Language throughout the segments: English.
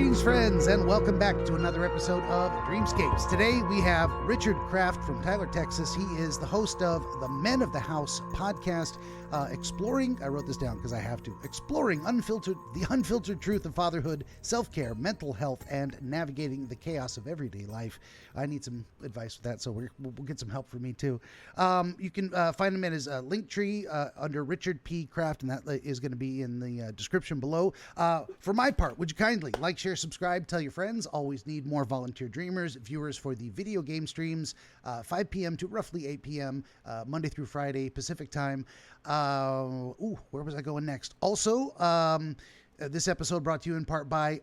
Greetings, friends, and welcome back to another episode of Dreamscapes. Today we have Richard Kraft from Tyler, Texas. He is the host of the Men of the House podcast, exploring, I wrote this down because I have to, exploring the unfiltered truth of fatherhood, self-care, mental health, and navigating the chaos of everyday life. I need some advice with that, so we'll get some help from me too. You can find him at his Linktree under Richard P. Kraft, and that is going to be in the description below. For my part, would you kindly like, share, subscribe, tell your friends? Always need more volunteer dreamers, viewers for the video game streams, 5 p.m. to roughly 8 p.m., Monday through Friday, Pacific time. Where was I going next? Also, this episode brought to you in part by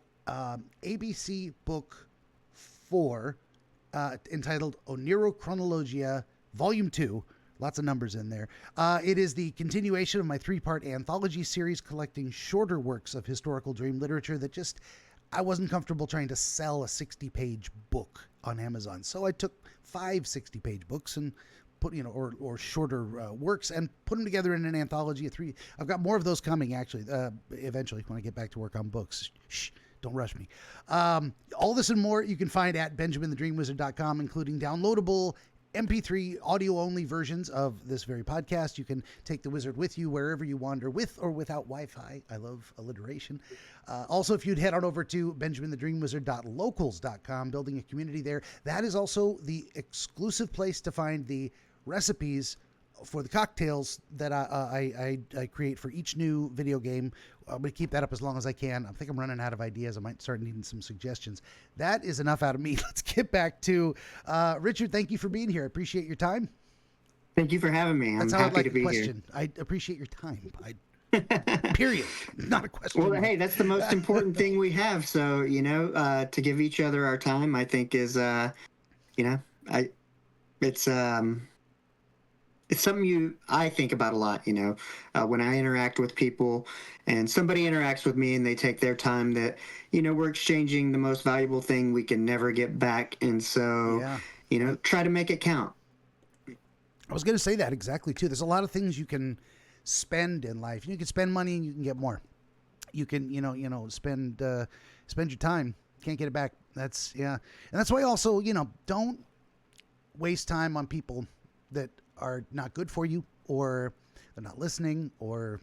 ABC Book 4, entitled Oneirochronologia, Volume 2. Lots of numbers in there. It is the continuation of my 3-part anthology series collecting shorter works of historical dream literature that I wasn't comfortable trying to sell a 60-page book on Amazon. So I took 5 60-page books and put, or shorter works and put them together in an anthology of 3. I've got more of those coming, actually, eventually when I get back to work on books. Shh. Don't rush me. All this and more you can find at BenjaminTheDreamWizard.com, including downloadable MP3 audio-only versions of this very podcast. You can take the wizard with you wherever you wander, with or without Wi-Fi. I love alliteration. Also, if you'd head on over to BenjaminTheDreamWizard.locals.com, building a community there. That is also the exclusive place to find the recipes for the cocktails that I create for each new video game. I'm going to keep that up as long as I can. I think I'm running out of ideas. I might start needing some suggestions. That is enough out of me. Let's get back to Richard. Thank you for being here. I appreciate your time. Thank you for having me. I'm happy to be here. I appreciate your time. Period. Not a question. Well, hey, that's the most important thing we have. So, to give each other our time, I think is, it's something I think about a lot, when I interact with people and somebody interacts with me and they take their time, that, we're exchanging the most valuable thing we can never get back. And so, try to make it count. I was going to say that exactly too. There's a lot of things you can spend in life. You can spend money and you can get more. You can, spend your time. Can't get it back. And that's why also, don't waste time on people that are not good for you, or they're not listening, or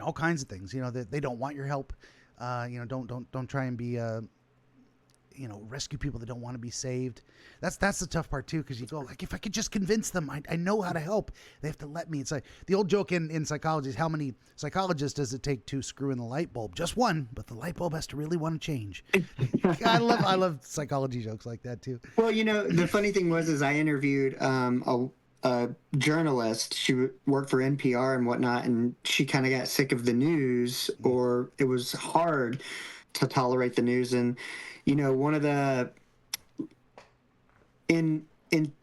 all kinds of things. They don't want your help. Don't try and be rescue people that don't want to be saved. That's the tough part too, because you go like, if I could just convince them, I know how to help. They have to let me. It's like the old joke in psychology is, how many psychologists does it take to screw in the light bulb? Just one, but the light bulb has to really want to change. I love psychology jokes like that too. Well, the funny thing is I interviewed a journalist. She worked for NPR and whatnot, and she kind of got sick of the news, or it was hard to tolerate the news. And one of the in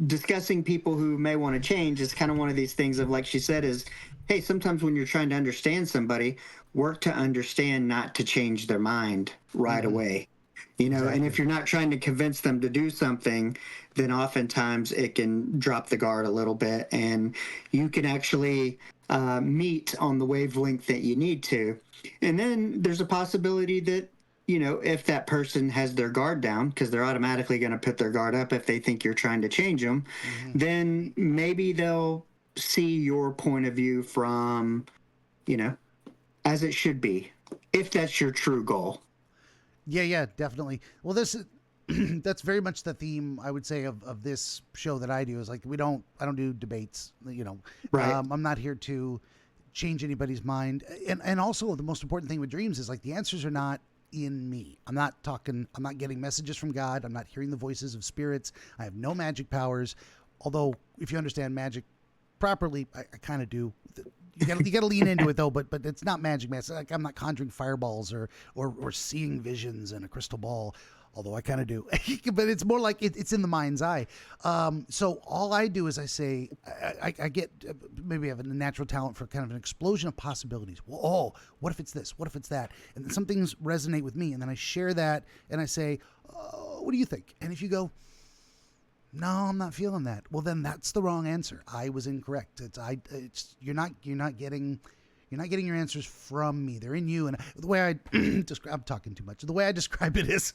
discussing people who may want to change, is kind of one of these things of, like she said, is, hey, sometimes when you're trying to understand somebody, work to understand, not to change their mind right away. Exactly. And if you're not trying to convince them to do something, then oftentimes it can drop the guard a little bit, and you can actually meet on the wavelength that you need to. And then there's a possibility that, if that person has their guard down, because they're automatically going to put their guard up if they think you're trying to change them, then maybe they'll see your point of view from, as it should be, if that's your true goal. Yeah, definitely. Well, that's very much the theme, I would say, of this show that I do, is like, I don't do debates, Right. I'm not here to change anybody's mind. And also the most important thing with dreams is, like, the answers are not in me. I'm not getting messages from God. I'm not hearing the voices of spirits. I have no magic powers. Although if you understand magic properly, I kind of do. You gotta lean into it though, but it's not magic, man. It's like, I'm not conjuring fireballs or seeing visions in a crystal ball, although I kind of do. But it's more like it's in the mind's eye. So all I do is I say, I get, maybe I have a natural talent for kind of an explosion of possibilities. Well, oh, what if it's this? What if it's that? And then some things resonate with me, and then I share that, and I say, oh, what do you think? And if you go, no, I'm not feeling that, well, then that's the wrong answer. I was incorrect. You're not getting You're not getting your answers from me. They're in you. And the way I I'm talking too much. The way I describe it is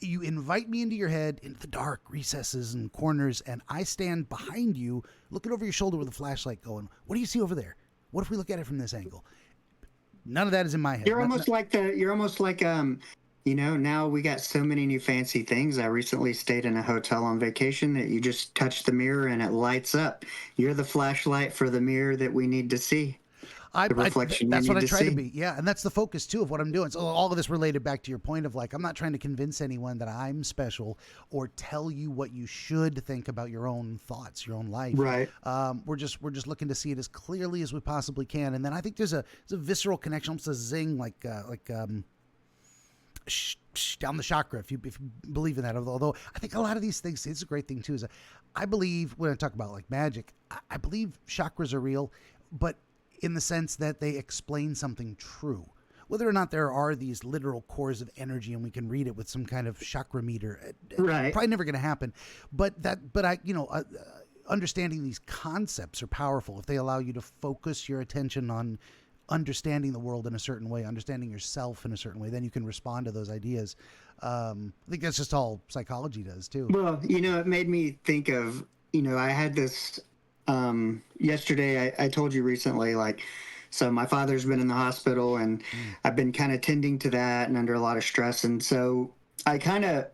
you invite me into your head, into the dark recesses and corners, and I stand behind you, looking over your shoulder with a flashlight going, what do you see over there? What if we look at it from this angle? None of that is in my head. You're almost like now we got so many new fancy things. I recently stayed in a hotel on vacation that you just touch the mirror and it lights up. You're the flashlight for the mirror that we need to see. The reflection that's you what I need to try see. to be. Yeah. And that's the focus too of what I'm doing. So all of this related back to your point of like, I'm not trying to convince anyone that I'm special or tell you what you should think about your own thoughts, your own life. Right. We're just looking to see it as clearly as we possibly can. And then I think there's a visceral connection, almost a zing, like down the chakra, if you believe in that. Although I think a lot of these things, it's a great thing too, is I believe when I talk about like magic, I believe chakras are real, but in the sense that they explain something true. Whether or not there are these literal cores of energy and we can read it with some kind of chakra meter, Right. probably never going to happen. But understanding these concepts are powerful if they allow you to focus your attention on understanding the world in a certain way, understanding yourself in a certain way. Then you can respond to those ideas. I think that's just all psychology does too. Well, it made me think of, I had this yesterday. I told you recently, so my father's been in the hospital and I've been kind of tending to that and under a lot of stress. And so I kind of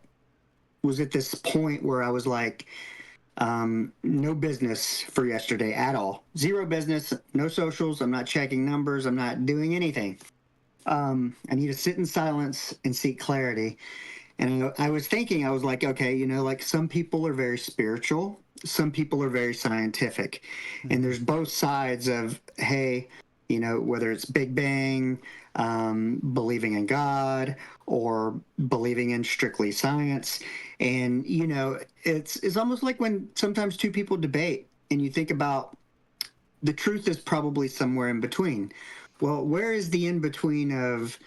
was at this point where I was like, no business for yesterday at all. Zero business, no socials. I'm not checking numbers. I'm not doing anything. I need to sit in silence and seek clarity. And I was thinking, I was like, okay, like some people are very spiritual. Some people are very scientific. And there's both sides of, hey, whether it's Big Bang, believing in God, or believing in strictly science. And, it's almost like when sometimes two people debate and you think about the truth is probably somewhere in between. Well, where is the in between of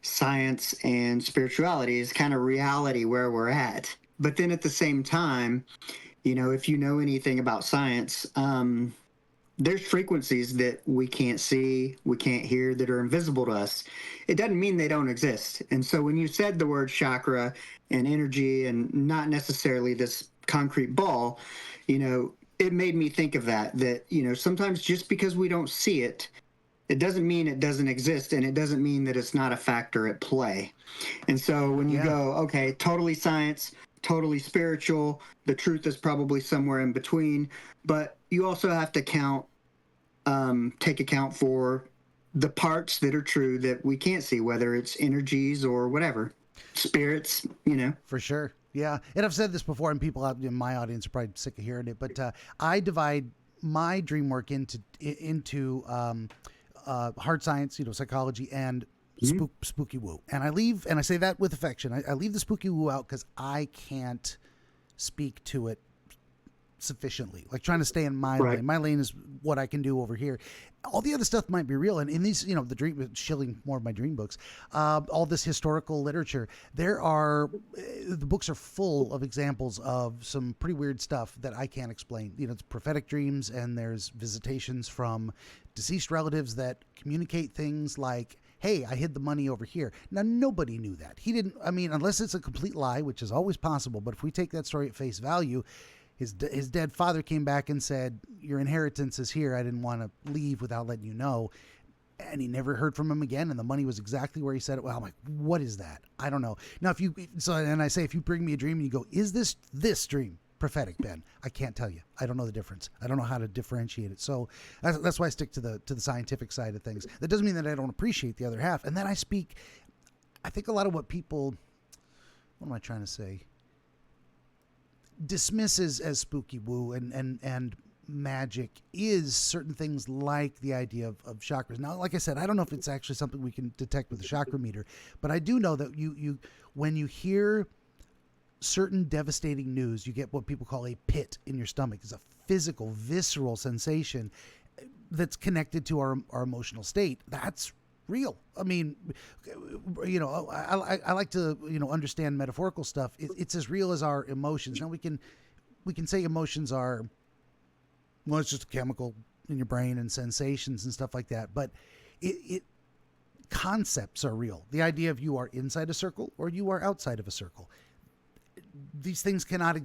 science and spirituality? Is kind of reality where we're at. But then at the same time, if you know anything about science, there's frequencies that we can't see, we can't hear, that are invisible to us. It doesn't mean they don't exist. And so when you said the word chakra and energy and not necessarily this concrete ball, it made me think of that, sometimes just because we don't see it, it doesn't mean it doesn't exist, and it doesn't mean that it's not a factor at play. And so when you go, okay, totally science, totally spiritual, the truth is probably somewhere in between, but you also have to take account for the parts that are true that we can't see, whether it's energies or whatever, spirits, For sure. Yeah. And I've said this before, and people out in my audience are probably sick of hearing it, but I divide my dream work into hard science, psychology, and spooky woo. And I say that with affection. I leave the spooky woo out because I can't speak to it sufficiently, like trying to stay in my lane. My lane is what I can do over here. All the other stuff might be real, and in these, the dream, shilling more of my dream books, all this historical literature, the books are full of examples of some pretty weird stuff that I can't explain. It's prophetic dreams, and there's visitations from deceased relatives that communicate things like, hey, I hid the money over here. Now, nobody knew that. He didn't, unless it's a complete lie, which is always possible, but if we take that story at face value, his dead father came back and said, your inheritance is here. I didn't want to leave without letting you know. And he never heard from him again. And the money was exactly where he said it. Well, I'm like, what is that? I don't know. Now, if you bring me a dream and you go, is this dream prophetic, Ben? I can't tell you. I don't know the difference. I don't know how to differentiate it. So that's why I stick to the scientific side of things. That doesn't mean that I don't appreciate the other half. And then I think a lot of what people, what am I trying to say? Dismisses as spooky woo and magic is certain things like the idea of chakras. Now, like I said, I don't know if it's actually something we can detect with a chakra meter, but I do know that you when you hear certain devastating news, you get what people call a pit in your stomach. It's a physical, visceral sensation that's connected to our emotional state. That's real. I like to, understand metaphorical stuff. It's as real as our emotions. Now we can say emotions are, well, it's just a chemical in your brain and sensations and stuff like that. But it concepts are real. The idea of you are inside a circle or you are outside of a circle. These things cannot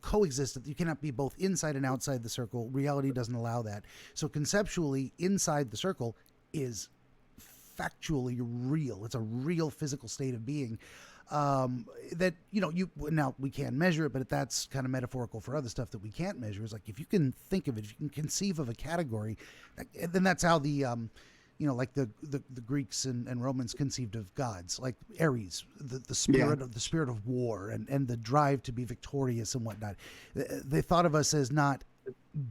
coexist. You cannot be both inside and outside the circle. Reality doesn't allow that. So conceptually, inside the circle is factually real. It's a real physical state of being that, now we can measure it, but that's kind of metaphorical for other stuff that we can't measure. Is like, if you can think of it, if you can conceive of a category, then that's how the like the Greeks and Romans conceived of gods, like Ares, the spirit of war and the drive to be victorious and whatnot. They thought of us as not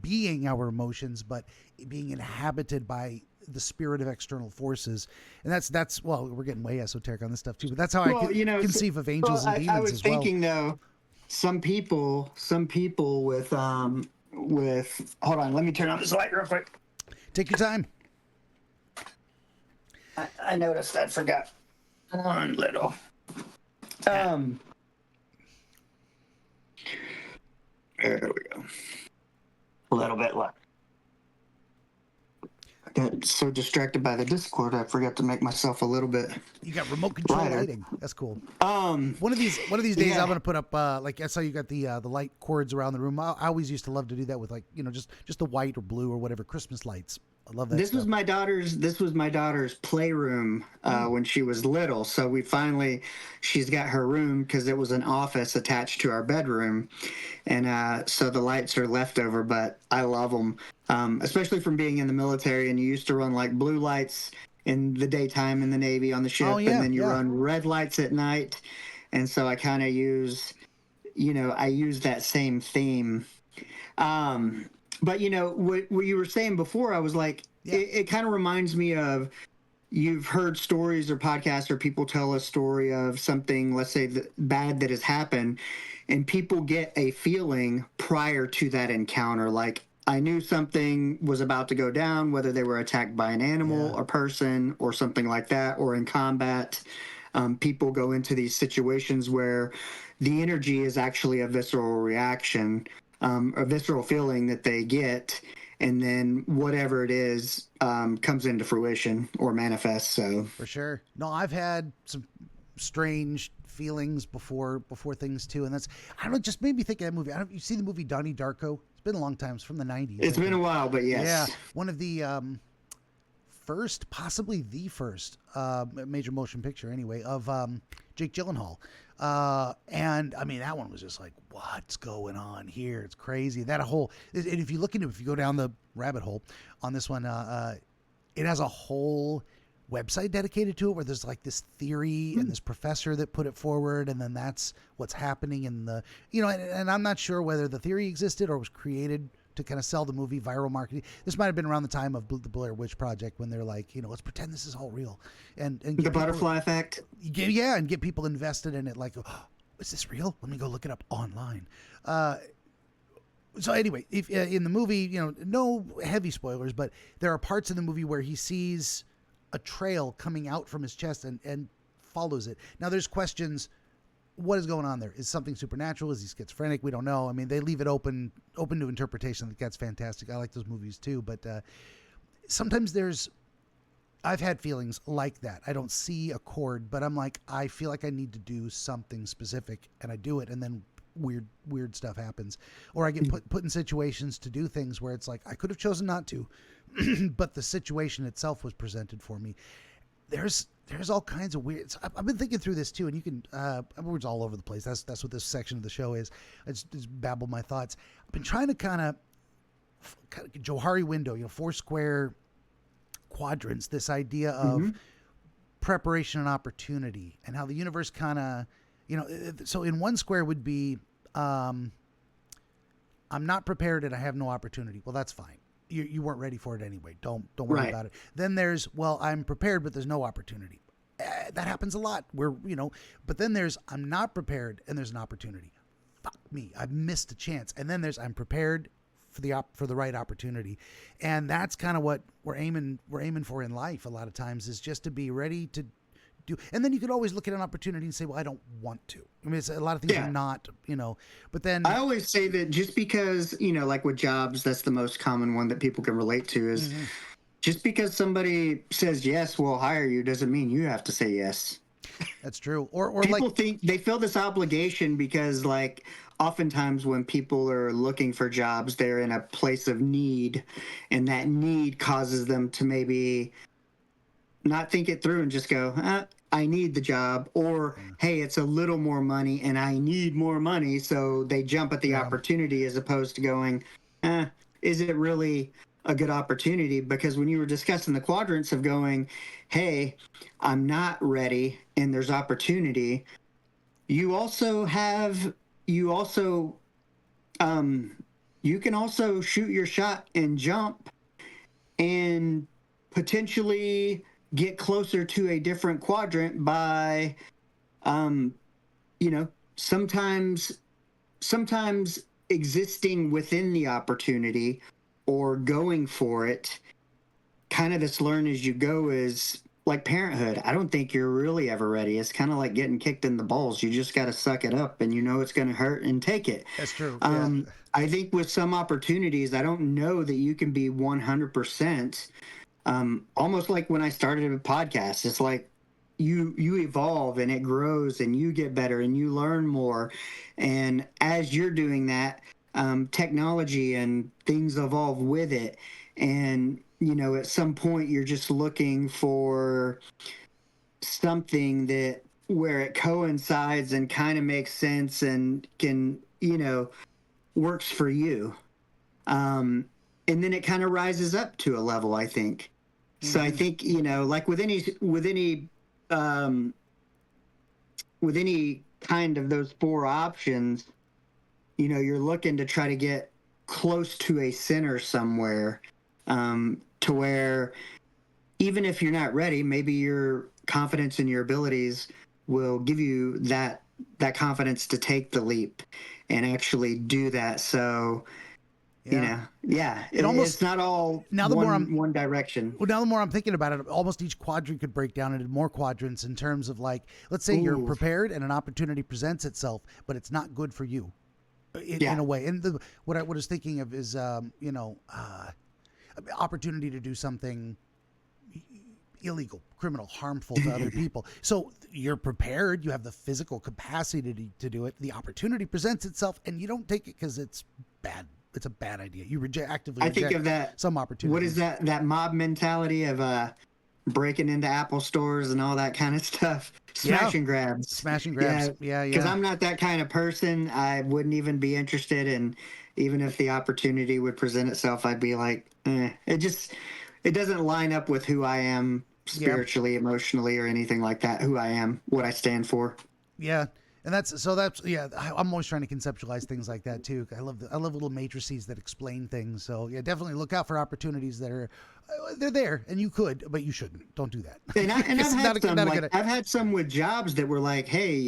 being our emotions, but being inhabited by the spirit of external forces. And that's well, we're getting way esoteric on this stuff too, but that's how I conceive of angels and demons I was as well. thinking though, some people with hold on, let me turn on this light real quick. Take your time. I noticed I forgot one little. There we go. A little bit left. I got so distracted by the Discord, I forgot to make myself a little bit. You got remote control lighter. lighting. That's cool. One of these days, yeah. I'm gonna put up like I saw you got the light cords around the room. I always used to love to do that with just the white or blue or whatever Christmas lights. I love that. This was my daughter's playroom when she was little. So she's got her room because it was an office attached to our bedroom, and so the lights are leftover. But I love them, especially from being in the military. And you used to run like blue lights in the daytime in the Navy on the ship, and then you run red lights at night. And so I kind of use that same theme. But what you were saying before, I was like, it kind of reminds me of, you've heard stories or podcasts or people tell a story of something, let's say bad that has happened, and people get a feeling prior to that encounter. Like, I knew something was about to go down, whether they were attacked by an animal, a person, or something like that, or in combat. People go into these situations where the energy is actually a visceral reaction. A visceral feeling that they get, and then whatever it is comes into fruition or manifests. So for sure. No, I've had some strange feelings before things too, and that's, I don't know, just made me think of that movie. You see the movie Donnie Darko? It's been a long time. It's from the 90s. It's been a while, but yes. Yeah, one of the possibly the first major motion picture anyway of Jake Gyllenhaal. And I mean, that one was just like, what's going on here? It's crazy. And if you go down the rabbit hole on this one, it has a whole website dedicated to it where there's like this theory and this professor that put it forward. And then that's what's happening in the, and I'm not sure whether the theory existed or was created to kind of sell the movie, viral marketing. This might have been around the time of the Blair Witch Project when they're like, let's pretend this is all real. And the butterfly effect. Yeah, and get people invested in it. Like, oh, is this real? Let me go look it up online. So anyway, if in the movie, no heavy spoilers, but there are parts in the movie where he sees a trail coming out from his chest and follows it. Now there's questions. What is going on there? Is something supernatural? Is he schizophrenic? We don't know. I mean, they leave it open to interpretation. I think that's fantastic. I like those movies too. But sometimes I've had feelings like that. I don't see a chord, but I'm like, I feel like I need to do something specific, and I do it, and then weird stuff happens. Or I get put in situations to do things where it's like, I could have chosen not to, but the situation itself was presented for me. There's all kinds of weird. I've been thinking through this too, and you can words all over the place. That's what this section of the show is. I just babble my thoughts. I've been trying to kind of Johari window, 4 square quadrants. This idea of preparation and opportunity, and how the universe kind of, so in 1 square would be, I'm not prepared and I have no opportunity. Well, that's fine. You weren't ready for it anyway. Don't worry about it. Then there's, well, I'm prepared, but there's no opportunity. That happens a lot. But then there's, I'm not prepared and there's an opportunity. Fuck me, I've missed a chance. And then there's, I'm prepared for the right opportunity. And that's kind of what we're aiming for in life. A lot of times is just to be ready to to. And then you could always look at an opportunity and say, well, I don't want to. I mean, a lot of things are not, but then I always say that just because, like with jobs, that's the most common one that people can relate to is just because somebody says yes, we'll hire you doesn't mean you have to say yes. That's true. Or People like think they feel this obligation because like oftentimes when people are looking for jobs, they're in a place of need, and that need causes them to maybe not think it through and just go, I need the job, or hey, it's a little more money and I need more money. So they jump at the opportunity as opposed to going, is it really a good opportunity? Because when you were discussing the quadrants of going, hey, I'm not ready and there's opportunity, you also have, you also, you can also shoot your shot and jump and potentially get closer to a different quadrant by, sometimes existing within the opportunity or going for it. Kind of this learn as you go is like parenthood. I don't think you're really ever ready. It's kind of like getting kicked in the balls. You just got to suck it up, and it's going to hurt and take it. That's true. I think with some opportunities, I don't know that you can be 100%. Almost like when I started a podcast, it's like you evolve and it grows and you get better and you learn more. And as you're doing that, technology and things evolve with it. And, at some point you're just looking for something that where it coincides and kind of makes sense and can, works for you. And then it kind of rises up to a level, I think. So I think, like with any kind of those four options, you're looking to try to get close to a center somewhere, to where even if you're not ready, maybe your confidence in your abilities will give you that confidence to take the leap and actually do that. So, it's not all now the one direction. Well, now the more I'm thinking about it, almost each quadrant could break down into more quadrants in terms of like, let's say you're prepared and an opportunity presents itself, but it's not good for you in a way. And what I was thinking of is, opportunity to do something illegal, criminal, harmful to other people. So you're prepared, you have the physical capacity to do it. The opportunity presents itself and you don't take it because it's bad. It's a bad idea. You actively reject think of that, some opportunity. What is that mob mentality of breaking into Apple stores and all that kind of stuff? Smash and grabs. Smash and grabs. Yeah. Because I'm not that kind of person. I wouldn't even be interested in, even if the opportunity would present itself, I'd be like, it doesn't line up with who I am spiritually, emotionally, or anything like that. Who I am, what I stand for. Yeah. And I'm always trying to conceptualize things like that too. I love little matrices that explain things. So yeah, definitely look out for opportunities that they're there, and you could, but you shouldn't. Don't do that. And I've had some with jobs that were like, hey,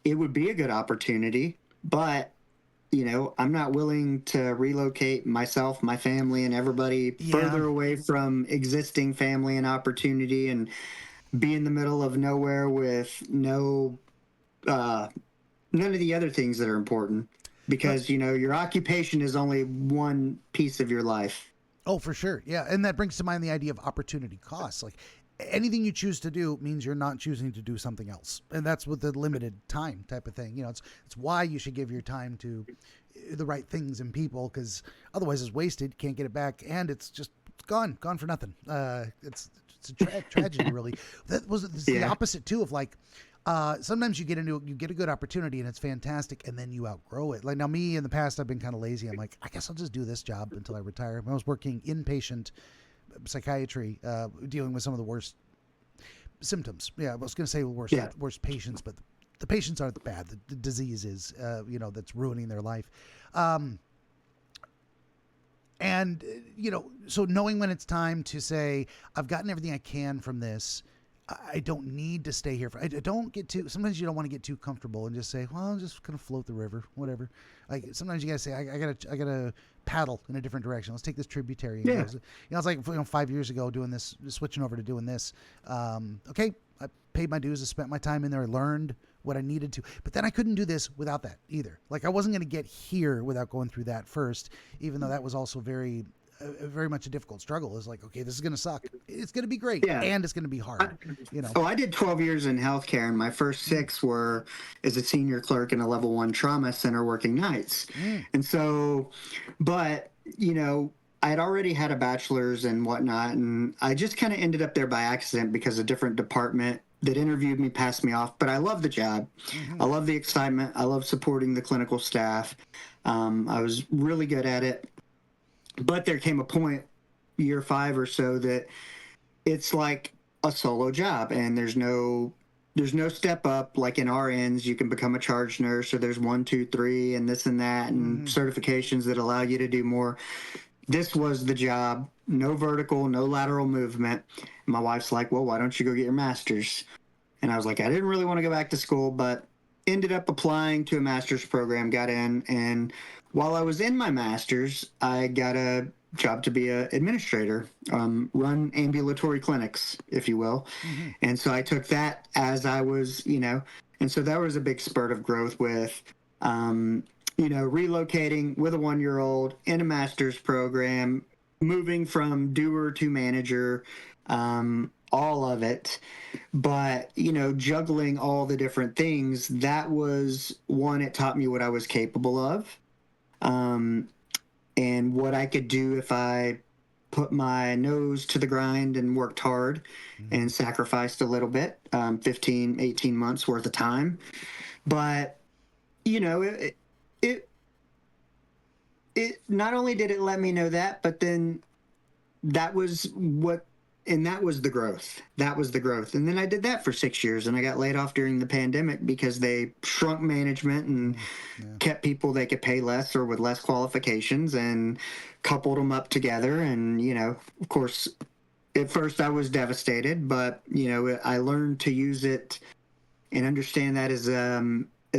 it would be a good opportunity, but I'm not willing to relocate myself, my family, and everybody further away from existing family and opportunity, and be in the middle of nowhere with none of the other things that are important, because your occupation is only one piece of your life. Oh, for sure. Yeah. And that brings to mind the idea of opportunity costs. Like anything you choose to do means you're not choosing to do something else. And that's with the limited time type of thing. It's why you should give your time to the right things and people, because otherwise it's wasted. Can't get it back. And it's gone for nothing. It's a tragedy, really. It's the opposite too of like, sometimes you get a good opportunity and it's fantastic, and then you outgrow it. Like now, me in the past, I've been kind of lazy. I'm like, I guess I'll just do this job until I retire. I was working inpatient psychiatry, dealing with some of the worst symptoms. Yeah, I was going to say worst patients, but the patients aren't bad. The disease is, that's ruining their life. And, so knowing when it's time to say, I've gotten everything I can from this, I don't need to stay here. Sometimes you don't want to get too comfortable and just say, well, I'll just kind of float the river, whatever. Like sometimes you got to say, I gotta paddle in a different direction. Let's take this tributary. And Yeah. it's like 5 years ago doing this, switching over to doing this. Okay, I paid my dues. I spent my time in there. I learned what I needed to, but then I couldn't do this without that either. Like I wasn't going to get here without going through that first, even though that was also very much a difficult struggle. Is like, okay, this is going to suck. It's going to be great, and it's going to be hard. Oh, I did 12 years in healthcare, and my first 6 were as a senior clerk in a level 1 trauma center working nights. And so, but I had already had a bachelor's and whatnot, and I just kind of ended up there by accident because a different department that interviewed me passed me off. But I love the job. I love the excitement. I love supporting the clinical staff. I was really good at it. But there came a point, year 5 or so, that it's like a solo job, and there's no step up. Like in RNs, you can become a charge nurse, or there's 1, 2, 3, and this and that, and certifications that allow you to do more. This was the job. No vertical, no lateral movement. My wife's like, well, why don't you go get your master's? And I was like, I didn't really want to go back to school, but ended up applying to a master's program, got in. And while I was in my master's, I got a job to be an administrator, run ambulatory clinics, if you will. And so I took that as I was, and so that was a big spurt of growth with, relocating with a 1-year-old in a master's program, moving from doer to manager, all of it. But, juggling all the different things, that was one, it taught me what I was capable of, and what I could do if I put my nose to the grind and worked hard and sacrificed a little bit, 15, 18 months worth of time. But, it not only did it let me know that, but then that was the growth. That was the growth. And then I did that for 6 years, and I got laid off during the pandemic because they shrunk management and kept people they could pay less or with less qualifications and coupled them up together. And, of course, at first I was devastated, but, I learned to use it and understand that as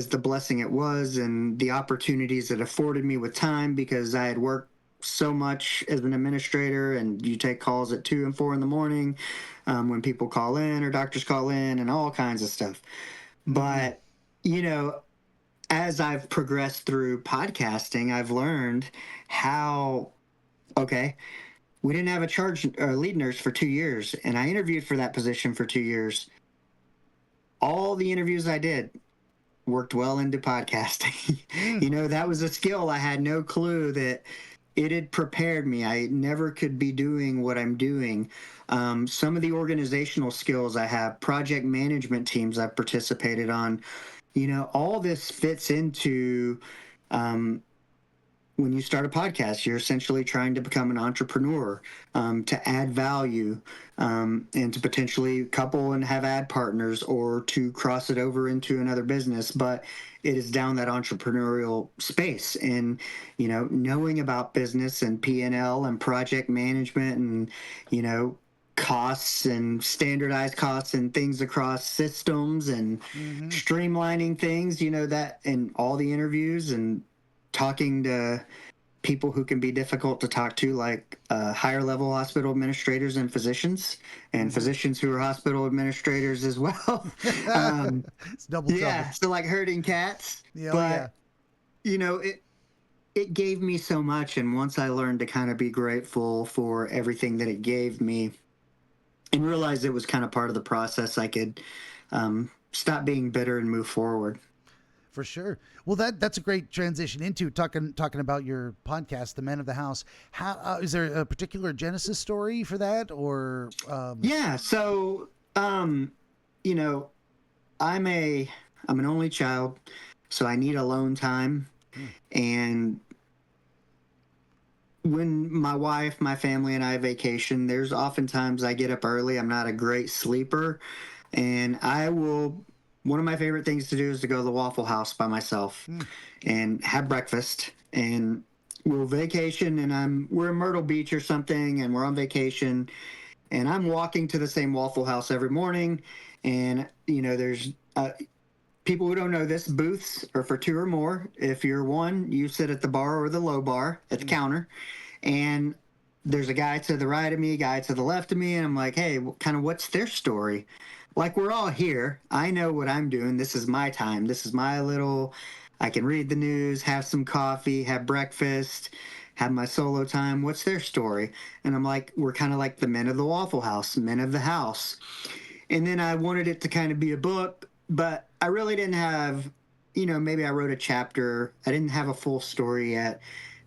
the blessing it was, and the opportunities it afforded me with time, because I had worked so much as an administrator, and you take calls at 2 and 4 in the morning when people call in or doctors call in and all kinds of stuff. But, as I've progressed through podcasting, I've learned how, we didn't have a lead nurse for 2 years, and I interviewed for that position for 2 years. All the interviews I did worked well into podcasting. That was a skill. I had no clue that it had prepared me. I never could be doing what I'm doing. Some of the organizational skills I have, project management teams I've participated on, all this fits into when you start a podcast, you're essentially trying to become an entrepreneur, to add value, and to potentially couple and have ad partners, or to cross it over into another business. But it is down that entrepreneurial space, and, knowing about business and P&L and project management and, costs and standardized costs and things across systems and streamlining things, that, and all the interviews and talking to people who can be difficult to talk to, like higher level hospital administrators and physicians, and physicians who are hospital administrators as well. It's double trouble. So like herding cats. But it gave me so much, and once I learned to kind of be grateful for everything that it gave me and realized it was kind of part of the process, I could stop being bitter and move forward. For sure. Well, that's a great transition into talking about your podcast, The Men of the House. How is there a particular genesis story for that, or? Yeah. So, I'm an only child, so I need alone time, and when my wife, my family, and I vacation, there's oftentimes I get up early. I'm not a great sleeper, and one of my favorite things to do is to go to the Waffle House by myself and have breakfast. And we'll vacation, and we're in Myrtle Beach or something, and we're on vacation, and I'm walking to the same Waffle House every morning. And, there's people who don't know this, booths are for two or more. If you're one, you sit at the bar or the low bar at the counter, and there's a guy to the right of me, a guy to the left of me, and I'm like, hey, kind of what's their story? Like, we're all here. I know what I'm doing. This is my time. This is my little, I can read the news, have some coffee, have breakfast, have my solo time. What's their story? And I'm like, we're kind of like the men of the Waffle House, men of the house. And then I wanted it to kind of be a book, but I really didn't have, maybe I wrote a chapter. I didn't have a full story yet.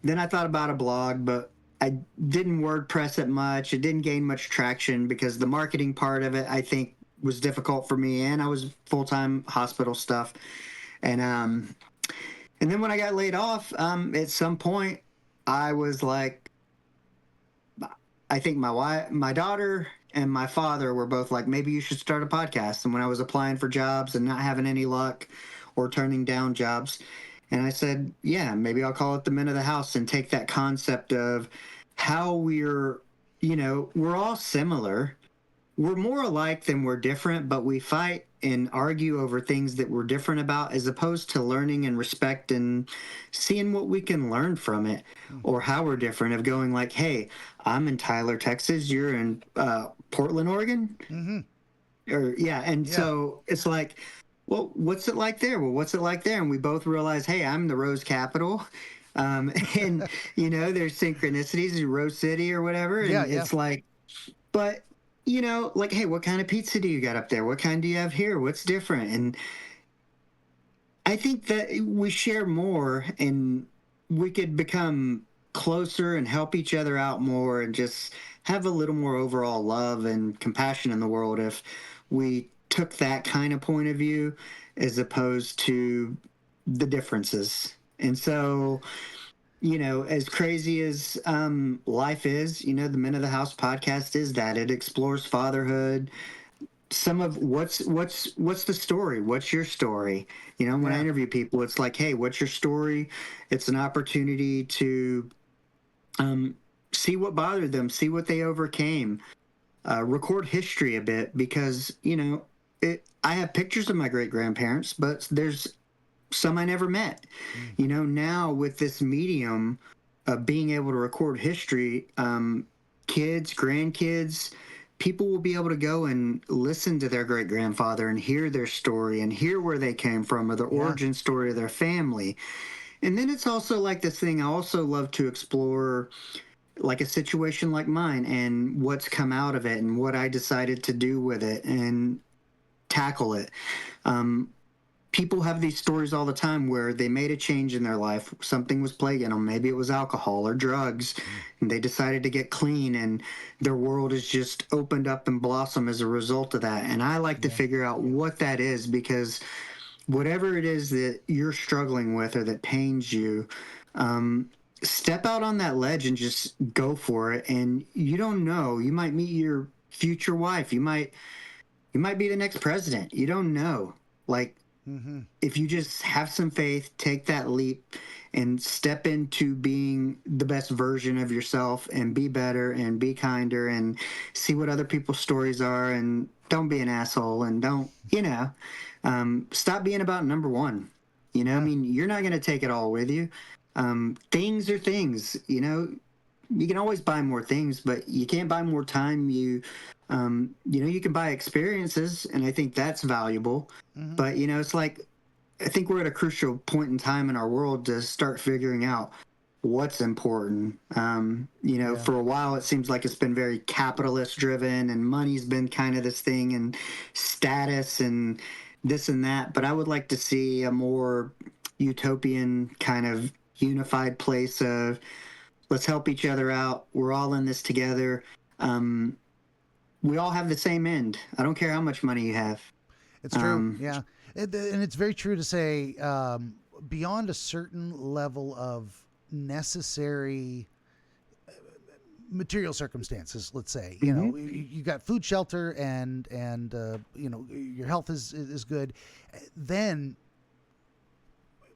Then I thought about a blog, but I didn't WordPress it much. It didn't gain much traction because the marketing part of it, I think, was difficult for me, and I was full-time hospital stuff. And then when I got laid off, at some point, I was like, I think my daughter and my father were both like, maybe you should start a podcast. And when I was applying for jobs and not having any luck or turning down jobs, and I said, yeah, maybe I'll call it the Men of the House and take that concept of how we're all similar. We're more alike than we're different, but we fight and argue over things that we're different about, as opposed to learning and respect and seeing what we can learn from it, or how we're different, of going like, hey, I'm in Tyler, Texas. You're in Portland, Oregon. So it's like, well, what's it like there? Well, what's it like there? And we both realize, hey, I'm the Rose capital. And, there's synchronicities in Rose City or whatever. And it's like, but, like, hey, what kind of pizza do you got up there? What kind do you have here? What's different? And I think that we share more and we could become closer and help each other out more and just have a little more overall love and compassion in the world if we took that kind of point of view as opposed to the differences. And so, as crazy as life is, the Men of the House podcast is that it explores fatherhood. Some of what's the story? What's your story? When I interview people, it's like, hey, what's your story? It's an opportunity to see what bothered them, see what they overcame, record history a bit, because I have pictures of my great grandparents, but there's some I never met. Now with this medium of being able to record history, kids, grandkids, people will be able to go and listen to their great grandfather and hear their story and hear where they came from, or the origin story of their family. And then it's also like this thing I also love to explore, like a situation like mine and what's come out of it and what I decided to do with it and tackle it. People have these stories all the time where they made a change in their life. Something was plaguing them. Maybe it was alcohol or drugs, and they decided to get clean, and their world has just opened up and blossomed as a result of that. And I like to figure out what that is, because whatever it is that you're struggling with or that pains you, step out on that ledge and just go for it. And you don't know. You might meet your future wife. You might be the next president. You don't know. Like, if you just have some faith, take that leap and step into being the best version of yourself and be better and be kinder and see what other people's stories are, and don't be an asshole and don't, stop being about number one. I mean, you're not going to take it all with you. Things are things, you can always buy more things, but you can't buy more time. You can buy experiences, and I think that's valuable. But, it's like, I think we're at a crucial point in time in our world to start figuring out what's important. For a while, it seems like it's been very capitalist driven, and money's been kind of this thing, and status and this and that. But I would like to see a more utopian kind of unified place of, let's help each other out. We're all in this together. We all have the same end. I don't care how much money you have. It's true. Yeah. And it's very true to say, beyond a certain level of necessary material circumstances, let's say, you got food, shelter, and your health is good, then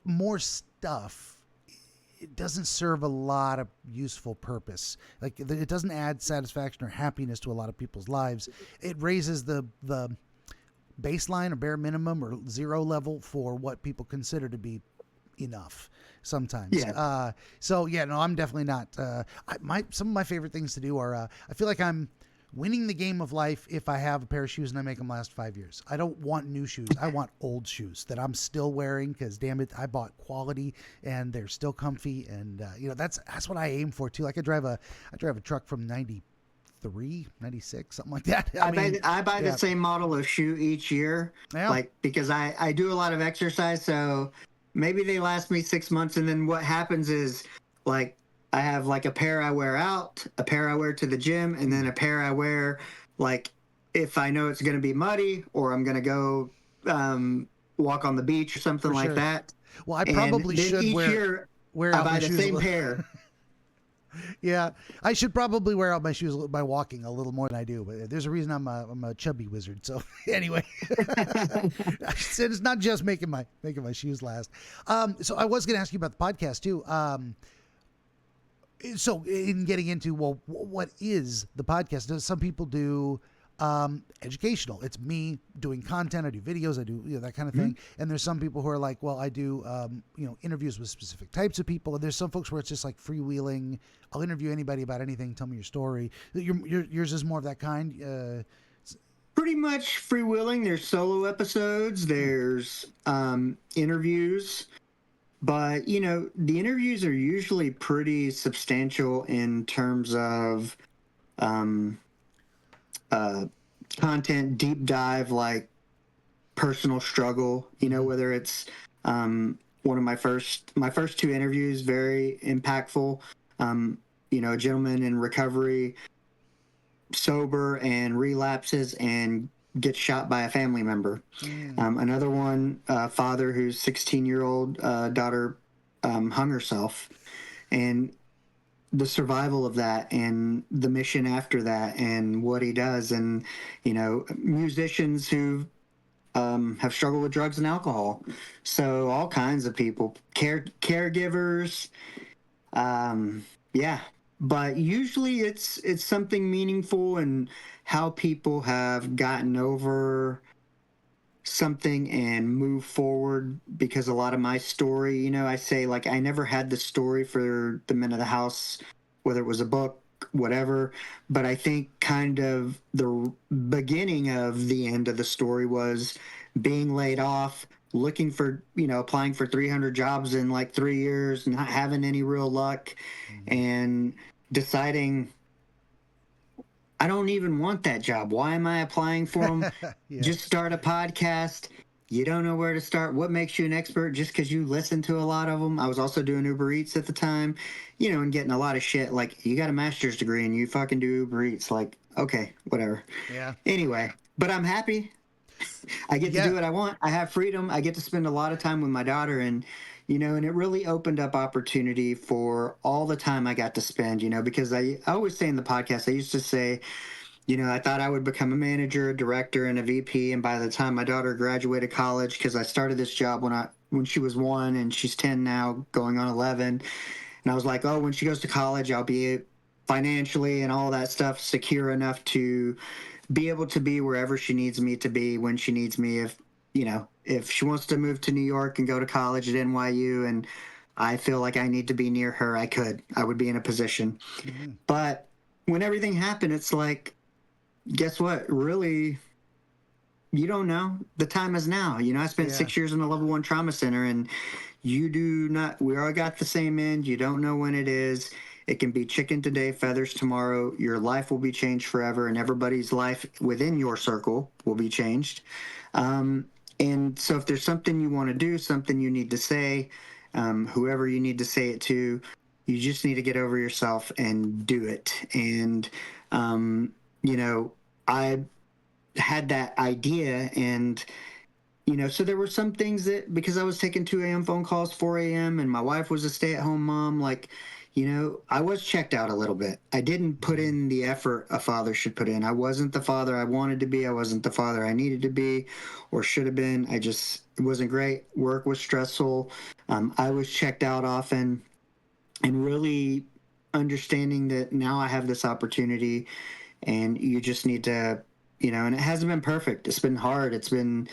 more stuff, it doesn't serve a lot of useful purpose. Like, it doesn't add satisfaction or happiness to a lot of people's lives. It raises the baseline or bare minimum or zero level for what people consider to be enough sometimes. Yeah. So yeah, no, I'm definitely not. Some of my favorite things to do are I feel like I'm winning the game of life if I have a pair of shoes and I make them last 5 years. I don't want new shoes. I want old shoes that I'm still wearing because damn it, I bought quality and they're still comfy. And that's what I aim for too. Like I drive a truck from 93, 96, something like that. I buy the same model of shoe each year, Yeah. like because I do a lot of exercise, so maybe they last me 6 months, and then what happens is like I have like a pair I wear out, a pair I wear to the gym, and then a pair I wear like if I know it's going to be muddy or I'm going to go walk on the beach or something For like sure. that. Well, I And probably then should each wear year I out my buy the shoes a same little. pair. Yeah, I should probably wear out my shoes by walking a little more than I do. But there's a reason I'm a chubby wizard. So anyway, it's not just making my shoes last. So I was going to ask you about the podcast too. So in getting into, well, what is the podcast? Does some people do educational? It's me doing content. I do videos. I do that kind of thing. And there's some people who are like, well, I do interviews with specific types of people. And there's some folks where it's just like freewheeling. I'll interview anybody about anything. Tell me your story. Yours is more of that kind. Pretty much freewheeling. There's solo episodes. There's interviews. But, the interviews are usually pretty substantial in terms of content, deep dive, like personal struggle, whether it's one of my first two interviews, very impactful. A gentleman in recovery, sober and relapses and gets shot by a family member. Another one, father whose 16-year-old daughter hung herself, and the survival of that and the mission after that and what he does, and musicians who have struggled with drugs and alcohol. So all kinds of people, caregivers, yeah. But usually it's something meaningful and how people have gotten over something and move forward, because a lot of my story, I say like I never had the story for the men of the house, whether it was a book, whatever, but I think kind of the beginning of the end of the story was being laid off, looking for, applying for 300 jobs in like 3 years, not having any real luck, and deciding I don't even want that job. Why am I applying for them? Yeah. Just start a podcast. You don't know where to start. What makes you an expert just because you listen to a lot of them? I was also doing Uber Eats at the time, and getting a lot of shit. Like, you got a master's degree and you fucking do Uber Eats. Like, okay, whatever. Yeah. Anyway, but I'm happy. I get to do what I want. I have freedom. I get to spend a lot of time with my daughter, and and it really opened up opportunity for all the time I got to spend, because I always say in the podcast, I used to say, I thought I would become a manager, a director, and a VP. And by the time my daughter graduated college, because I started this job when she was 1 and she's 10 now, going on 11. And I was like, oh, when she goes to college, I'll be financially and all that stuff secure enough to be able to be wherever she needs me to be when she needs me. If she wants to move to New York and go to college at NYU and I feel like I need to be near her, I would be in a position. But when everything happened, it's like, guess what? Really, you don't know. The time is now. I spent 6 years in a level 1 trauma center, and you do not, we all got the same end. You don't know when it is. It can be chicken today, feathers tomorrow. Your life will be changed forever, and everybody's life within your circle will be changed. And so if there's something you want to do, something you need to say, whoever you need to say it to, you just need to get over yourself and do it. And, I had that idea, and, so there were some things that, because I was taking 2 a.m. phone calls, 4 a.m., and my wife was a stay-at-home mom, like, I was checked out a little bit. I didn't put in the effort a father should put in. I wasn't the father I wanted to be. I wasn't the father I needed to be or should have been. It wasn't great. Work was stressful. I was checked out often, and really understanding that now I have this opportunity, and you just need to, and it hasn't been perfect. It's been hard. It's been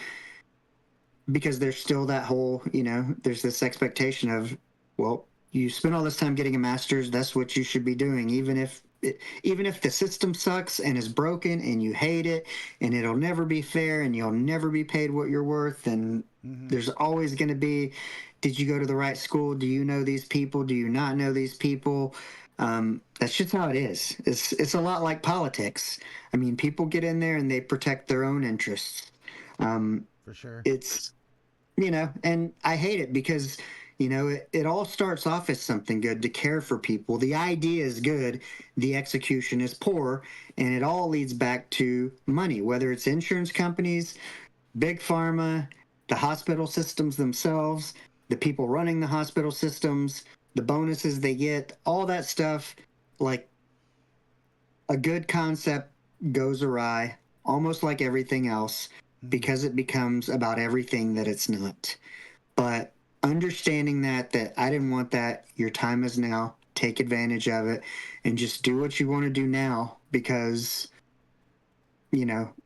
because there's still that whole, there's this expectation of, well, you spent all this time getting a master's, that's what you should be doing, even if the system sucks and is broken and you hate it and it'll never be fair and you'll never be paid what you're worth, and there's always going to be, did you go to the right school? Do you know these people? Do you not know these people? That's just how it is. It's a lot like politics. I mean, people get in there and they protect their own interests. For sure. It's, and I hate it because, it all starts off as something good, to care for people. The idea is good, the execution is poor, and it all leads back to money, whether it's insurance companies, big pharma, the hospital systems themselves, the people running the hospital systems, the bonuses they get, all that stuff. Like, a good concept goes awry, almost like everything else, because it becomes about everything that it's not. But understanding that I didn't want that, your time is now, take advantage of it, and just do what you want to do now, because,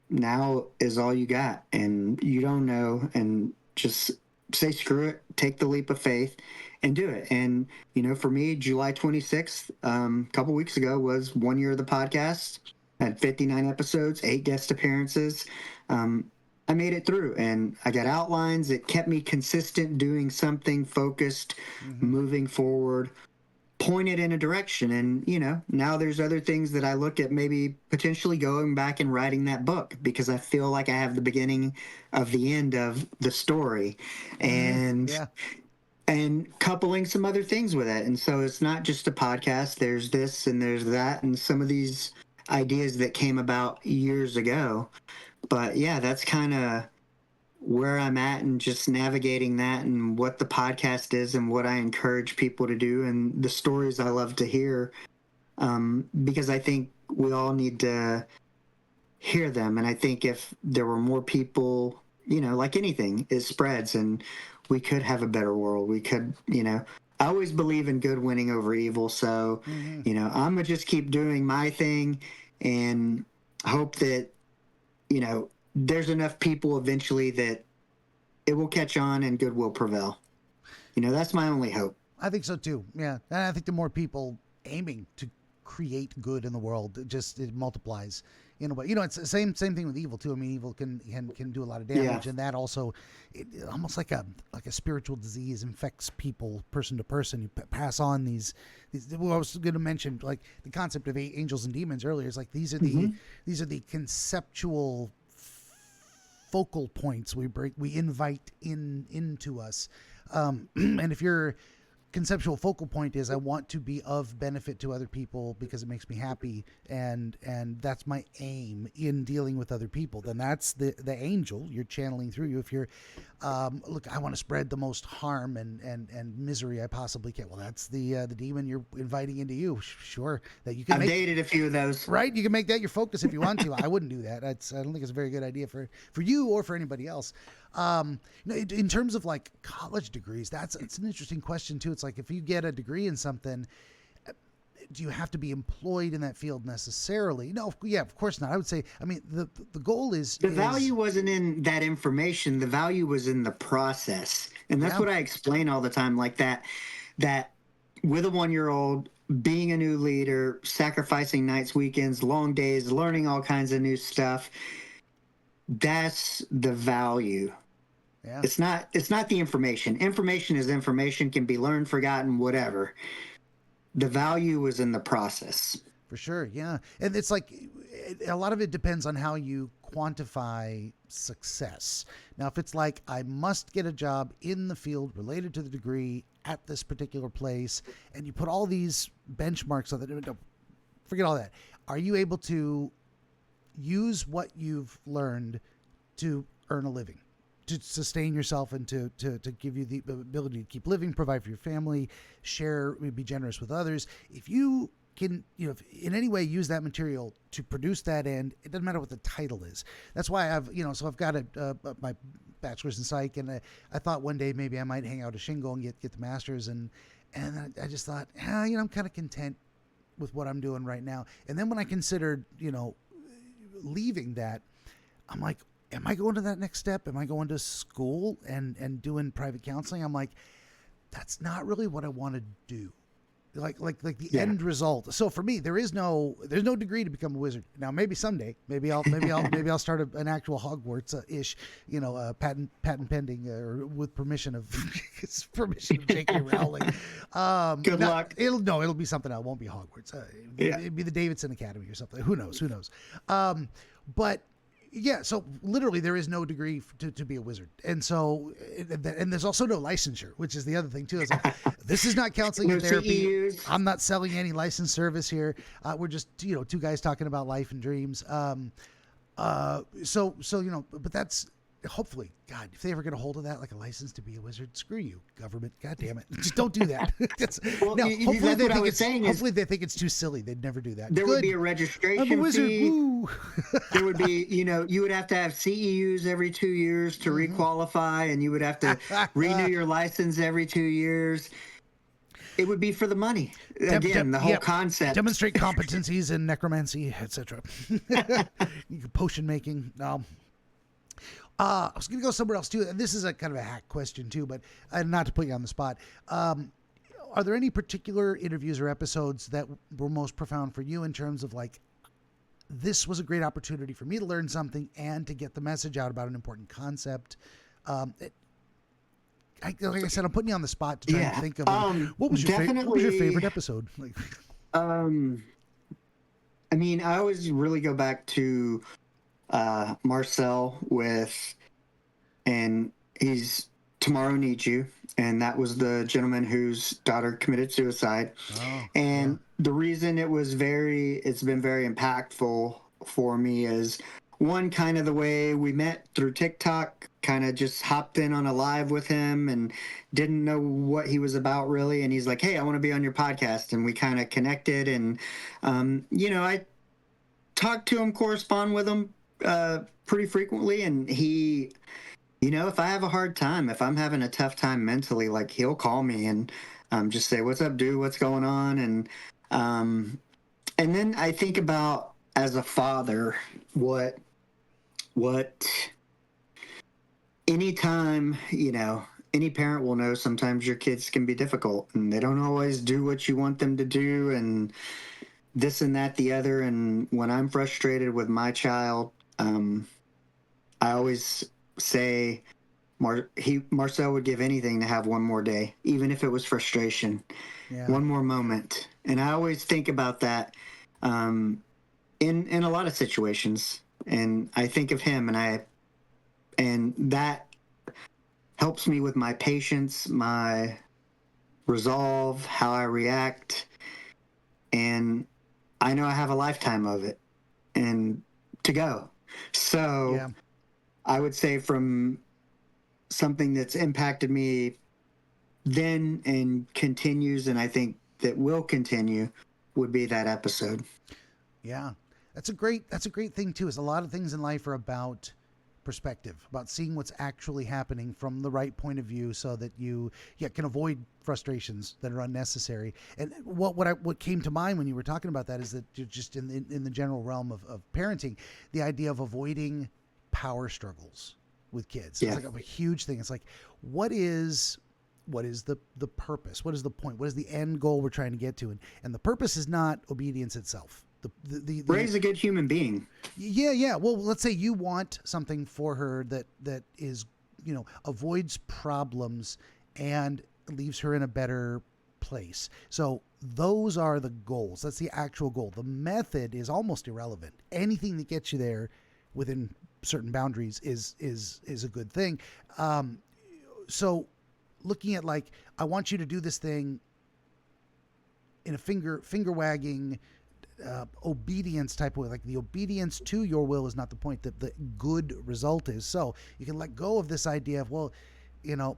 now is all you got, and you don't know, and just say screw it, take the leap of faith, and do it. And, for me, July 26th, a couple weeks ago, was 1 year of the podcast. I had 59 episodes, 8 guest appearances. I made it through, and I got outlines. It kept me consistent, doing something, focused, moving forward, pointed in a direction. And, now there's other things that I look at, maybe potentially going back and writing that book, because I feel like I have the beginning of the end of the story, and coupling some other things with it. And so it's not just a podcast. There's this and there's that, and some of these ideas that came about years ago. But yeah, that's kind of where I'm at, and just navigating that, and what the podcast is, and what I encourage people to do, and the stories I love to hear, because I think we all need to hear them. And I think if there were more people, like anything, it spreads, and we could have a better world. We could, I always believe in good winning over evil. So, I'm going to just keep doing my thing and hope that, there's enough people eventually that it will catch on and good will prevail. That's my only hope. I think so too. Yeah. And I think the more people aiming to create good in the world, it multiplies in a way. It's the same thing with evil too. I mean, evil can do a lot of damage, and that also, almost like a spiritual disease, infects people person to person. You pass on these. Well, I was going to mention, like, the concept of angels and demons earlier. Is like these are the conceptual focal points we invite into us, and if your conceptual focal point is, I want to be of benefit to other people because it makes me happy, and that's my aim in dealing with other people, then that's the angel you're channeling through you. If you're look, I want to spread the most harm and misery I possibly can, well, that's the demon you're inviting into you. Sure, that you can. I've dated a few of those. Right, you can make that your focus if you want to. I wouldn't do that. I don't think it's a very good idea for you or for anybody else. In terms of like college degrees, it's an interesting question too. It's like, if you get a degree in something, do you have to be employed in that field necessarily? No, yeah, of course not. I would say, I mean, the goal is the value wasn't in that information. The value was in the process, and that's what I explain all the time. Like that with a 1-year-old, being a new leader, sacrificing nights, weekends, long days, learning all kinds of new stuff. That's the value. Yeah. It's not the information. Information is information, can be learned, forgotten, whatever. The value is in the process. For sure, yeah. And it's like, a lot of it depends on how you quantify success. Now, if it's like, I must get a job in the field related to the degree at this particular place, and you put all these benchmarks on it, forget all that. Are you able to use what you've learned to earn a living, to sustain yourself, and to give you the ability to keep living, provide for your family, share, be generous with others? If you can, if in any way use that material to produce that end, it doesn't matter what the title is. That's why I've got my bachelor's in psych, and I thought one day maybe I might hang out a shingle and get the master's, and I just thought, I'm kind of content with what I'm doing right now. And then when I considered, leaving that, I'm like, am I going to that next step? Am I going to school and doing private counseling? I'm like, that's not really what I want to do. Like the end result. So for me, there's no degree to become a wizard. Now maybe someday, maybe I'll start an actual Hogwarts ish, patent pending or with permission of J.K. Rowling. Good luck. It'll be something else. It won't be Hogwarts. It'd be the Davidson Academy or something. Who knows? But yeah, so literally there is no degree to be a wizard. And so, and there's also no licensure, which is the other thing too. It's like, this is not counseling and therapy. CEUs. I'm not selling any licensed service here. We're just, two guys talking about life and dreams. But that's, hopefully, God, if they ever get a hold of that, like a license to be a wizard, screw you, government. God damn it. Just don't do that. Hopefully they think it's too silly. They'd never do that. There would be a registration I'm a wizard. fee. Woo. There would be, you would have to have CEUs every 2 years to requalify, and you would have to renew your license every 2 years. It would be for the money. Again, the whole concept. Demonstrate competencies in necromancy, etc. Potion making. I was going to go somewhere else too. And this is a kind of a hack question too, but not to put you on the spot. Are there any particular interviews or episodes that were most profound for you in terms of like, this was a great opportunity for me to learn something and to get the message out about an important concept? Like I said, I'm putting you on the spot to try and think of what was your favorite episode? Like, I always really go back to Marcel and he's Tomorrow Needs You, and that was the gentleman whose daughter committed suicide. The reason it's been very impactful for me is one, kind of the way we met through TikTok, kind of just hopped in on a live with him and didn't know what he was about really. And he's like, hey, I want to be on your podcast. And we kind of connected, and, I talk to him, correspond with him pretty frequently. And he, if I have a hard time, if I'm having a tough time mentally, like he'll call me and just say, what's up, dude? What's going on? And then I think about, as a father, what anytime, any parent will know sometimes your kids can be difficult and they don't always do what you want them to do and this and that, the other. And when I'm frustrated with my child, I always say Marcel would give anything to have one more day, even if it was frustration, one more moment. And I always think about that in a lot of situations. And I think of him, and that helps me with my patience, my resolve, how I react. And I know I have a lifetime of it and to go. So I would say from something that's impacted me then and continues, and I think that will continue, would be that episode. Yeah. That's a great thing too, is a lot of things in life are about perspective, about seeing what's actually happening from the right point of view so that you can avoid frustrations that are unnecessary. And what came to mind when you were talking about that is that you're just in the general realm of parenting, the idea of avoiding power struggles with kids. It's like a huge thing. It's like, what is the purpose? What is the point? What is the end goal we're trying to get to? And the purpose is not obedience itself. Raise a good human being. Yeah. Well, let's say you want something for her that is, avoids problems and leaves her in a better place. So those are the goals. That's the actual goal. The method is almost irrelevant. Anything that gets you there within certain boundaries is a good thing. So looking at like, I want you to do this thing in a finger wagging, obedience type of way. Like the obedience to your will is not the point. That the good result is. So you can let go of this idea of, well,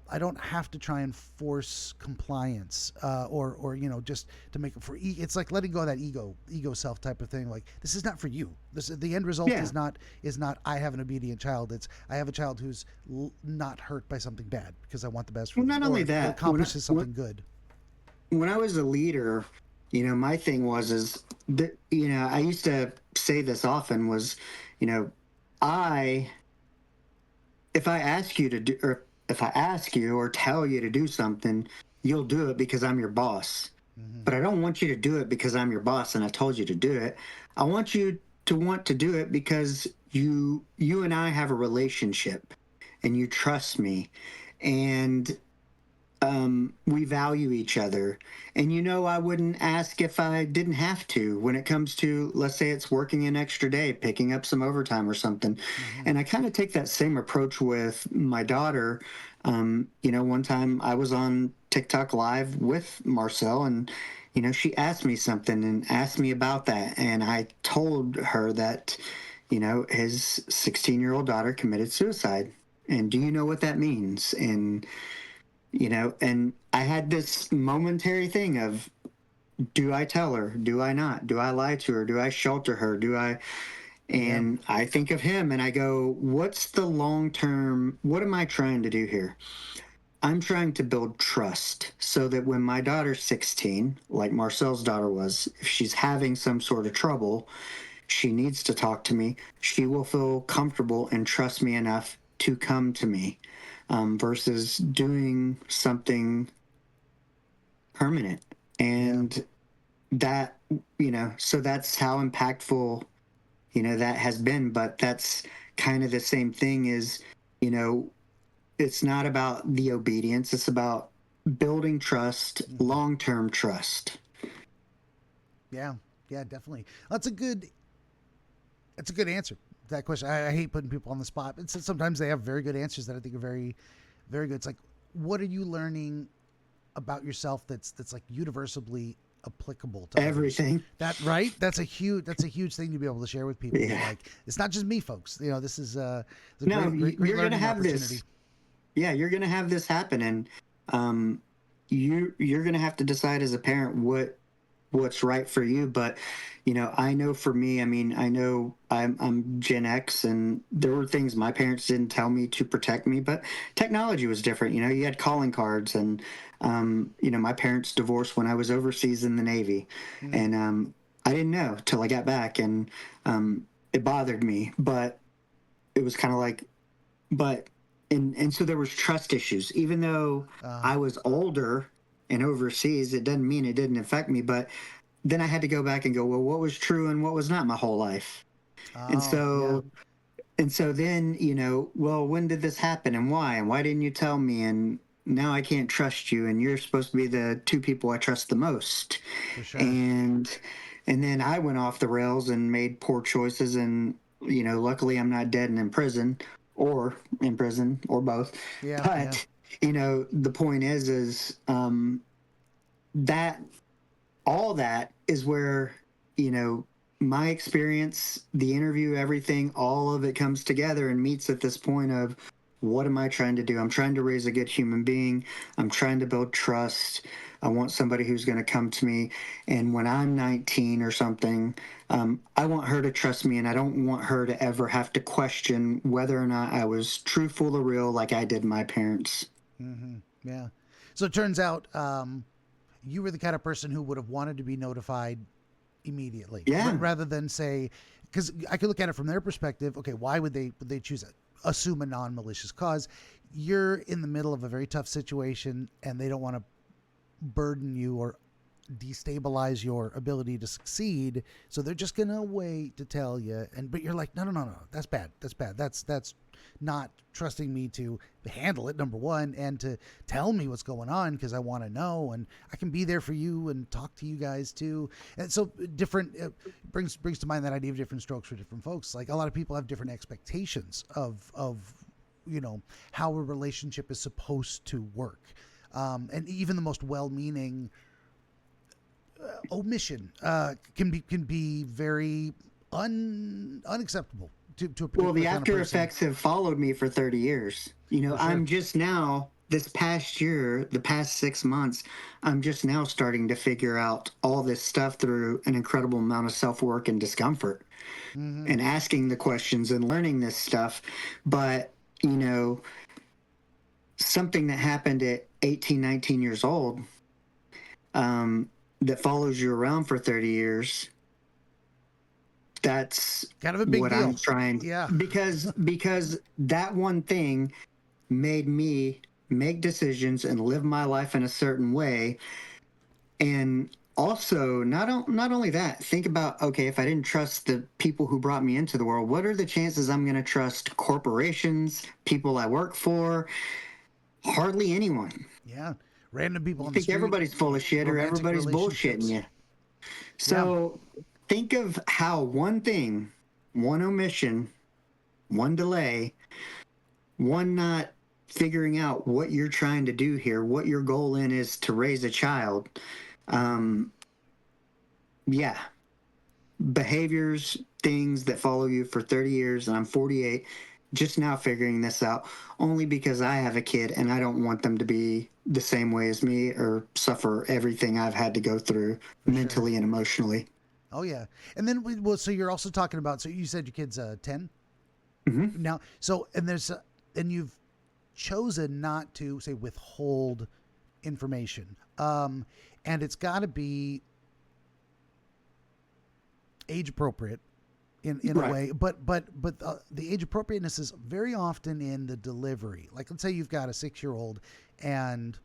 I don't have to try and force compliance, or just to make it for it's like letting go of that ego self type of thing. Like, this is not for you. The end result is not I have an obedient child. It's I have a child who's not hurt by something bad because I want the best for them. Not only that, accomplishes something good. When I was a leader, my thing was I used to say this often was, I, if I ask you to do, or if I ask you or tell you to do something, you'll do it because I'm your boss. Hmm. But I don't want you to do it because I'm your boss and I told you to do it. I want you to want to do it because you and I have a relationship and you trust me and we value each other. And I wouldn't ask if I didn't have to when it comes to, let's say it's working an extra day, picking up some overtime or something. Hmm. And I kind of take that same approach with my daughter. One time I was on TikTok live with Marcel and she asked me something and asked me about that. And I told her that, his 16-year-old daughter committed suicide. And do you know what that means? And I had this momentary thing of, do I tell her? Do I not? Do I lie to her? Do I shelter her? Do I? Yeah. And I think of him and I go, what's the long term? What am I trying to do here? I'm trying to build trust so that when my daughter's 16, like Marcel's daughter was, if she's having some sort of trouble, she needs to talk to me. She will feel comfortable and trust me enough to come to me, versus doing something permanent. Yeah. And that, so that's how impactful, that has been. But that's kind of the same thing is, you know, it's not about the obedience, it's about building trust, Hmm. long term trust. Yeah. Yeah, definitely. That's a good answer to that question. I hate putting people on the spot, but sometimes they have very good answers that I think are very, very good. It's like, what are you learning about yourself that's like universally applicable to others? Everything. That right? That's a huge thing to be able to share with people. Be Yeah. like, it's not just me, folks. This is it's a No, great, great, great you're going to learning have opportunity. this. Yeah, you're going to have this happen. And um, you're going to have to decide as a parent what's right for you. But I know for me, I mean, I know I'm Gen X, and there were things my parents didn't tell me to protect me, but technology was different. You had calling cards, and my parents divorced when I was overseas in the Navy, Mm. and I didn't know till I got back, and it bothered me, but it was kind of like, but and so there was trust issues, even though Uh, I was older and overseas. It doesn't mean it didn't affect me, but then I had to go back and go, well, what was true and what was not my whole life? And oh yeah. so then, well, when did this happen and why? And why didn't you tell me? And now I can't trust you. And you're supposed to be the two people I trust the most. For sure. And and then I went off the rails and made poor choices. And, luckily I'm not dead and in prison or both. Yeah. Yeah. But, the point is that all that is where my experience, the interview, everything, all of it comes together and meets at this point of, what am I trying to do? I'm trying to raise a good human being. I'm trying to build trust. I want somebody who's going to come to me, and when I'm 19 or something, I want her to trust me, and I don't want her to ever have to question whether or not I was truthful or real like I did my parents. Hmm. Yeah. So it turns out you were the kind of person who would have wanted to be notified immediately, Yeah. rather than say, because I could look at it from their perspective. Okay, why would they choose it? Assume a non-malicious cause. You're in the middle of a very tough situation, and they don't want to burden you or destabilize your ability to succeed, so they're just gonna wait to tell you. But you're like, no, no, no, no, that's bad, that's not trusting me to handle it, number one, and to tell me what's going on, because I want to know, and I can be there for you and talk to you guys too. And so different, brings to mind that idea of different strokes for different folks. Like, a lot of people have different expectations of how a relationship is supposed to work. And even the most well-meaning omission can be very unacceptable to a Well, the particular kind of after person. effects have followed me for 30 years. For sure. I'm just now, this past year, the past 6 months, I'm just now starting to figure out all this stuff through an incredible amount of self work and discomfort Mm-hmm. and asking the questions and learning this stuff. But, you know, something that happened at 18, 19 years old, that follows you around for 30 years that's kind of a big what deal. I'm trying. Yeah. Because that one thing made me make decisions and live my life in a certain way. And also, not only that, think about, okay, if I didn't trust the people who brought me into the world, what are the chances I'm going to trust corporations, people I work for? Hardly anyone. Yeah. Random people You on the think street, everybody's full of shit or romantic everybody's bullshitting relationships. you. Yeah. So think of how one thing, one omission, one delay, one not figuring out what you're trying to do here, what your goal in is to raise a child. Um, yeah, behaviors, things that follow you for 30 years, and I'm 48, just now figuring this out only because I have a kid and I don't want them to be the same way as me or suffer everything I've had to go through For sure. mentally and emotionally. Oh yeah. And then well, so you're also talking about. So you said your kid's 10 Mm-hmm. now. So and you've chosen not to say withhold information. And it's got to be age appropriate in a Right. way, but the age appropriateness is very often in the delivery. Like let's say you've got a 6-year-old and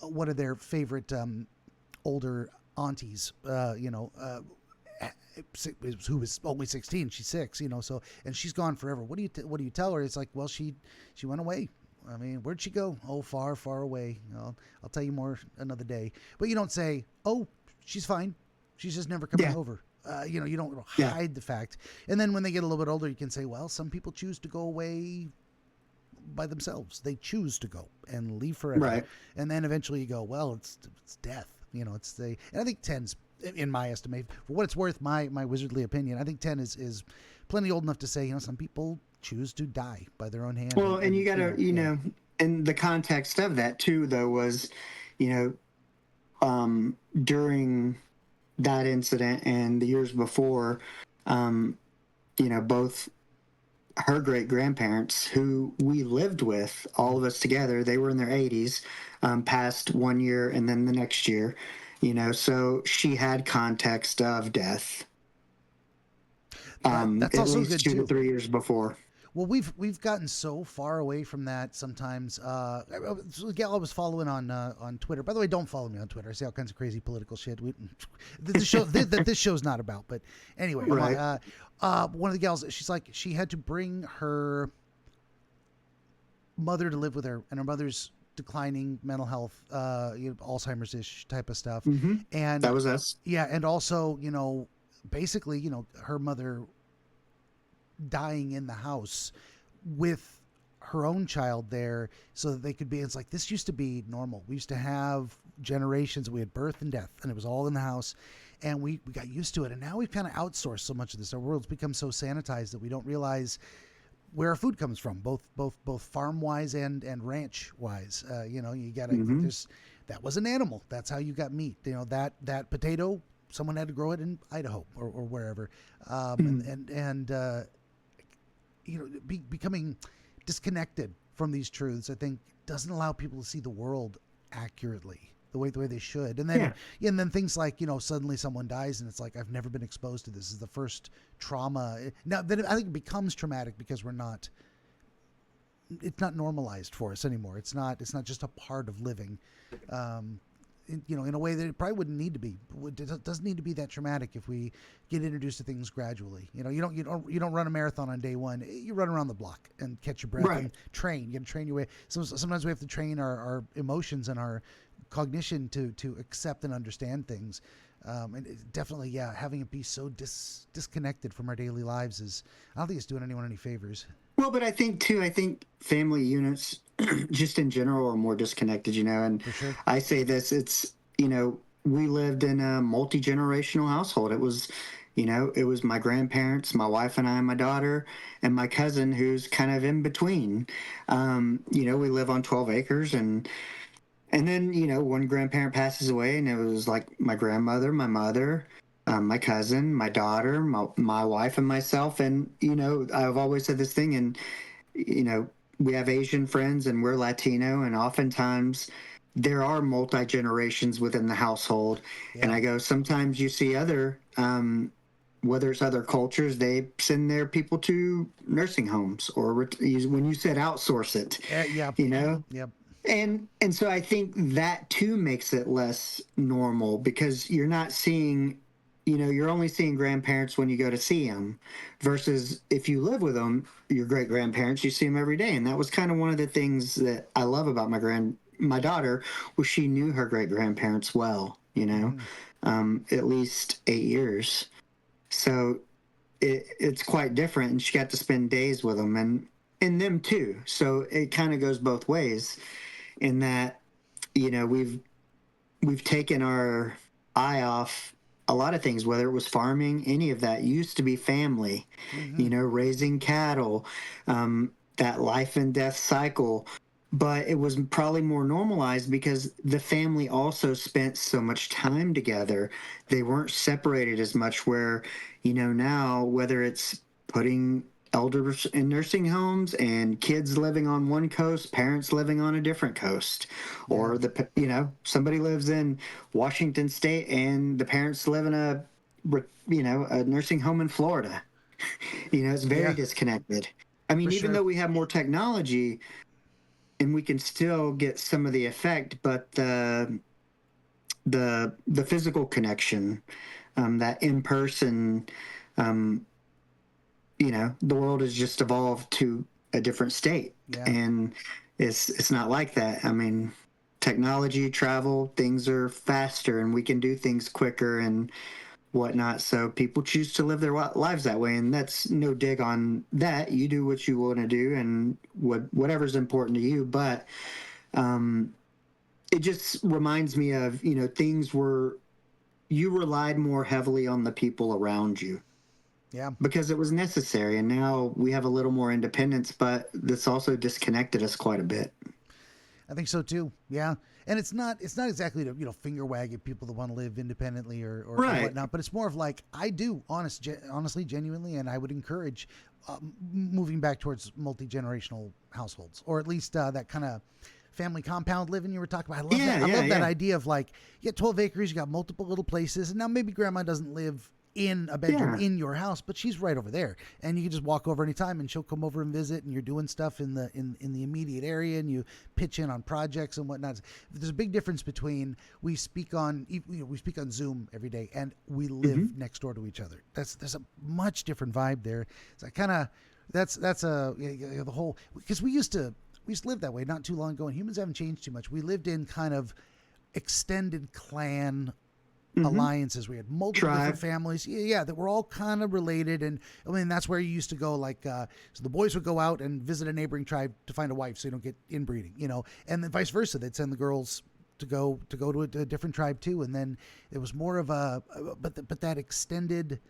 one of their favorite older aunties, who was only 16. She's 6, so and she's gone forever. What do you tell her? It's like, well, she went away. I mean, where'd she go? Oh, far, far away. I'll tell you more another day. But you don't say, oh, she's fine. She's just never coming Yeah. over. You don't Yeah. hide the fact. And then when they get a little bit older, you can say, well, some people choose to go away by themselves. They choose to go and leave forever. Right. And then eventually you go, well, it's death. And I think 10's, in my estimate, for what it's worth, my wizardly opinion, I think 10 is plenty old enough to say, some people choose to die by their own hand. Well, and you got to, yeah. and the context of that too, though, was, during that incident and the years before, both her great grandparents, who we lived with, all of us together, they were in their 80s, passed 1 year and then the next year, so she had context of death. That's At also least good 2 to too. 3 years before. Well, we've gotten so far away from that sometimes. A gal I was following on Twitter. By the way, don't follow me on Twitter. I see all kinds of crazy political shit. This show that this show's not about. But anyway, Right. one of the gals, she's like, she had to bring her mother to live with her, and her mother's declining mental health, Alzheimer's ish type of stuff, Mm-hmm. and That was us. yeah, and also basically her mother dying in the house with her own child there so that they could be, it's like, this used to be normal. We used to have generations, we had birth and death, and it was all in the house, and we got used to it. And now we've kind of outsourced so much of this. Our world's become so sanitized that we don't realize where our food comes from, both farm wise and ranch wise. You gotta, Mm-hmm. there's, that was an animal. That's how you got meat. That potato, someone had to grow it in Idaho or wherever. Becoming disconnected from these truths, I think, doesn't allow people to see the world accurately the way they should. And then and then things like, suddenly someone dies and it's like, I've never been exposed to this. This is the first trauma. Now then I think it becomes traumatic because it's not normalized for us anymore. It's not just a part of living. In a way that it probably wouldn't need to be. It doesn't need to be that traumatic if we get introduced to things gradually. You don't run a marathon on day one. You run around the block and catch your breath and train. You got to train your way. Sometimes we have to train our emotions and our cognition to accept and understand things. And definitely, having it be so disconnected from our daily lives I don't think it's doing anyone any favors. Well, but I think family units just in general are more disconnected, and For sure. I say this, it's, we lived in a multi-generational household. It was, it was my grandparents, my wife and I, my daughter, and my cousin who's kind of in between. We live on 12 acres and then, one grandparent passes away and it was like my grandmother, my mother, my cousin, my daughter, my wife, and myself. And, I've always said this thing, and, we have Asian friends and we're Latino, and oftentimes there are multi-generations within the household. Yeah. And I go, sometimes you see other whether it's other cultures, they send their people to nursing homes, or when you said outsource it, Yeah. you know. Yep. And so I think that too makes it less normal, because you're not seeing, you're only seeing grandparents when you go to see them, versus if you live with them, your great grandparents, you see them every day. And that was kind of one of the things that I love about my daughter, was she knew her great grandparents well, at least 8 years. So it's quite different, and she got to spend days with them and them too. So it kind of goes both ways, in that, we've taken our eye off a lot of things, whether it was farming, any of that used to be family, raising cattle, that life and death cycle. But it was probably more normalized because the family also spent so much time together. They weren't separated as much, where, now, whether it's putting elders in nursing homes and kids living on one coast, parents living on a different coast, or somebody lives in Washington State and the parents live in a nursing home in Florida. It's very disconnected. I mean, even though we have more technology and we can still get some of the effect, but the physical connection, that in person, the world has just evolved to a different state, and it's not like that. I mean, technology, travel, things are faster, and we can do things quicker and whatnot. So people choose to live their lives that way, and that's no dig on that. You do what you want to do, and whatever's important to you. But it just reminds me of things where you relied more heavily on the people around you. Yeah. Because it was necessary, and now we have a little more independence, but this also disconnected us quite a bit. I think so too. Yeah. And it's not exactly to, finger wag at people that want to live independently or whatnot, but it's more of like, I do honestly, genuinely, and I would encourage moving back towards multi-generational households, or at least that kind of family compound living you were talking about. I love that. I love that idea of like, you got 12 acres, you got multiple little places, and now maybe grandma doesn't live in a bedroom in your house, but she's right over there, and you can just walk over anytime, and she'll come over and visit, and you're doing stuff in the immediate area, and you pitch in on projects and whatnot. There's a big difference between we speak on Zoom every day, and we live next door to each other. There's a much different vibe there. It's like kind of that's the whole, because we used to live that way not too long ago, and humans haven't changed too much. We lived in kind of extended clan alliances. We had multiple different families, that were all kind of related, and I mean that's where you used to go. Like, so the boys would go out and visit a neighboring tribe to find a wife, so you don't get inbreeding, and then vice versa. They'd send the girls to go to a different tribe too, and then it was more of but that extended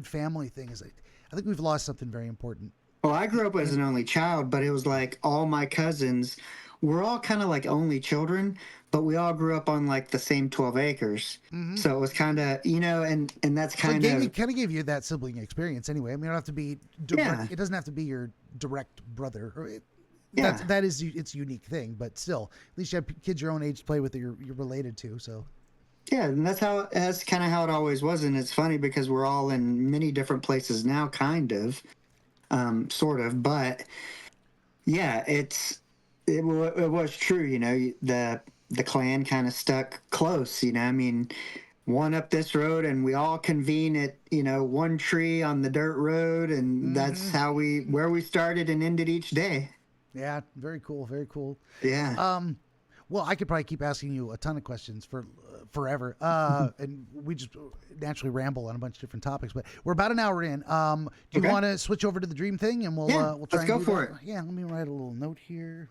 family thing is, I think we've lost something very important. Well, I grew up as an only child, but it was like all my cousins were all kind of like only children, but we all grew up on like the same 12 acres. So it was kind of, and that's kind of gave you that sibling experience anyway. I mean, you don't have to be direct, it doesn't have to be your direct brother. That is its unique thing, but still, at least you have kids your own age to play with that you're related to. So yeah, and that's kind of how it always was. And it's funny because we're all in many different places now, kind of, sort of, but yeah, it was true. The clan kind of stuck close. I mean, one up this road, and we all convene at one tree on the dirt road, and that's where we started and ended each day. Yeah, very cool, very cool. Yeah. Well, I could probably keep asking you a ton of questions for forever, and we just naturally ramble on a bunch of different topics. But we're about an hour in. Do you want to switch over to the dream thing, and we'll try let's go for it. Yeah, let me write a little note here.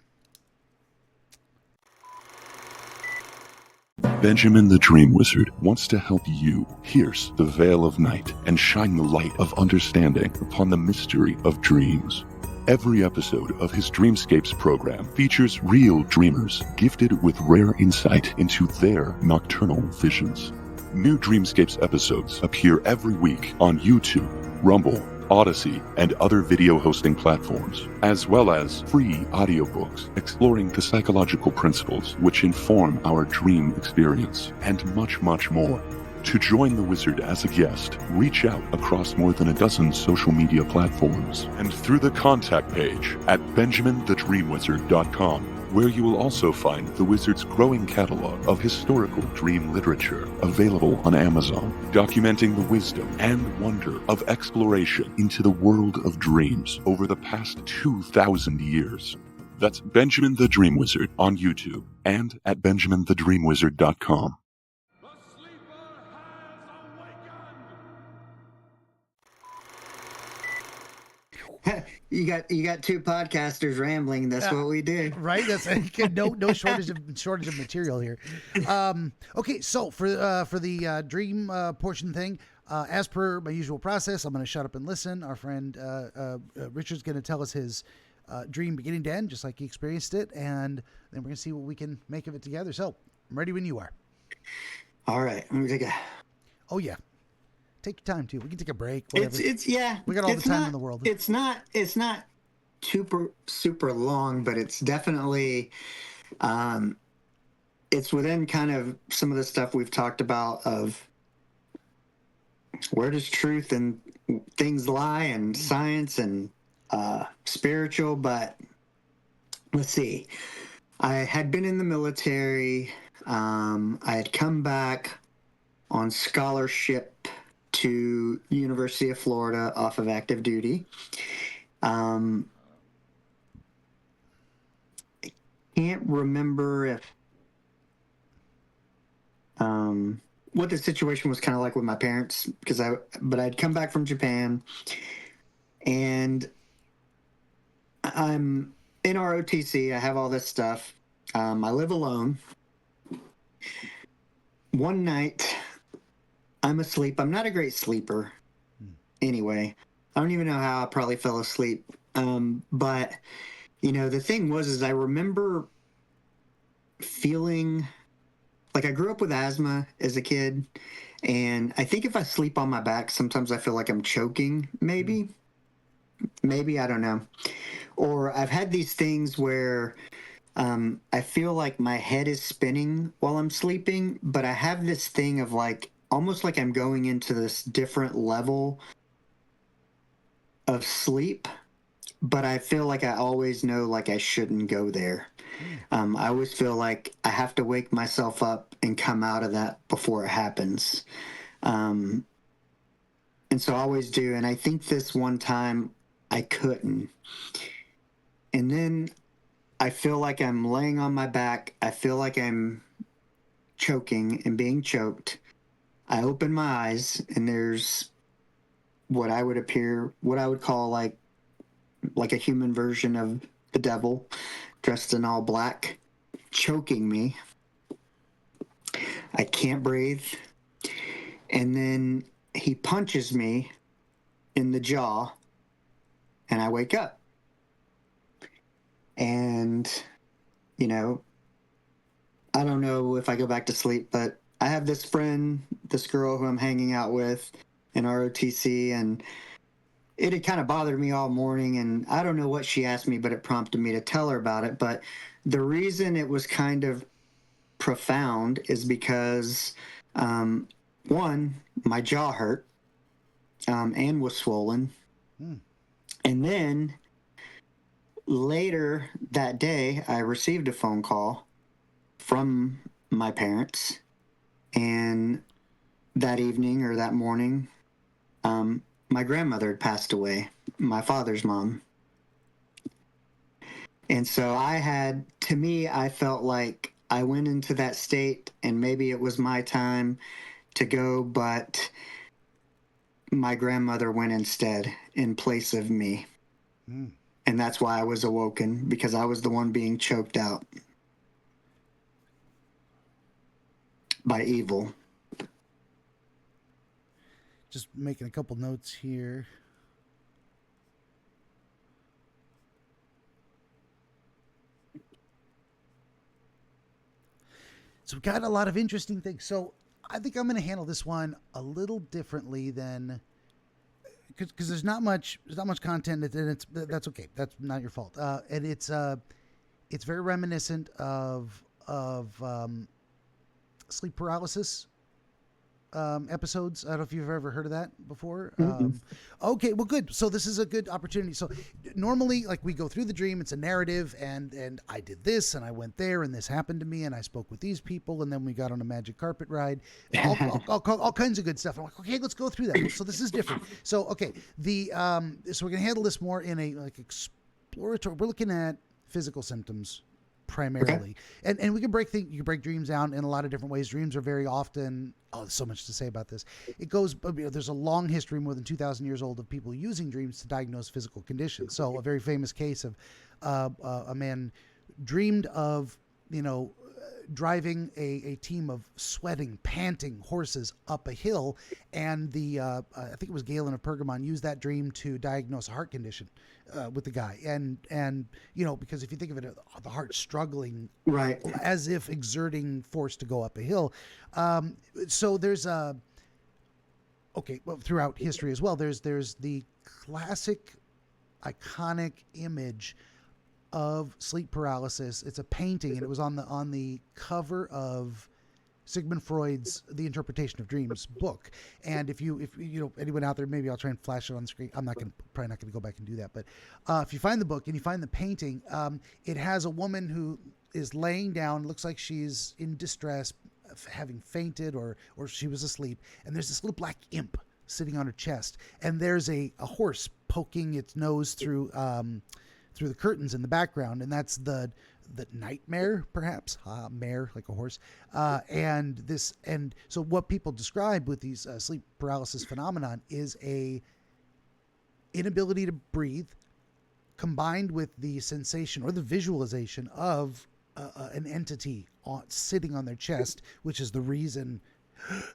Benjamin the Dream Wizard wants to help you pierce the veil of night and shine the light of understanding upon the mystery of dreams. Every episode of his Dreamscapes program features real dreamers gifted with rare insight into their nocturnal visions. New Dreamscapes episodes appear every week on YouTube, Rumble, Odyssey, and other video hosting platforms, as well as free audiobooks exploring the psychological principles which inform our dream experience, and much, much more. To join the Wizard as a guest, reach out across more than a dozen social media platforms and through the contact page at BenjaminTheDreamWizard.com, where you will also find the Wizard's growing catalog of historical dream literature available on Amazon, documenting the wisdom and wonder of exploration into the world of dreams over the past 2,000 years. That's Benjamin the Dream Wizard on YouTube and at BenjaminTheDreamWizard.com. You got two podcasters rambling. That's what we do, right? That's no shortage of material here. Okay, so for the dream portion thing, as per my usual process, I'm going to shut up and listen. Our friend Richard's going to tell us his dream beginning to end, just like he experienced it, and then we're going to see what we can make of it together. So I'm ready when you are. All right, let me take a. Oh yeah. Take your time too. We can take a break. Whatever. It's yeah. We got all the time in the world. It's not super long, but it's definitely it's within kind of some of the stuff we've talked about of where does truth and things lie and science and spiritual. But let's see. I had been in the military. I had come back on scholarship to University of Florida off of active duty. I can't remember if what the situation was kind of like with my parents, but I'd come back from Japan, and I'm in ROTC. I have all this stuff. I live alone. One night, I'm asleep. I'm not a great sleeper. Anyway, I don't even know how I probably fell asleep. But, the thing is I remember feeling like I grew up with asthma as a kid. And I think if I sleep on my back, sometimes I feel like I'm choking, maybe, I don't know. Or I've had these things where I feel like my head is spinning while I'm sleeping, but I have this thing of almost like I'm going into this different level of sleep, but I feel like I always know I shouldn't go there. I always feel like I have to wake myself up and come out of that before it happens. And so I always do. And I think this one time I couldn't. And then I feel like I'm laying on my back. I feel like I'm choking and being choked. I open my eyes, and there's what I would call like a human version of the devil, dressed in all black, choking me. I can't breathe. And then he punches me in the jaw, and I wake up. And, I don't know if I go back to sleep, but I have this friend, this girl who I'm hanging out with in ROTC, and it had kind of bothered me all morning, and I don't know what she asked me, but it prompted me to tell her about it. But the reason it was kind of profound is because, one, my jaw hurt and was swollen. And then later that day, I received a phone call from my parents, and that evening or that morning, my grandmother had passed away, my father's mom. And so I felt like I went into that state, and maybe it was my time to go, but my grandmother went instead in place of me. And that's why I was awoken, because I was the one being choked out by evil. Just making a couple notes here. So we've got a lot of interesting things. So I think I'm going to handle this one a little differently than, because there's not much content, and that's okay. That's not your fault. And it's very reminiscent of sleep paralysis episodes. I don't know if you've ever heard of that before. Mm-mm. Okay, well, good. So this is a good opportunity. So normally, like, we go through the dream, it's a narrative, and I did this, and I went there, and this happened to me, and I spoke with these people, and then we got on a magic carpet ride, all kinds of good stuff. I'm like, okay, let's go through that. So this is different. So okay, so we're gonna handle this more in a like exploratory. We're looking at physical symptoms primarily, and we can you can break dreams down in a lot of different ways. Dreams are very often, there's so much to say about this. It goes, there's a long history, more than 2,000 years old, of people using dreams to diagnose physical conditions. So a very famous case of a man dreamed of, driving a team of sweating, panting horses up a hill, and I think it was Galen of Pergamon used that dream to diagnose a heart condition with the guy, and because if you think of it, the heart struggling, Right, as if exerting force to go up a hill. So there's throughout history as well, there's the classic, iconic image of sleep paralysis. It's a painting, and it was on the cover of Sigmund Freud's The Interpretation of Dreams book. And if anyone out there, maybe I'll try and flash it on the screen. I'm probably not gonna go back and do that. But if you find the book and you find the painting, it has a woman who is laying down, looks like she's in distress, having fainted or she was asleep. And there's this little black imp sitting on her chest, and there's a horse poking its nose through the curtains in the background, and that's the nightmare, perhaps, mare, like a horse, and so what people describe with these sleep paralysis phenomenon is a inability to breathe, combined with the sensation or the visualization of an entity sitting on their chest, which is the reason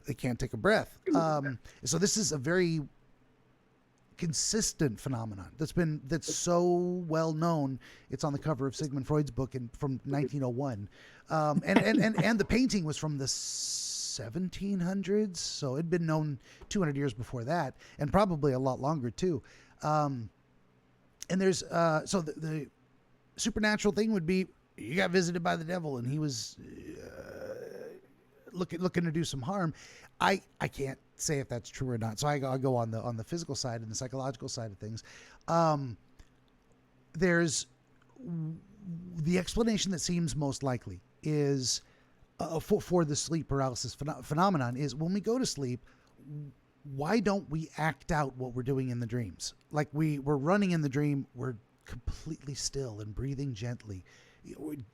they can't take a breath. So this is a very consistent phenomenon that's so well known. It's on the cover of Sigmund Freud's book from 1901, and the painting was from the 1700s, so it'd been known 200 years before that, and probably a lot longer too. And there's so the supernatural thing would be you got visited by the devil, and he was looking to do some harm. I can't say if that's true or not. So I'll go on the physical side and the psychological side of things. There's the explanation that seems most likely is for the sleep paralysis phenomenon is when we go to sleep, why don't we act out what we're doing in the dreams? Like we're running in the dream, we're completely still and breathing gently.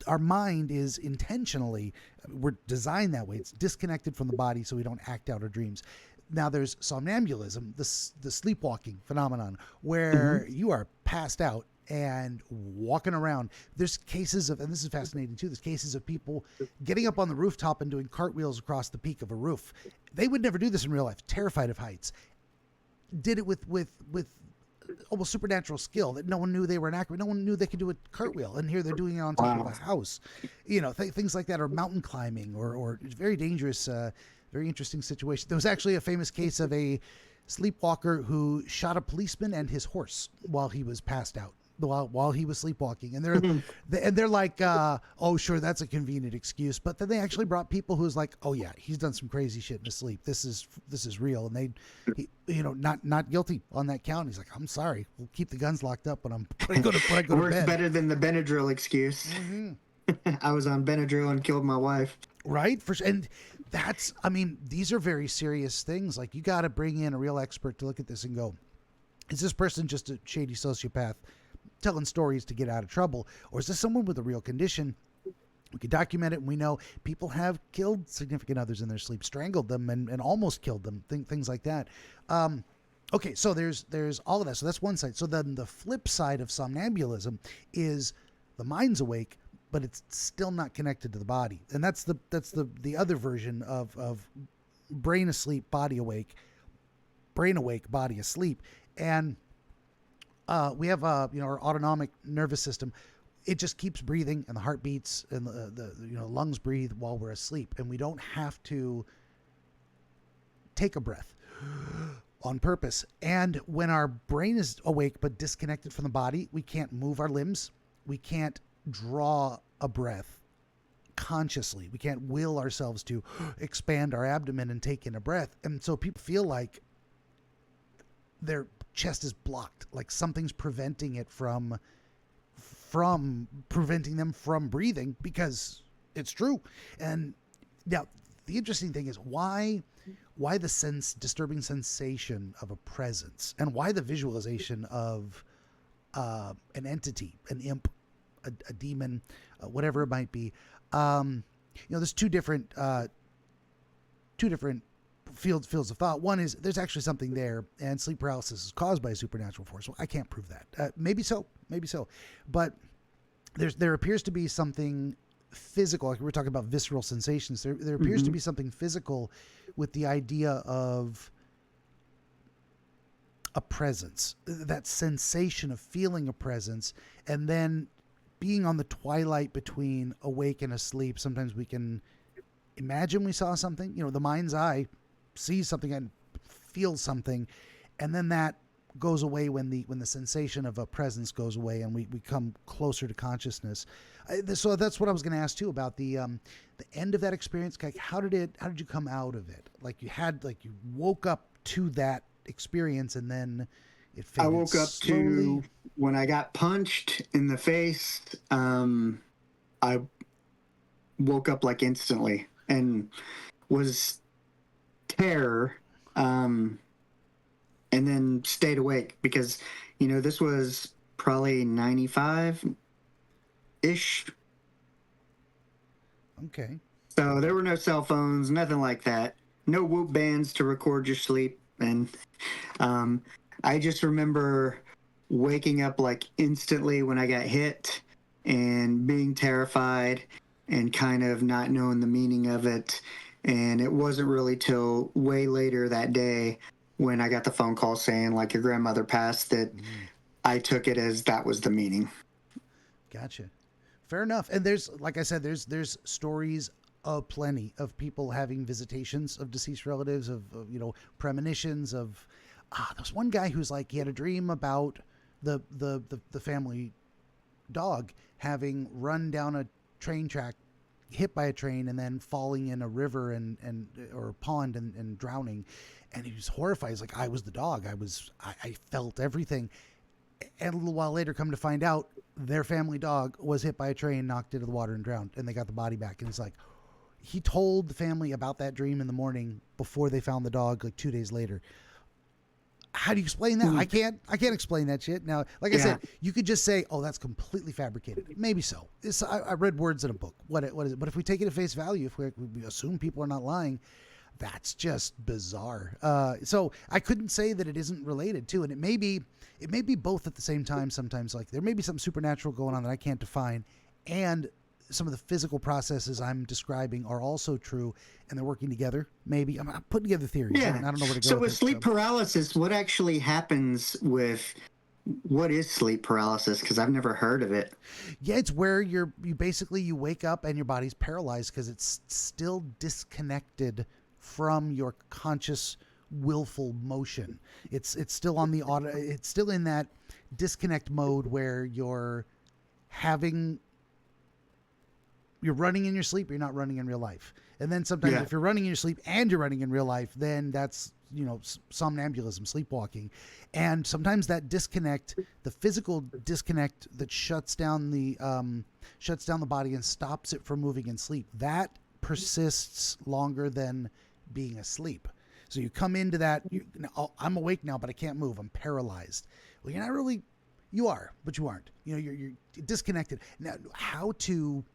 Our mind is intentionally, we're designed that way. It's disconnected from the body so we don't act out our dreams. Now there's somnambulism, the sleepwalking phenomenon, where you are passed out and walking around. There's cases of, and this is fascinating too, there's cases of people getting up on the rooftop and doing cartwheels across the peak of a roof. They would never do this in real life, terrified of heights. Did it with almost supernatural skill that no one knew they were an actor. No one knew they could do a cartwheel, and here they're doing it on top of a house. Things like that, or mountain climbing, or very dangerous, very interesting situation. There was actually a famous case of a sleepwalker who shot a policeman and his horse while he was passed out, while he was sleepwalking. And they're like, oh, sure, that's a convenient excuse. But then they actually brought people who's like, oh yeah, he's done some crazy shit in his sleep. This is real. And not guilty on that count. He's like, I'm sorry, we'll keep the guns locked up when I go to bed. Works better than the Benadryl excuse. Mm-hmm. I was on Benadryl and killed my wife. Right. And these are very serious things. Like, you got to bring in a real expert to look at this and go, is this person just a shady sociopath telling stories to get out of trouble? Or is this someone with a real condition? We can document it, and we know people have killed significant others in their sleep, strangled them and almost killed them, things like that. Okay, so there's all of that. So that's one side. So then the flip side of somnambulism is the mind's awake, but it's still not connected to the body. And that's the other version of brain asleep, body awake, brain awake, body asleep. And we have our autonomic nervous system. It just keeps breathing, and the heart beats, and the lungs breathe while we're asleep, and we don't have to take a breath on purpose. And when our brain is awake but disconnected from the body, we can't move our limbs. We can't draw a breath consciously. We can't will ourselves to expand our abdomen and take in a breath. And so people feel like their chest is blocked, like something's preventing it from preventing them from breathing, because it's true. And now the interesting thing is why the disturbing sensation of a presence, and why the visualization of an entity, an imp, a demon, whatever it might be. There's two different fields of thought. One is there's actually something there, and sleep paralysis is caused by a supernatural force. Well, I can't prove that. Maybe so, but there appears to be something physical. Like we were talking about visceral sensations. There appears to be something physical with the idea of a presence, that sensation of feeling a presence, and then being on the twilight between awake and asleep. Sometimes we can imagine we saw something, the mind's eye sees something and feels something, and then that goes away when the sensation of a presence goes away and we come closer to consciousness. So that's what I was going to ask too about the end of that experience. Like, how did you come out of it? Like you woke up to that experience and then it faded. I woke up slowly. to when I got punched in the face. I woke up like instantly and was terror. And then stayed awake because, this was probably 95-ish. Okay. So there were no cell phones, nothing like that. No Whoop bands to record your sleep. And I just remember waking up like instantly when I got hit and being terrified and kind of not knowing the meaning of it. And it wasn't really till way later that day when I got the phone call saying, like, your grandmother passed, that I took it as that was the meaning. Gotcha. Fair enough. And there's, like I said, there's stories plenty of people having visitations of deceased relatives, of premonitions of, there's one guy who's like, he had a dream about the family dog having run down a train track, hit by a train, and then falling in a river or a pond and drowning. And he was horrified. He's like, I was the dog. I felt everything. And a little while later, come to find out, their family dog was hit by a train, knocked into the water, and drowned. And they got the body back. And it's like, he told the family about that dream in the morning before they found the dog, like 2 days later. How do you explain that? I can't explain that shit. Now, like I said, you could just say, oh, that's completely fabricated. Maybe so. I read words in a book. What is it? But if we take it at face value, if we assume people are not lying, that's just bizarre. So I couldn't say that it isn't related to, and it may be both at the same time. Sometimes, like, there may be something supernatural going on that I can't define, and some of the physical processes I'm describing are also true, and they're working together. Maybe I'm putting together theories. Yeah. I don't know where to go. So with sleep paralysis, what actually happens with? What is sleep paralysis? Because I've never heard of it. Yeah, it's where you basically wake up and your body's paralyzed because it's still disconnected from your conscious willful motion. It's still on the auto. It's still in that disconnect mode where you're running in your sleep. You're not running in real life. And then sometimes if you're running in your sleep and you're running in real life, then that's somnambulation, sleepwalking. And sometimes that disconnect, the physical disconnect that shuts down the body and stops it from moving in sleep, that persists longer than being asleep. So you come into that, I'm awake now, but I can't move. I'm paralyzed. Well, you're not really, you are, but you aren't. You're disconnected. Now, how to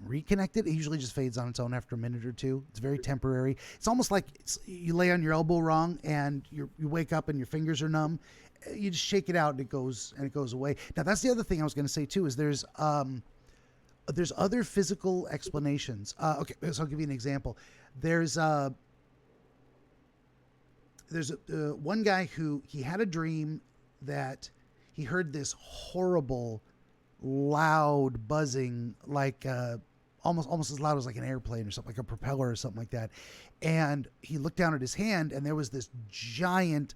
reconnect it usually just fades on its own after a minute or two. It's very temporary. It's almost like you lay on your elbow wrong and you wake up and your fingers are numb. You just shake it out and it goes away. Now, that's the other thing I was going to say too, is there's other physical explanations. Okay, so I'll give you an example. There's one guy who he had a dream that he heard this horrible, loud buzzing, like almost as loud as like an airplane or something, like a propeller or something like that. And he looked down at his hand, and there was this giant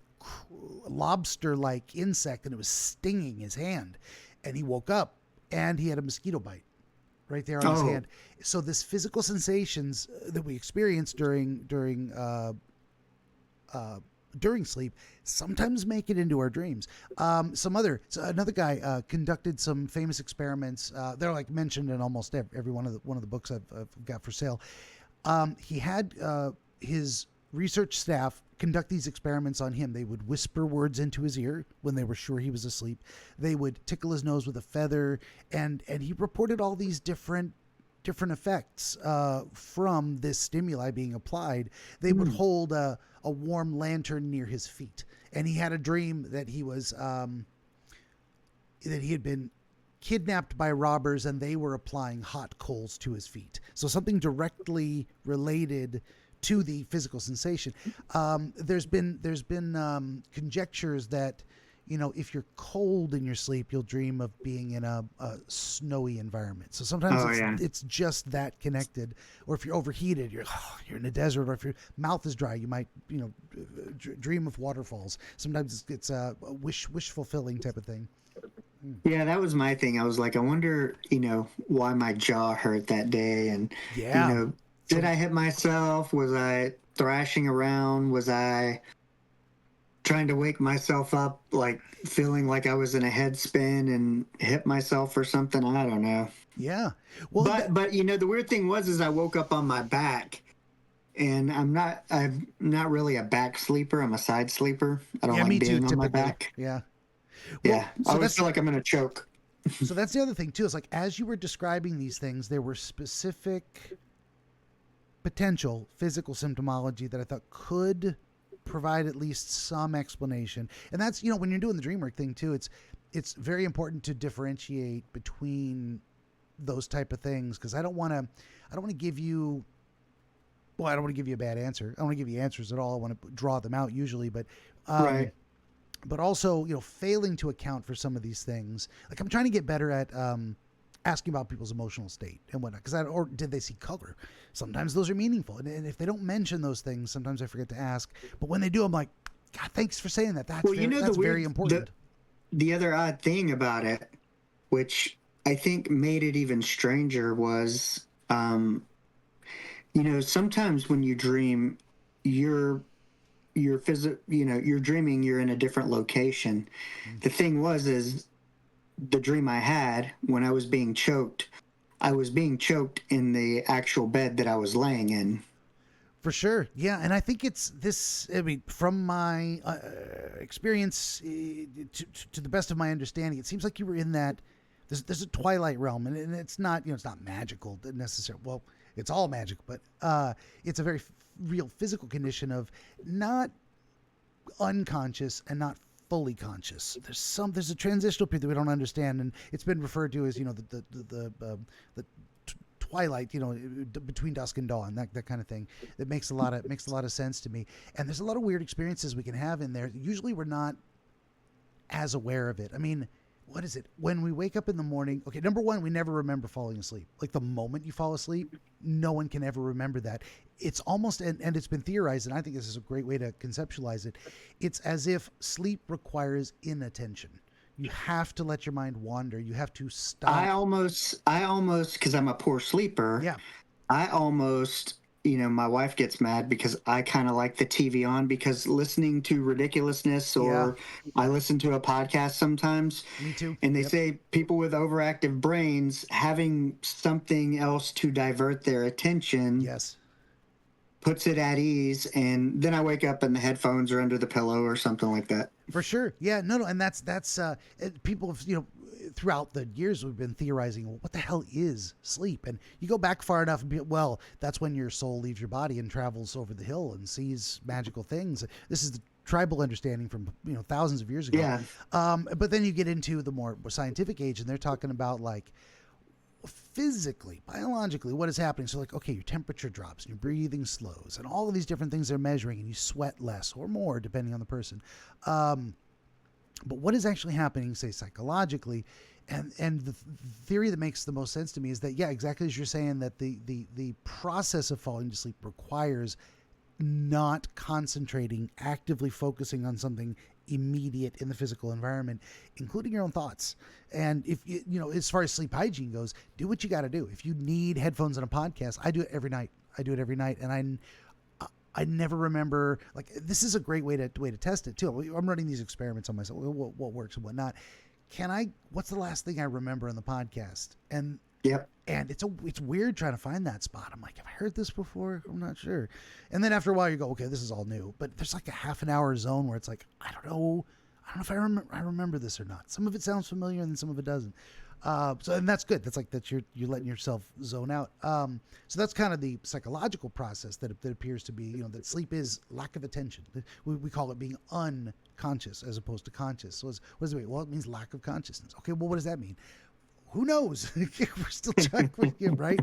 lobster-like insect, and it was stinging his hand. And he woke up, and he had a mosquito bite. right there on his hand. So this physical sensations that we experience during sleep sometimes make it into our dreams. Another guy conducted some famous experiments. They're like mentioned in almost every one of the books I've got for sale. He had his research staff conduct these experiments on him. They would whisper words into his ear when they were sure he was asleep. They would tickle his nose with a feather, and he reported all these different effects from this stimuli being applied. They would hold a warm lantern near his feet, and he had a dream that he was that he had been kidnapped by robbers and they were applying hot coals to his feet. So something directly related to the physical sensation. There's been conjectures that, you know, if you're cold in your sleep, you'll dream of being in a snowy environment. So sometimes it's just that connected. Or if you're overheated, you're in a desert, or if your mouth is dry, you might, you know, dream of waterfalls. Sometimes it's a wish fulfilling type of thing. Yeah, that was my thing. I was like, I wonder, you know, why my jaw hurt that day, and you know, did I hit myself? Was I thrashing around? Was I trying to wake myself up, like feeling like I was in a head spin and hit myself or something? I don't know. Yeah. Well, but you know, the weird thing was I woke up on my back, and I'm not really a back sleeper. I'm a side sleeper. I don't like being on my back. Yeah. Yeah. I always feel like I'm going to choke. So that's the other thing too. Is like, as you were describing these things, there were specific potential physical symptomology that I thought could provide at least some explanation. And that's, you know, when you're doing the dream work thing too, it's very important to differentiate between those type of things, because I don't want to give you a bad answer. I don't want to give you answers at all. I want to draw them out usually, but right. But also, you know, failing to account for some of these things. Like, I'm trying to get better at asking about people's emotional state and whatnot. Or did they see color? Sometimes those are meaningful. And if they don't mention those things, sometimes I forget to ask. But when they do, I'm like, God, thanks for saying that. That's very important. The other odd thing about it, which I think made it even stranger, was, you know, sometimes when you dream, you're dreaming you're in a different location. The thing is the dream I had when I was being choked in the actual bed that I was laying in. For sure. Yeah. And I think it's this, I mean, from my experience, to the best of my understanding, it seems like you were in that, there's a twilight realm, and it's not, you know, it's not magical necessarily. Well, it's all magic, but it's a very real physical condition of not unconscious and not fully conscious. There's a transitional period that we don't understand, and it's been referred to as, you know, the twilight, you know, between dusk and dawn, that kind of thing. That makes a lot of sense to me. And there's a lot of weird experiences we can have in there. Usually we're not as aware of it. I mean, what is it? When we wake up in the morning, okay, number one, we never remember falling asleep. Like, the moment you fall asleep, no one can ever remember that. It's almost, and it's been theorized, and I think this is a great way to conceptualize it. It's as if sleep requires inattention. You have to let your mind wander. You have to stop. I almost, because I'm a poor sleeper. Yeah. I almost, you know, my wife gets mad because I kind of like the TV on, because listening to ridiculousness, or I listen to a podcast sometimes. Me too. And they say people with overactive brains, having something else to divert their attention. Yes. Puts it at ease, and then I wake up and the headphones are under the pillow or something like that. For sure. Yeah, no. And that's people have, you know, throughout the years we've been theorizing, well, what the hell is sleep? And you go back far enough and be, well, that's when your soul leaves your body and travels over the hill and sees magical things. This is the tribal understanding from, you know, thousands of years ago. Yeah. But then you get into the more scientific age, and they're talking about, like, physically, biologically, what is happening. So, like, okay, your temperature drops and your breathing slows, and all of these different things they're measuring, and you sweat less or more depending on the person. But what is actually happening, say, psychologically, and the theory that makes the most sense to me is that, yeah, exactly as you're saying, that the process of falling to sleep requires not concentrating, actively focusing on something immediate in the physical environment, including your own thoughts. And if as far as sleep hygiene goes, do what you got to do. If you need headphones and a podcast, I do it every night. And I never remember, like, this is a great way to test it too. I'm running these experiments on myself, what works and what not. What's the last thing I remember on the podcast? And Yep. And it's weird trying to find that spot. I'm like, have I heard this before? I'm not sure. And then after a while you go, okay, this is all new. But there's like a half an hour zone where it's like, I don't know if I remember this or not. Some of it sounds familiar and some of it doesn't. And that's good. That's like that you're letting yourself zone out. So that's kind of the psychological process that appears to be, that sleep is lack of attention. We call it being unconscious as opposed to conscious. So what does it mean? Well, it means lack of consciousness. Okay, well, what does that mean? Who knows? We're still trying with you, right?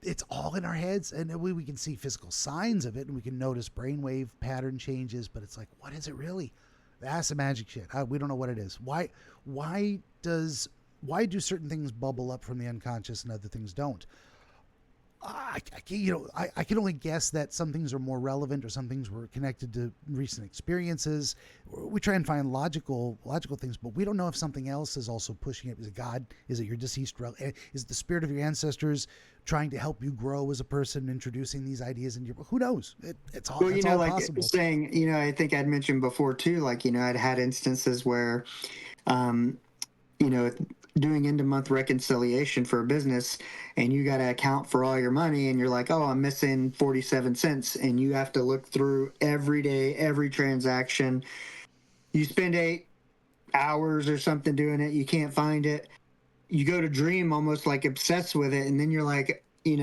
It's all in our heads, and we can see physical signs of it, and we can notice brainwave pattern changes, but it's like, what is it really? That's the magic shit. We don't know what it is. Why do certain things bubble up from the unconscious and other things don't? I can only guess that some things are more relevant or some things were connected to recent experiences. We try and find logical things, but we don't know if something else is also pushing it. Is it God? Is it your deceased relative? Is it the spirit of your ancestors trying to help you grow as a person, introducing these ideas in your? Who knows? It's all. Well, all like possible. Saying, I think I'd mentioned before too. Like, I'd had instances where, doing end of month reconciliation for a business, and you got to account for all your money, and you're like, oh, I'm missing 47 cents, and you have to look through every day, every transaction. You spend 8 hours or something doing it, you can't find it. You go to dream almost like obsessed with it, and then you're like, and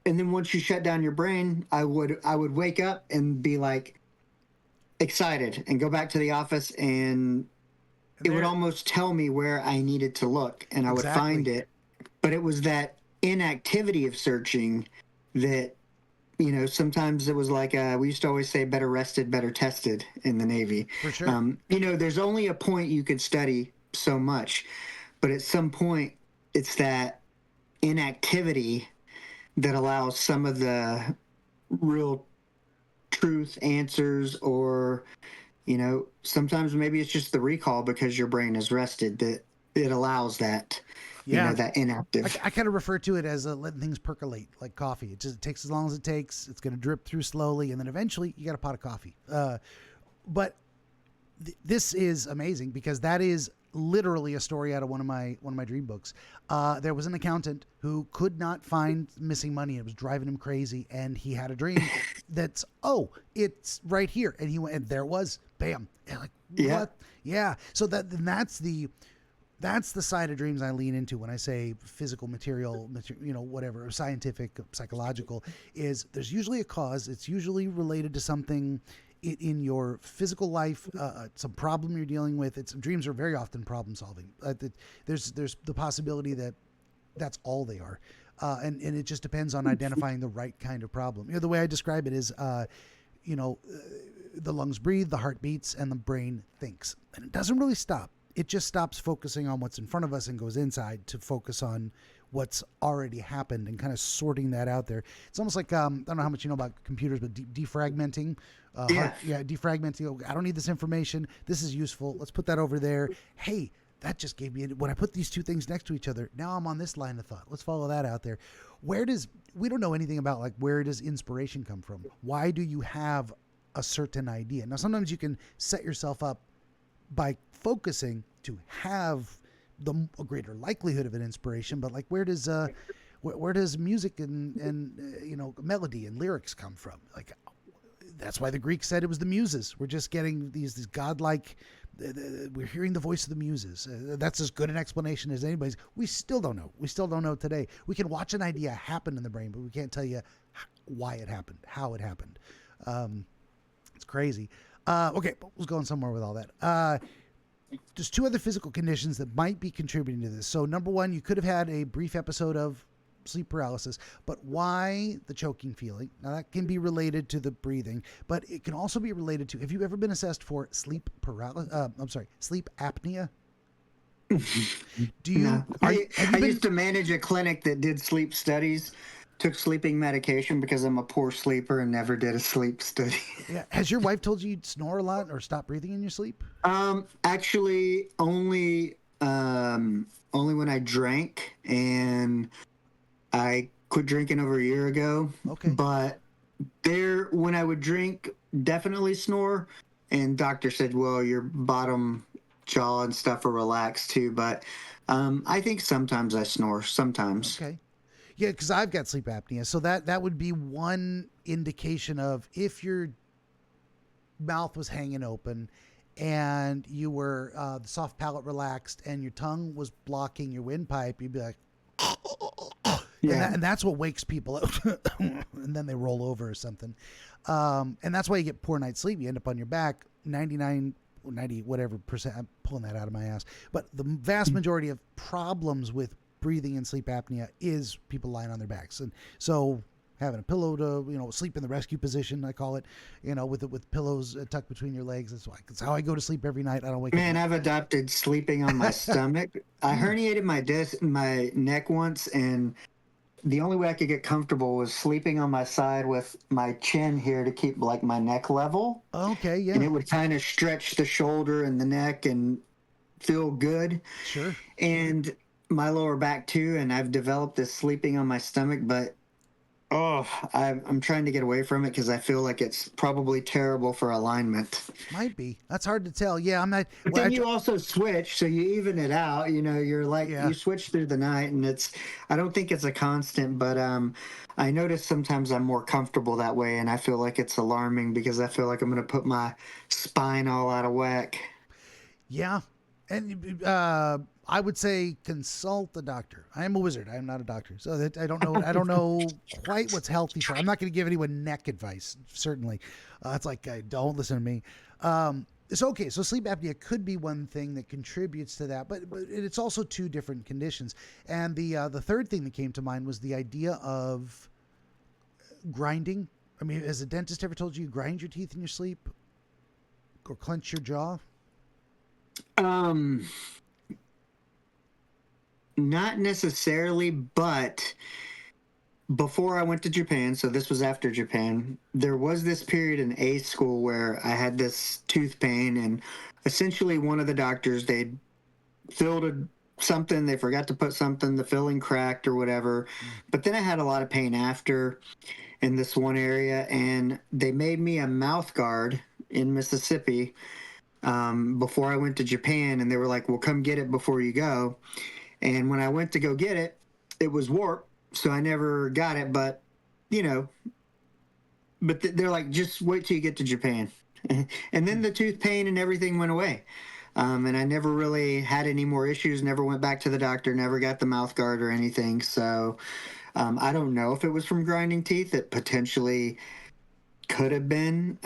then once you shut down your brain, I would wake up and be like excited and go back to the office, and it would almost tell me where I needed to look, and I would find it. But it was that inactivity of searching that, sometimes it was like, we used to always say better rested, better tested in the Navy. For sure. There's only a point you could study so much, but at some point it's that inactivity that allows some of the real truth answers, or sometimes maybe it's just the recall because your brain is rested, that it allows that, that inactive. I kind of refer to it as letting things percolate like coffee. It takes as long as it takes. It's going to drip through slowly, and then eventually you got a pot of coffee. But this is amazing because that is literally a story out of one of my dream books. There was an accountant who could not find missing money. It was driving him crazy, and he had a dream that's, it's right here, and he went, and there it was, bam. And like, what? Yeah. So that's the side of dreams I lean into when I say physical, material, whatever, scientific, psychological. Is there's usually a cause. It's usually related to something in your physical life, some problem you're dealing with. Dreams are very often problem solving. There's the possibility that that's all they are. And it just depends on identifying the right kind of problem. The way I describe it is, the lungs breathe, the heart beats, and the brain thinks. And it doesn't really stop. It just stops focusing on what's in front of us and goes inside to focus on what's already happened and kind of sorting that out there. It's almost like, I don't know how much you know about computers, but defragmenting. Defragmenting. I don't need this information. This is useful. Let's put that over there. Hey, that just gave me, when I put these two things next to each other, now I'm on this line of thought. Let's follow that out there. We don't know anything about like where does inspiration come from? Why do you have a certain idea? Now, sometimes you can set yourself up by focusing to have a greater likelihood of an inspiration, but like where does music and melody and lyrics come from? Like that's why the Greeks said it was the muses. We're just getting these godlike. We're hearing the voice of the muses. That's as good an explanation as anybody's. We still don't know. We still don't know today. We can watch an idea happen in the brain, but we can't tell you why it happened, how it happened. It's crazy. Okay, but we're going somewhere with all that. There's two other physical conditions that might be contributing to this. So number one, you could have had a brief episode of sleep paralysis, but why the choking feeling? Now that can be related to the breathing, but it can also be related to, have you ever been assessed for sleep apnea? Do you? No. I used to manage a clinic that did sleep studies took sleeping medication because I'm a poor sleeper and never did a sleep study. Yeah. Has your wife told you you'd snore a lot or stop breathing in your sleep? Actually, only when I drank, and I quit drinking over a year ago. Okay. But when I would drink, definitely snore. And doctor said, well, your bottom jaw and stuff are relaxed too. But I think sometimes I snore. Sometimes. Okay. Yeah, because I've got sleep apnea, so that would be one indication of if your mouth was hanging open and you were the soft palate relaxed and your tongue was blocking your windpipe, you'd be like, Yeah. and that's what wakes people up, and then they roll over or something. And that's why you get poor night's sleep. You end up on your back 99, 90, whatever percent. I'm pulling that out of my ass. But the vast majority of problems with breathing and sleep apnea is people lying on their backs. And so having a pillow to, sleep in the rescue position, I call it, with pillows tucked between your legs. That's how I go to sleep every night. I don't wake up. Man, I've adopted sleeping on my stomach. I herniated my neck once, and the only way I could get comfortable was sleeping on my side with my chin here to keep like my neck level. Okay, yeah. And it would kind of stretch the shoulder and the neck and feel good. Sure. And my lower back too. And I've developed this sleeping on my stomach, but I'm trying to get away from it because I feel like it's probably terrible for alignment. Might be. That's hard to tell. Yeah, I'm not. But then you also switch, so you even it out. You're like you switch through the night, and I don't think it's a constant, but I notice sometimes I'm more comfortable that way, and I feel like it's alarming because I feel like I'm going to put my spine all out of whack. Yeah, and I would say consult the doctor. I am a wizard. I am not a doctor, so that I don't know. I don't know quite what's healthy for. I'm not going to give anyone neck advice. Certainly, it's like don't listen to me. So sleep apnea could be one thing that contributes to that, but it's also two different conditions. And the third thing that came to mind was the idea of grinding. I mean, has a dentist ever told you grind your teeth in your sleep or clench your jaw? Not necessarily, but before I went to Japan, so this was after Japan, there was this period in A school where I had this tooth pain, and essentially one of the doctors, they'd filled something, they forgot to put something, the filling cracked or whatever. But then I had a lot of pain after in this one area, and they made me a mouth guard in Mississippi before I went to Japan, and they were like, well, come get it before you go. And when I went to go get it, it was warped, so I never got it. But, they're like, just wait till you get to Japan. And then the tooth pain and everything went away. And I never really had any more issues, never went back to the doctor, never got the mouth guard or anything. So I don't know if it was from grinding teeth. It potentially could have been.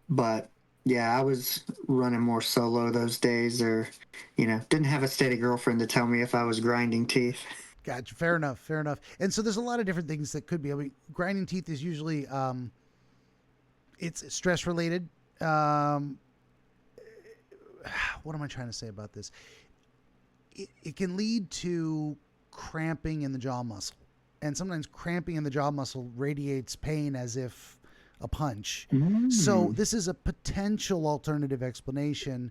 But yeah, I was running more solo those days, or, didn't have a steady girlfriend to tell me if I was grinding teeth. Gotcha. Fair enough. And so there's a lot of different things that could be. I mean, grinding teeth is usually, it's stress related. What am I trying to say about this? It can lead to cramping in the jaw muscle. And sometimes cramping in the jaw muscle radiates pain as if a punch. So this is a potential alternative explanation.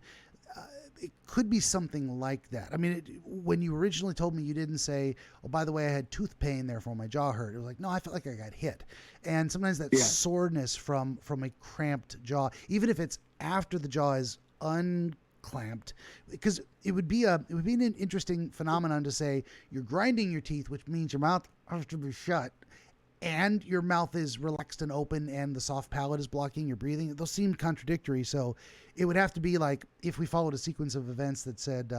It could be something like that. I mean, when you originally told me, you didn't say, oh, by the way, I had tooth pain, therefore my jaw hurt. It was like, no, I felt like I got hit. And sometimes that soreness from a cramped jaw, even if it's after the jaw is unclamped, because it would be an interesting phenomenon to say you're grinding your teeth, which means your mouth has to be shut, and your mouth is relaxed and open and the soft palate is blocking your breathing. Those seem contradictory. So it would have to be like if we followed a sequence of events that said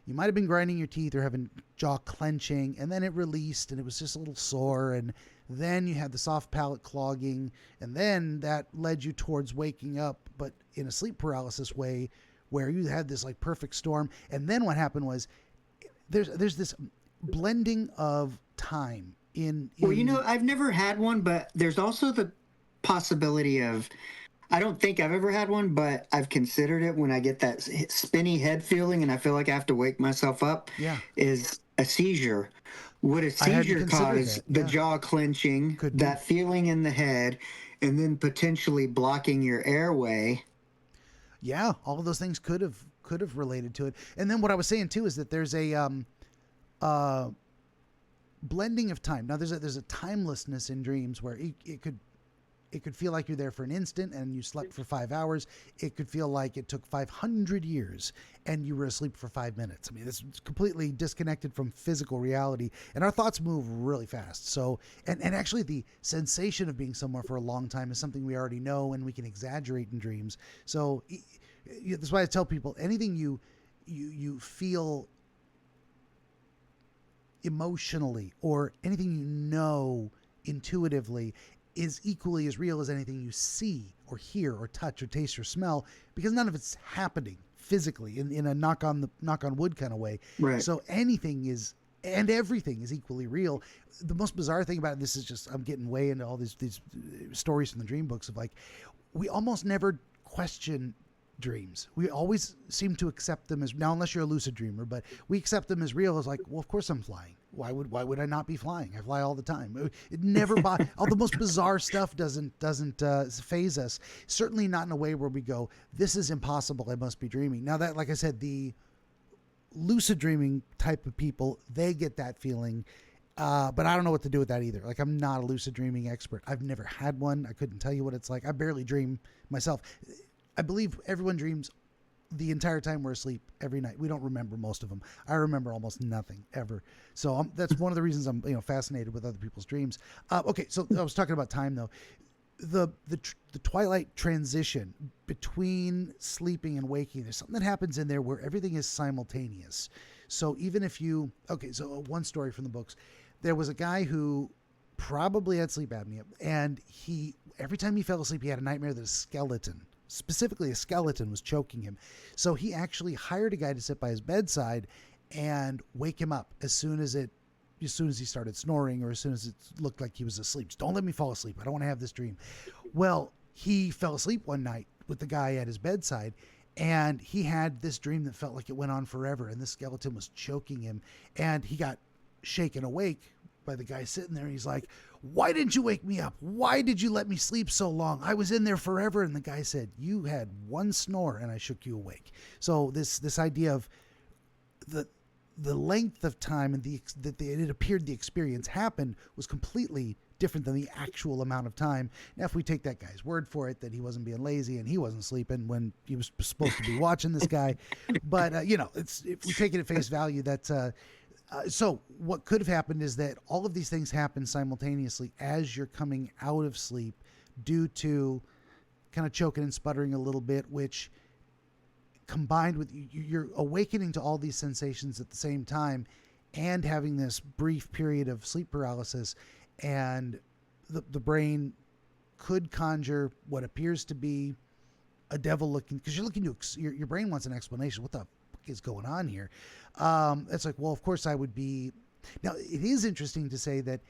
you might have been grinding your teeth or having jaw clenching, and then it released and it was just a little sore, and then you had the soft palate clogging, and then that led you towards waking up, but in a sleep paralysis way where you had this like perfect storm. And then what happened was there's this blending of time. Well, I've never had one, but there's also the possibility of, I don't think I've ever had one, but I've considered it when I get that spinny head feeling and I feel like I have to wake myself up, is a seizure. Would a I hadn't seizure considered cause that. the Yeah. jaw clenching, Could be. that feeling in the head, and then potentially blocking your airway? Yeah, all of those things could have related to it. And then what I was saying too is that there's a blending of time. Now there's a timelessness in dreams where it could feel like you're there for an instant and you slept for 5 hours. It could feel like it took 500 years and you were asleep for 5 minutes. I mean, this is completely disconnected from physical reality, and our thoughts move really fast. So, and actually the sensation of being somewhere for a long time is something we already know and we can exaggerate in dreams. So that's why I tell people anything you feel emotionally or anything you know intuitively is equally as real as anything you see or hear or touch or taste or smell, because none of it's happening physically in a knock on wood kind of way. Right. So anything is and everything is equally real. The most bizarre thing about it, this is just, I'm getting way into all these stories from the dream books of like, we almost never question dreams. We always seem to accept them as, now unless you're a lucid dreamer, but we accept them as real as like, well, of course I'm flying. Why would I not be flying? I fly all the time. It never all the most bizarre stuff doesn't phase us. Certainly not in a way where we go, this is impossible, I must be dreaming. Now that, like I said, the lucid dreaming type of people, they get that feeling. But I don't know what to do with that either. Like, I'm not a lucid dreaming expert. I've never had one. I couldn't tell you what it's like. I barely dream myself. I believe everyone dreams the entire time we're asleep every night. We don't remember most of them. I remember almost nothing ever. So that's one of the reasons I'm fascinated with other people's dreams. Okay, so I was talking about time though. The twilight transition between sleeping and waking, there's something that happens in there where everything is simultaneous. So even if you, so one story from the books, there was a guy who probably had sleep apnea, and every time he fell asleep, he had a nightmare that specifically a skeleton was choking him. So he actually hired a guy to sit by his bedside and wake him up as soon as he started snoring, or as soon as it looked like he was asleep. Just don't let me fall asleep. I don't want to have this dream. Well, he fell asleep one night with the guy at his bedside, and he had this dream that felt like it went on forever, and this skeleton was choking him, and he got shaken awake by the guy sitting there. He's like, why didn't you wake me up? Why did you let me sleep so long? I was in there forever. And the guy said, you had one snore and I shook you awake. So this idea of the length of time and it appeared the experience happened was completely different than the actual amount of time. Now, if we take that guy's word for it, that he wasn't being lazy and he wasn't sleeping when he was supposed to be watching this guy, but it's, if we take it at face value, that's so what could have happened is that all of these things happen simultaneously as you're coming out of sleep due to kind of choking and sputtering a little bit, which combined with you're awakening to all these sensations at the same time and having this brief period of sleep paralysis, and the brain could conjure what appears to be a devil looking, because you're looking to, your brain wants an explanation. What the is going on here? It's like, well, of course I would be. Now, it is interesting to say that,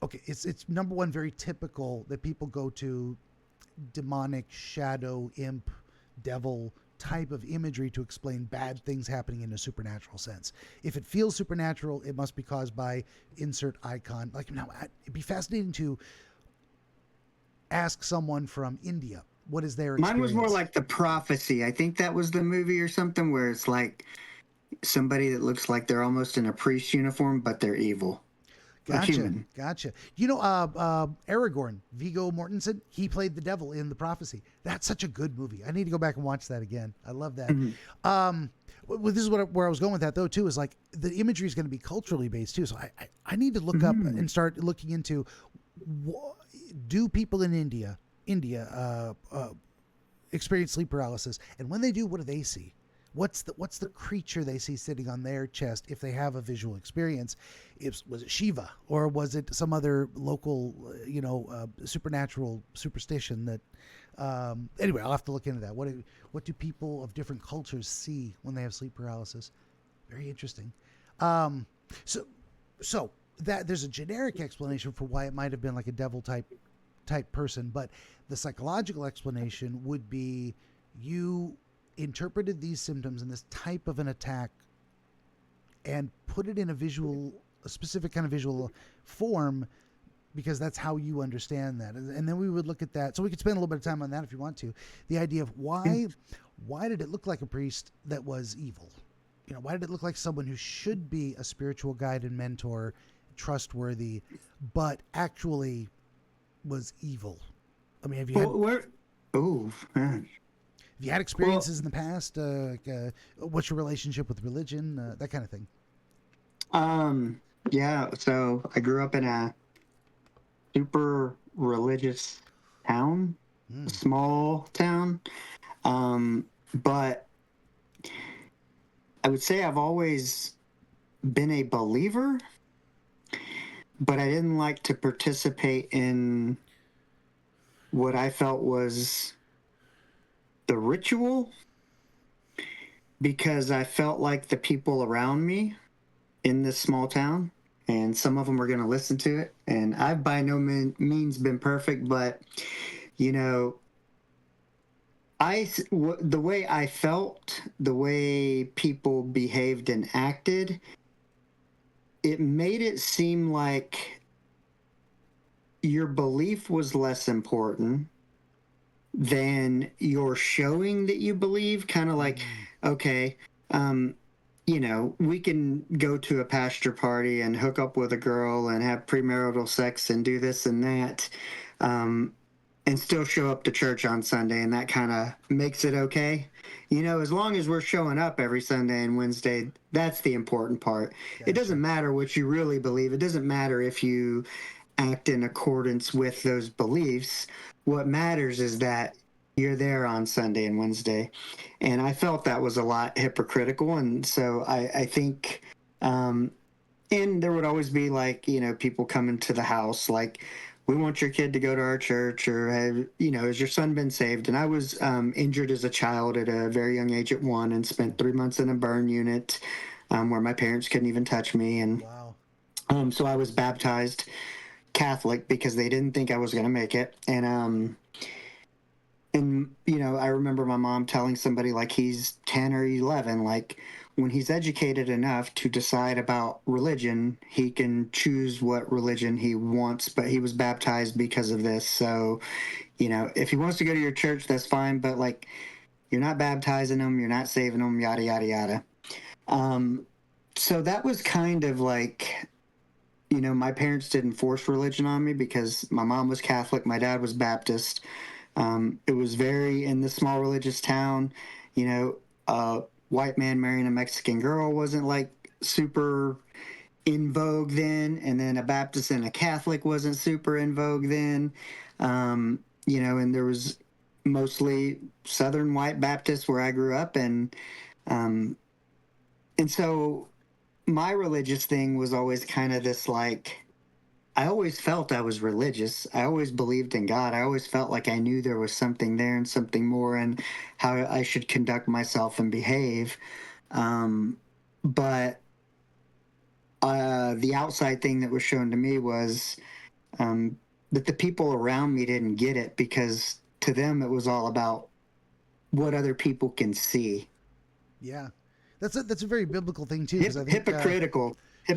okay, it's number one, very typical that people go to demonic, shadow, imp, devil type of imagery to explain bad things happening in a supernatural sense. If it feels supernatural, it must be caused by insert icon. Like, now, it'd be fascinating to ask someone from India, what is their experience? Mine was more like The Prophecy. I think that was the movie or something where it's like somebody that looks like they're almost in a priest uniform, but they're evil. Gotcha. You know, Aragorn, Viggo Mortensen, he played the devil in The Prophecy. That's such a good movie. I need to go back and watch that again. I love that. Mm-hmm. Well, this is where I was going with that though too, is like the imagery is going to be culturally based too. So I need to look up and start looking into, do people in India experience sleep paralysis, and when they do, what do they see? What's the creature they see sitting on their chest if they have a visual experience? Was it Shiva, or was it some other local supernatural superstition that anyway, I'll have to look into that. What do people of different cultures see when they have sleep paralysis? Very interesting. So that there's a generic explanation for why it might have been like a devil type person, but the psychological explanation would be you interpreted these symptoms and this type of an attack and put it in a specific kind of visual form, because that's how you understand that. And then we would look at that. So we could spend a little bit of time on that if you want to. The idea of why did it look like a priest that was evil? Why did it look like someone who should be a spiritual guide and mentor, trustworthy, but actually was evil? I mean, have you have you had experiences in the past? What's your relationship with religion? That kind of thing. Yeah. So I grew up in a super religious town, a small town. But I would say I've always been a believer, but I didn't like to participate in what I felt was the ritual, because I felt like the people around me in this small town, and some of them were going to listen to it, and I've by no means been perfect, but the way I felt, the way people behaved and acted, it made it seem like your belief was less important than your showing that you believe. Kind of like, okay, we can go to a pasture party and hook up with a girl and have premarital sex and do this and that, and still show up to church on Sunday, and that kind of makes it okay. As long as we're showing up every Sunday and Wednesday, that's the important part. Gotcha. It doesn't matter what you really believe. It doesn't matter if you act in accordance with those beliefs. What matters is that you're there on Sunday and Wednesday. And I felt that was a lot hypocritical. And so I think, and there would always be like, people coming to the house, like, we want your kid to go to our church, or, has your son been saved? And I was injured as a child at a very young age at 1, and spent 3 months in a burn unit where my parents couldn't even touch me. And wow. So I was baptized Catholic because they didn't think I was going to make it. And I remember my mom telling somebody, like, he's 10 or 11, like, when he's educated enough to decide about religion, he can choose what religion he wants, but he was baptized because of this. So, if he wants to go to your church, that's fine, but, like, you're not baptizing him, you're not saving him, yada, yada, yada. So that was kind of like, my parents didn't force religion on me because my mom was Catholic, my dad was Baptist. It was very, in this small religious town, white man marrying a Mexican girl wasn't like super in vogue then, and then a Baptist and a Catholic wasn't super in vogue then. And there was mostly Southern white Baptists where I grew up, and so my religious thing was always kind of this, like, I always felt I was religious. I always believed in God. I always felt like I knew there was something there and something more, and how I should conduct myself and behave. But the outside thing that was shown to me was that the people around me didn't get it, because to them it was all about what other people can see. Yeah. That's a very biblical thing too. I think, hypocritical. Yeah,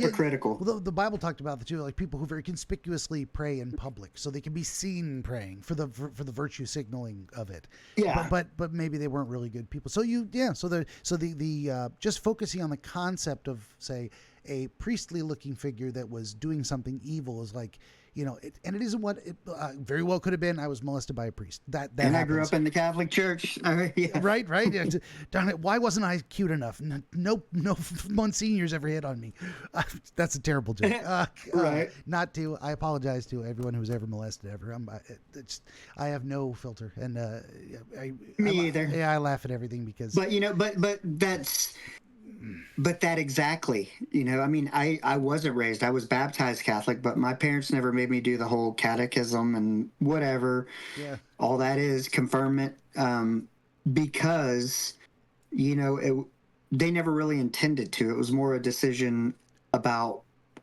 well, the Bible talked about the two, like people who very conspicuously pray in public, so they can be seen praying for the virtue signaling of it. Yeah. But maybe they weren't really good people. So the just focusing on the concept of, say, a priestly looking figure that was doing something evil is like, and it isn't what it very well could have been. I was molested by a priest. That and happens. I grew up in the Catholic Church. Yeah. Right. Yeah. Darn it! Why wasn't I cute enough? No monsignors ever hit on me. That's a terrible joke. Right. Not to. I apologize to everyone who was ever molested ever. I have no filter, and me either. Yeah, I laugh at everything because. But that's. But that exactly, I mean, I wasn't raised, I was baptized Catholic, but my parents never made me do the whole catechism and whatever. Yeah. All that is confirmation, because, they never really intended to. It was more a decision about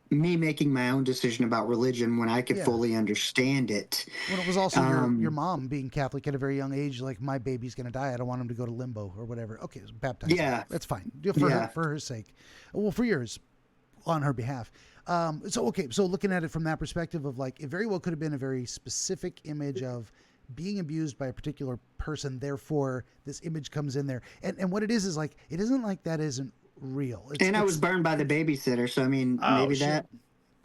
me making my own decision about religion when I could fully understand it. Well, it was also your mom being Catholic at a very young age, like, my baby's going to die, I don't want him to go to limbo or whatever. Okay, baptized. Yeah. That's fine. For her sake. Well, for yours. on her behalf. So looking at it from that perspective of like, it very well could have been a very specific image of being abused by a particular person. Therefore, this image comes in there. And what it is like, it isn't like that isn't real. I was burned by the babysitter. So, I mean, maybe shit. that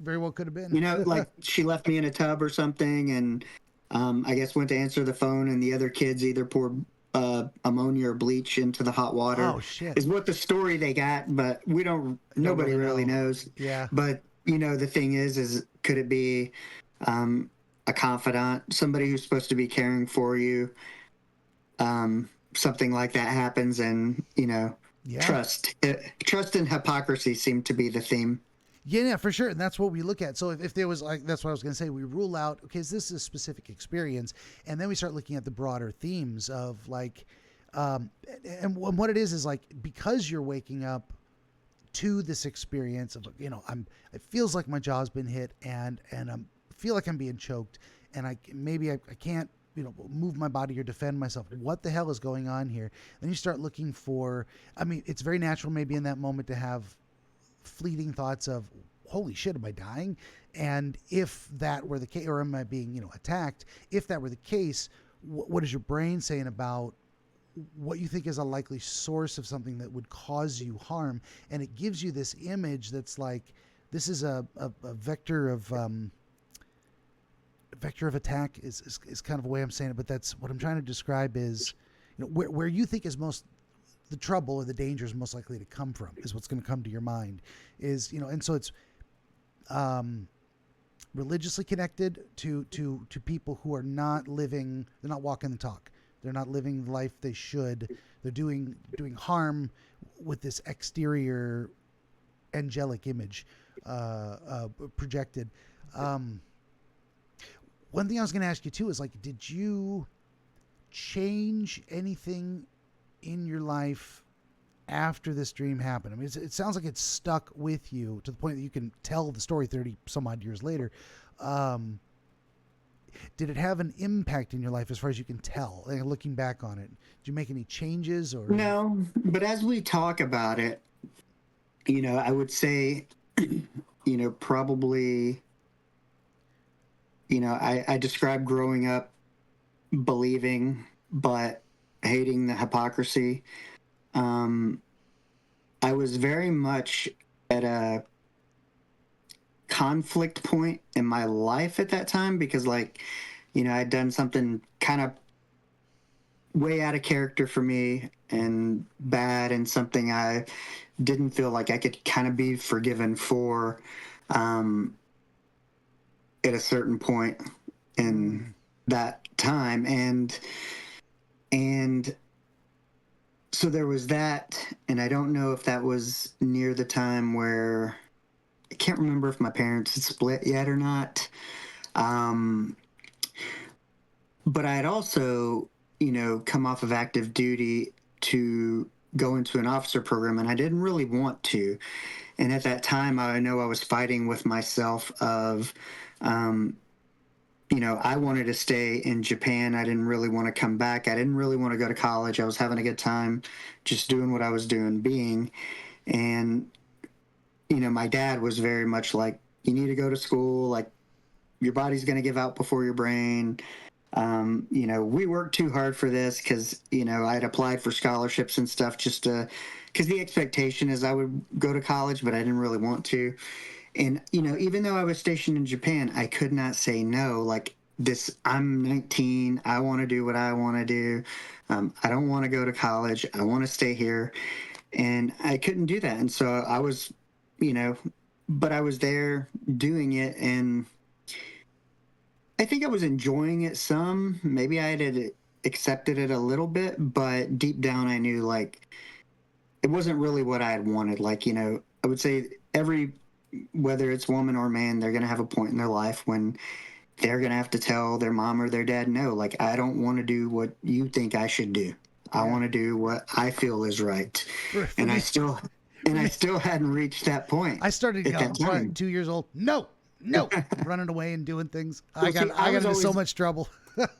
very well could have been. You know, like she left me in a tub or something, and I guess went to answer the phone, and the other kids either poured ammonia or bleach into the hot water. Oh shit! Is what the story they got, but we don't. Nobody really knows. Yeah. But you know, the thing is could it be a confidant, somebody who's supposed to be caring for you? Something like that happens, and you know, trust and hypocrisy seem to be the theme. Yeah, for sure. And that's what we look at. So if there was like, that's what I was going to say, we rule out, okay, is this a specific experience? And then we start looking at the broader themes of like, and what it is like, because you're waking up to this experience of, you know, it feels like my jaw's been hit and I feel like I'm being choked and I can't, you know, move my body or defend myself. What the hell is going on here? Then you start looking for, I mean, it's very natural maybe in that moment to have fleeting thoughts of, holy shit, am I dying? And if that were the case, or am I being, you know, attacked? If that were the case, what is your brain saying about what you think is a likely source of something that would cause you harm? And it gives you this image that's like, this is a vector of attack is kind of a way I'm saying it, but that's what I'm trying to describe is, you know, where you think is most the trouble or the danger is most likely to come from is what's going to come to your mind is, you know, and so it's religiously connected to people who are not living, they're not walking the talk. They're not living the life they should. They're doing harm with this exterior angelic image projected. One thing I was going to ask you too is like, did you change anything in your life after this dream happened? I mean, it sounds like it's stuck with you to the point that you can tell the story 30 some odd years later. Did it have an impact in your life as far as you can tell, like, looking back on it? Did you make any changes or? No, but as we talk about it, you know, I would say, you know, probably, you know, I described growing up believing, but hating the hypocrisy. I was very much at a conflict point in my life at that time because, like, you know, I'd done something kind of way out of character for me and bad and something I didn't feel like I could kind of be forgiven for at a certain point in that time. And so there was that, and I don't know if that was near the time where, I can't remember if my parents had split yet or not. But I had also, you know, come off of active duty to go into an officer program, and I didn't really want to. And at that time, I know I was fighting with myself of, you know, I wanted to stay in Japan. I didn't really want to come back. I didn't really want to go to college. I was having a good time just doing what I was doing, being. And, you know, my dad was very much like, you need to go to school. Like, your body's going to give out before your brain. You know, we worked too hard for this because, you know, I had applied for scholarships and stuff just to, because the expectation is I would go to college, but I didn't really want to. And, you know, even though I was stationed in Japan, I could not say no. Like, this, I'm 19. I want to do what I want to do. I don't want to go to college. I want to stay here. And I couldn't do that. And so I was, you know, but I was there doing it. And I think I was enjoying it some. Maybe I had accepted it a little bit. But deep down, I knew, like, it wasn't really what I had wanted. Like, you know, I would say whether it's woman or man, they're going to have a point in their life when they're going to have to tell their mom or their dad, no, like, I don't want to do what you think I should do. I want to do what I feel is right. And I still hadn't reached that point. I started at that time. 2 years old. No, running away and doing things. I got into so much trouble.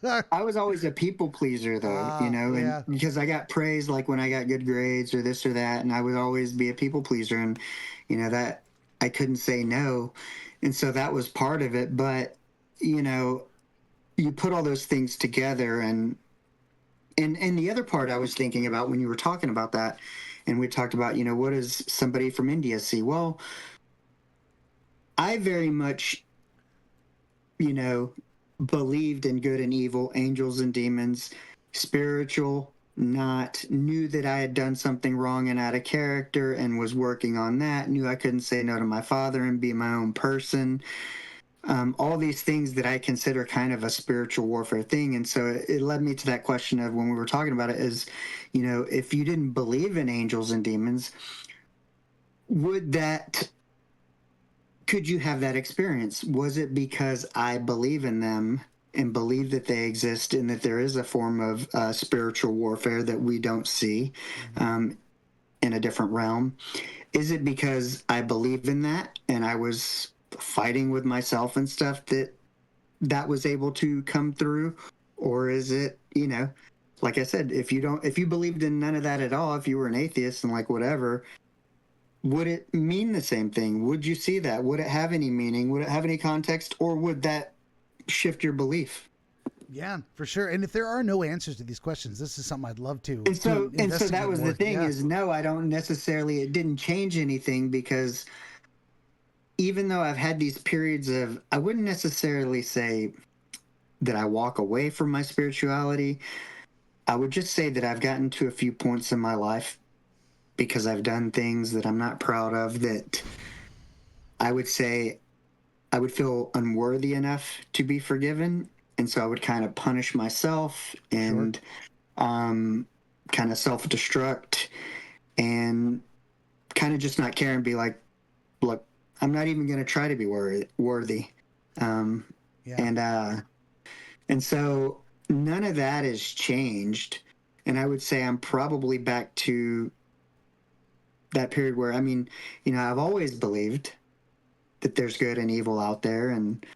I was always a people pleaser, though, you know, and because I got praised, like when I got good grades or this or that, and I would always be a people pleaser, and you know that I couldn't say no. And so that was part of it. But, you know, you put all those things together, and the other part I was thinking about when you were talking about that, and we talked about, you know, what does somebody from India see? Well, I very much, you know, believed in good and evil, angels and demons, spiritual, not, knew that I had done something wrong and out of character and was working on that, knew I couldn't say no to my father and be my own person. All these things that I consider kind of a spiritual warfare thing. And so it led me to that question of when we were talking about it is, you know, if you didn't believe in angels and demons, could you have that experience? Was it because I believe in them and believe that they exist and that there is a form of spiritual warfare that we don't see in a different realm? Is it because I believe in that and I was fighting with myself and stuff that was able to come through? Or is it, you know, like I said, if you believed in none of that at all, if you were an atheist and like whatever, would it mean the same thing? Would you see that? Would it have any meaning? Would it have any context? Or would that shift your belief? Yeah, for sure. And if there are no answers to these questions, this is something I'd love to. And so investigate that was more. the thing Yeah. is, no, I don't necessarily, it didn't change anything, because even though I've had these periods of, I wouldn't necessarily say that I walk away from my spirituality. I would just say that I've gotten to a few points in my life because I've done things that I'm not proud of, that I would say I would feel unworthy enough to be forgiven. And so I would kind of punish myself and kind of self-destruct and kind of just not care and be like, look, I'm not even going to try to be worthy. And so none of that has changed. And I would say I'm probably back to that period where, I mean, you know, I've always believed that there's good and evil out there. And,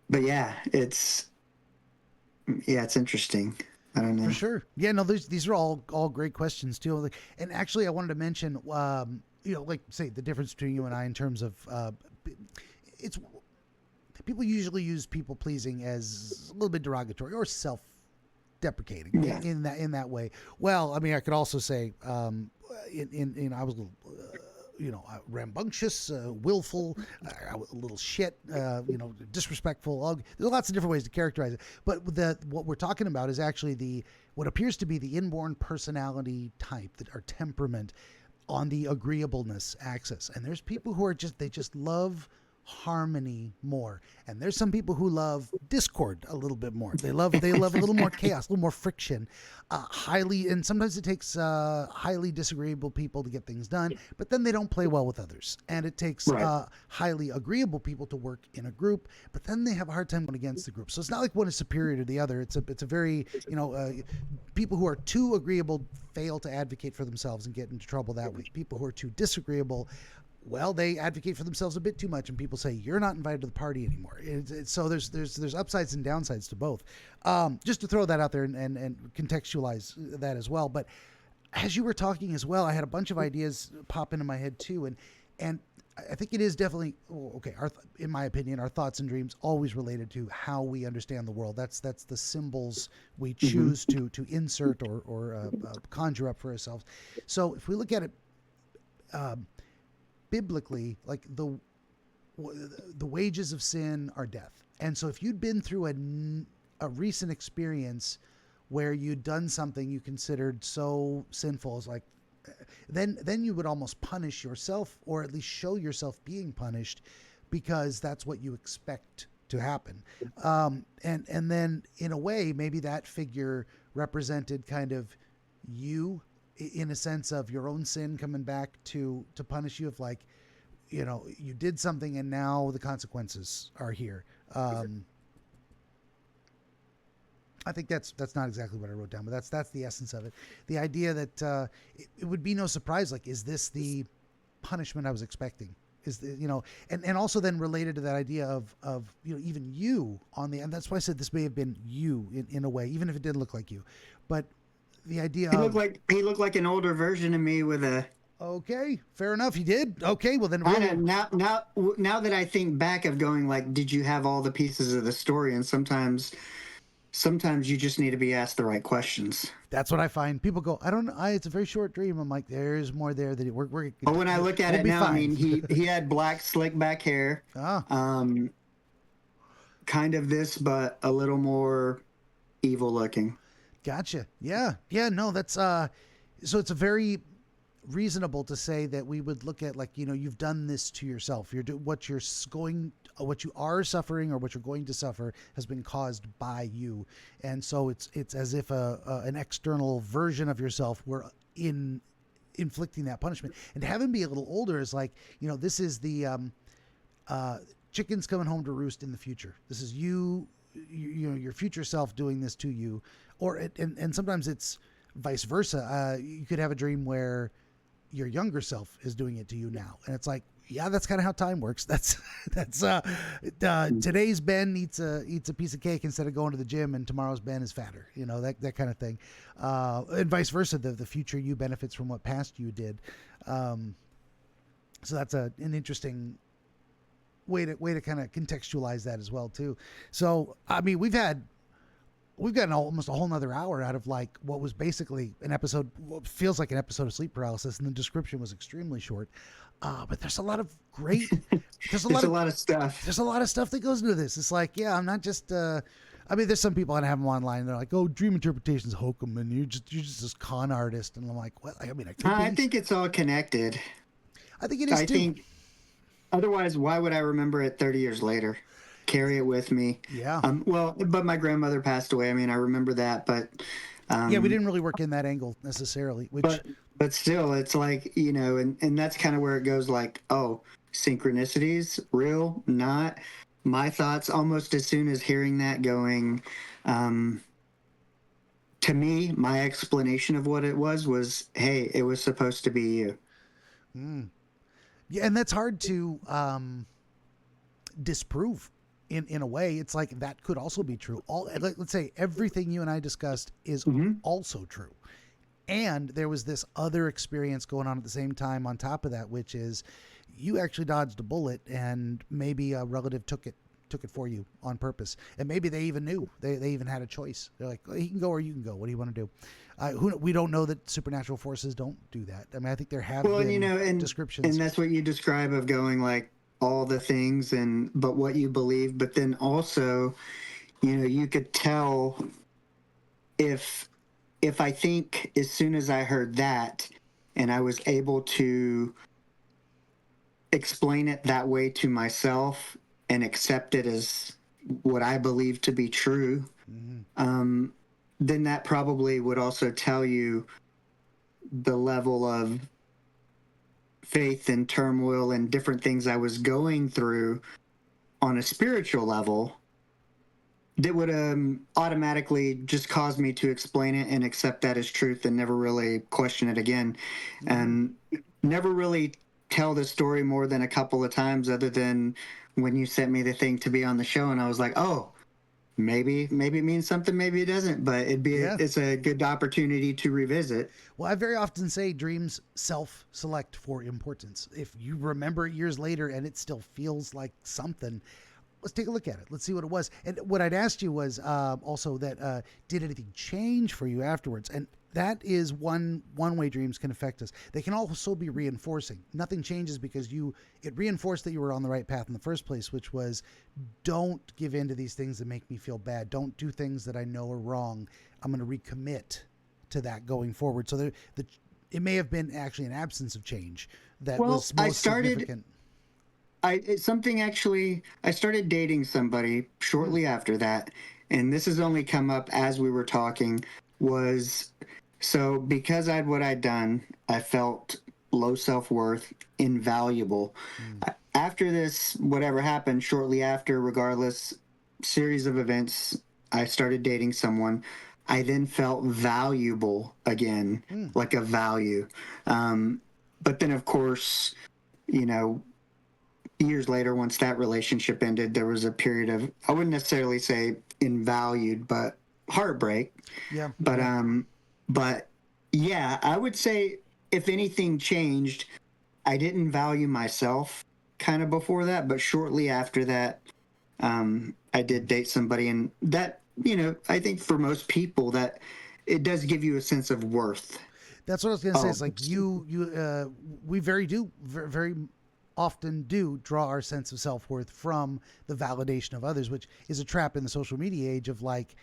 but yeah, it's interesting. I don't know. For sure. Yeah, no, these are all great questions too. And actually I wanted to mention, you know, like say the difference between you and I in terms of, it's, people usually use people pleasing as a little bit derogatory or self-deprecating in that way. Well, I mean, I could also say, in I was a little, you know, rambunctious, willful, a little shit, you know, disrespectful. There's lots of different ways to characterize it. But what we're talking about is actually what appears to be the inborn personality type, our temperament on the agreeableness axis. And there's people who they just love harmony more, and there's some people who love discord a little bit more. They love a little more chaos, a little more friction, and sometimes it takes highly disagreeable people to get things done, but then they don't play well with others, and it takes highly agreeable people to work in a group, but then they have a hard time going against the group. So it's not like one is superior to the other. It's a very, you know, people who are too agreeable fail to advocate for themselves and get into trouble that way. People who are too disagreeable, well, they advocate for themselves a bit too much, and people say you're not invited to the party anymore. So there's upsides and downsides to both. Just to throw that out there and contextualize that as well. But as you were talking as well, I had a bunch of ideas pop into my head too, and I think it is definitely okay. In my opinion, our thoughts and dreams always related to how we understand the world. That's the symbols we choose to insert or conjure up for ourselves. So if we look at it biblically, like the wages of sin are death. And so if you'd been through a recent experience where you'd done something you considered so sinful as like, then you would almost punish yourself, or at least show yourself being punished, because that's what you expect to happen. And then in a way, maybe that figure represented kind of you, in a sense of your own sin coming back to punish you, of like, you know, you did something and now the consequences are here. I think that's not exactly what I wrote down, but that's the essence of it. The idea that it would be no surprise, like, is this the punishment I was expecting? You know, and also then related to that idea of you know, even you and that's why I said this may have been you in a way, even if it didn't look like you, but the idea he looked like an older version of me with a Okay, fair enough. You did. Okay, well then. Kind Really, of now that I think back of going like, did you have all the pieces of the story? And sometimes you just need to be asked the right questions. that's what I find. People go, I don't know. It's a very short dream. I'm like, there's more there that But when I look at we'll it be now, I fine. mean, he had black slick back hair, Ah, kind of this, but a little more evil looking. gotcha. Yeah, yeah. No, that's so it's a very reasonable to say that we would look at, like, you've done this to yourself. What you are suffering or what you're going to suffer has been caused by you, and so it's as if an external version of yourself were in inflicting that punishment. And to have him be a little older is like, this is the chickens coming home to roost in the future. This is your future self doing this to you, and sometimes it's vice versa. You could have a dream where your younger self is doing it to you now, and it's like, yeah, that's kind of how time works. That's today's Ben eats a piece of cake instead of going to the gym, and tomorrow's Ben is fatter. That kind of thing, and vice versa. The future you benefits from what past you did. So that's an interesting way to kind of contextualize that as well too. So I mean, we've gotten almost a whole nother hour out of like what was basically an episode, what feels like an episode of Sleep Paralysis, and the description was extremely short. But there's a lot of there's a lot of stuff. There's a lot of stuff that goes into this. It's like, yeah, I'm not just, I mean, there's some people, and I have them online, they're like, oh, dream interpretation's hokum, and you're just this con artist. And I'm like, well, I mean, I think it's all connected. I think it is too. think otherwise, why would I remember it 30 years later? Carry it with me. Yeah. Well, but my grandmother passed away. I mean, I remember that, but yeah, we didn't really work in that angle necessarily. But still, it's like, and that's kind of where it goes. Like, oh, synchronicities, real, not. My thoughts almost as soon as hearing that going. To me, my explanation of what it was, hey, it was supposed to be you. Yeah, and that's hard to disprove. In a way, it's like that could also be true. Let's say everything you and I discussed is also true, and there was this other experience going on at the same time on top of that, which is you actually dodged a bullet, and maybe a relative took it for you on purpose, and maybe they even knew. They even had a choice. They're like, well, he can go or you can go. What do you want to do? We don't know that supernatural forces don't do that. I mean, I think there have been descriptions, and that's what you describe of going like all the things but what you believe, but then also, you could tell if I think as soon as I heard that and I was able to explain it that way to myself and accept it as what I believe to be true, then that probably would also tell you the level of faith and turmoil and different things I was going through on a spiritual level that would automatically just cause me to explain it and accept that as truth and never really question it again, and never really tell the story more than a couple of times, other than when you sent me the thing to be on the show, and I was like, oh, maybe it means something, maybe it doesn't, but it's a good opportunity to revisit. Well, I very often say dreams self-select for importance. If you remember it years later and it still feels like something, let's take a look at it. Let's see what it was. And what I'd asked you was also that did anything change for you afterwards? And that is one way dreams can affect us. They can also be reinforcing. Nothing changes because it reinforced that you were on the right path in the first place, which was, don't give in to these things that make me feel bad. Don't do things that I know are wrong. I'm going to recommit to that going forward. So it may have been actually an absence of change that was most significant. I started dating somebody shortly after that, and this has only come up as we were talking, so because what I'd done, I felt low self-worth, invaluable. After this, whatever happened shortly after, regardless, series of events, I started dating someone. I then felt valuable again, like a value. But then, of course, years later, once that relationship ended, there was a period of, I wouldn't necessarily say invalued, but heartbreak. Yeah. But yeah, I would say if anything changed, I didn't value myself kind of before that, but shortly after that, I did date somebody, and that, I think for most people that it does give you a sense of worth. That's what I was going to say. It's like we very often do draw our sense of self-worth from the validation of others, which is a trap in the social media age of like,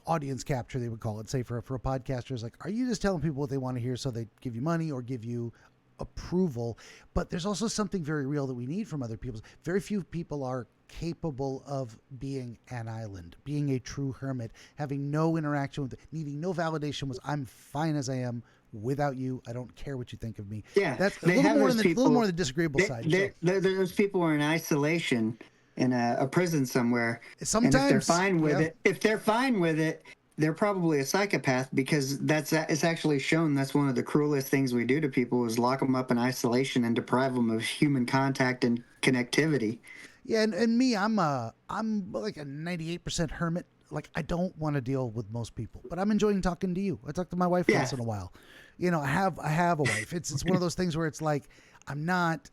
audience capture, they would call it. Say for a podcaster, is like, are you just telling people what they want to hear so they give you money or give you approval? But there's also something very real that we need from other people. Very few people are capable of being an island, being a true hermit, having no interaction with, needing no validation. Was I'm fine as I am without you. I don't care what you think of me. Yeah, That's a little more on the disagreeable side. Those people are in isolation in a prison somewhere. Sometimes, and if they're fine with it, they're probably a psychopath, because it's actually shown that's one of the cruelest things we do to people is lock them up in isolation and deprive them of human contact and connectivity. Yeah, and me, I'm like a 98% hermit. Like, I don't want to deal with most people, but I'm enjoying talking to you. I talk to my wife once in a while. I have a wife. It's one of those things where it's like, I'm not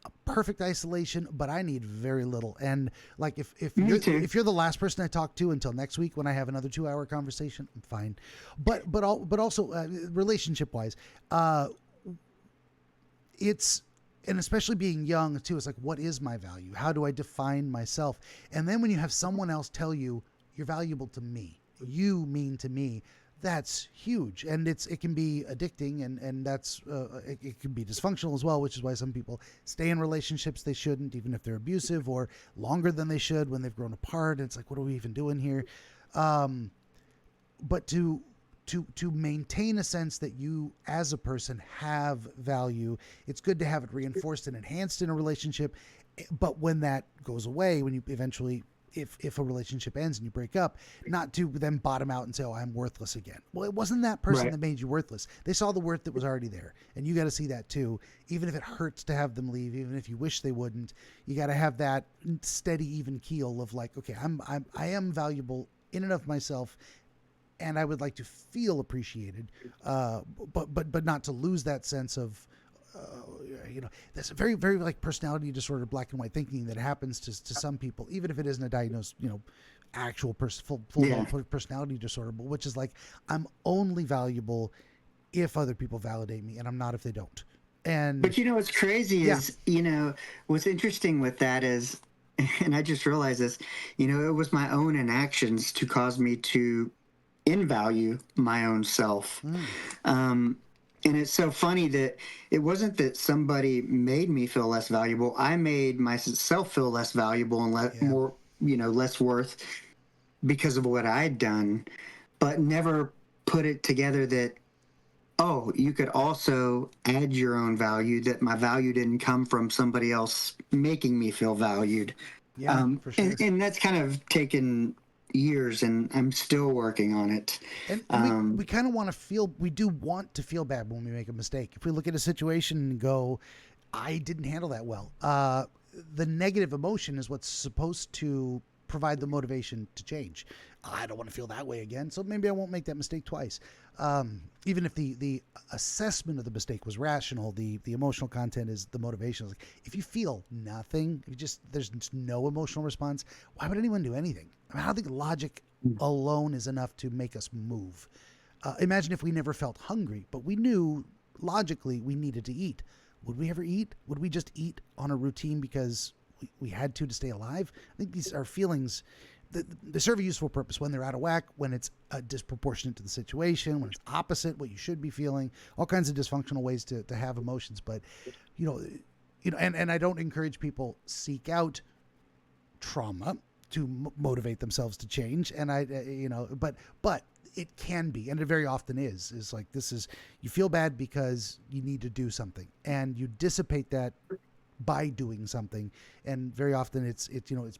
a perfect isolation, but I need very little. And like, if you're the last person I talk to until next week when I have another 2-hour conversation, I'm fine. But also relationship wise, it's. And especially being young too, it's like, what is my value? How do I define myself? And then when you have someone else tell you, you're valuable to me, you mean to me, that's huge. And it can be addicting, and that's it can be dysfunctional as well, which is why some people stay in relationships they shouldn't, even if they're abusive, or longer than they should when they've grown apart. And it's like, what are we even doing here? But to maintain a sense that you as a person have value, it's good to have it reinforced and enhanced in a relationship. But when that goes away, when you eventually, if a relationship ends and you break up, not to then bottom out and say, oh, I'm worthless again. Well, it wasn't that person that made you worthless. They saw the worth that was already there, and you got to see that too. Even if it hurts to have them leave, even if you wish they wouldn't, you got to have that steady, even keel of like, okay, I am valuable in and of myself, and I would like to feel appreciated, but not to lose that sense of, that's a very, very like personality disorder, black and white thinking that happens to some people, even if it isn't a diagnosed, actual full personality disorder, but which is like, I'm only valuable if other people validate me, and I'm not if they don't. But what's crazy is, what's interesting with that is, and I just realized this, it was my own inactions to cause me to invalue my own self. And it's so funny that it wasn't that somebody made me feel less valuable. I made myself feel less valuable and more, less worth because of what I'd done, but never put it together that, oh, you could also add your own value, that my value didn't come from somebody else making me feel valued. Yeah, for sure. And that's kind of taken years, and I'm still working on it. And we kind of we do want to feel bad when we make a mistake. If we look at a situation and go, I didn't handle that well, the negative emotion is what's supposed to provide the motivation to change. I don't want to feel that way again, so maybe I won't make that mistake twice. Even if the assessment of the mistake was rational, the emotional content is the motivation. It's like, if you feel nothing, there's just no emotional response, why would anyone do anything? I mean, I don't think logic alone is enough to make us move. Imagine if we never felt hungry, but we knew logically we needed to eat. Would we ever eat? Would we just eat on a routine because we had to stay alive? I think these are feelings that they serve a useful purpose when they're out of whack, when it's disproportionate to the situation, when it's opposite what you should be feeling, all kinds of dysfunctional ways to have emotions. But, and I don't encourage people seek out trauma to motivate themselves to change. And but it can be, and it very often is like, you feel bad because you need to do something, and you dissipate that by doing something. And very often it's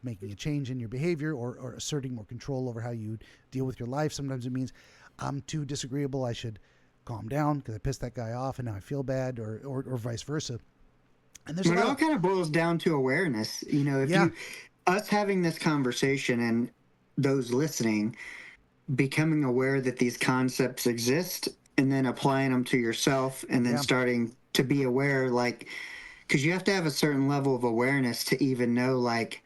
making a change in your behavior or asserting more control over how you deal with your life. Sometimes it means, I'm too disagreeable, I should calm down because I pissed that guy off and now I feel bad, or vice versa. And it all kind of boils down to awareness. Us having this conversation and those listening becoming aware that these concepts exist, and then applying them to yourself, and then Yeah. starting to be aware, like, because you have to have a certain level of awareness to even know, like,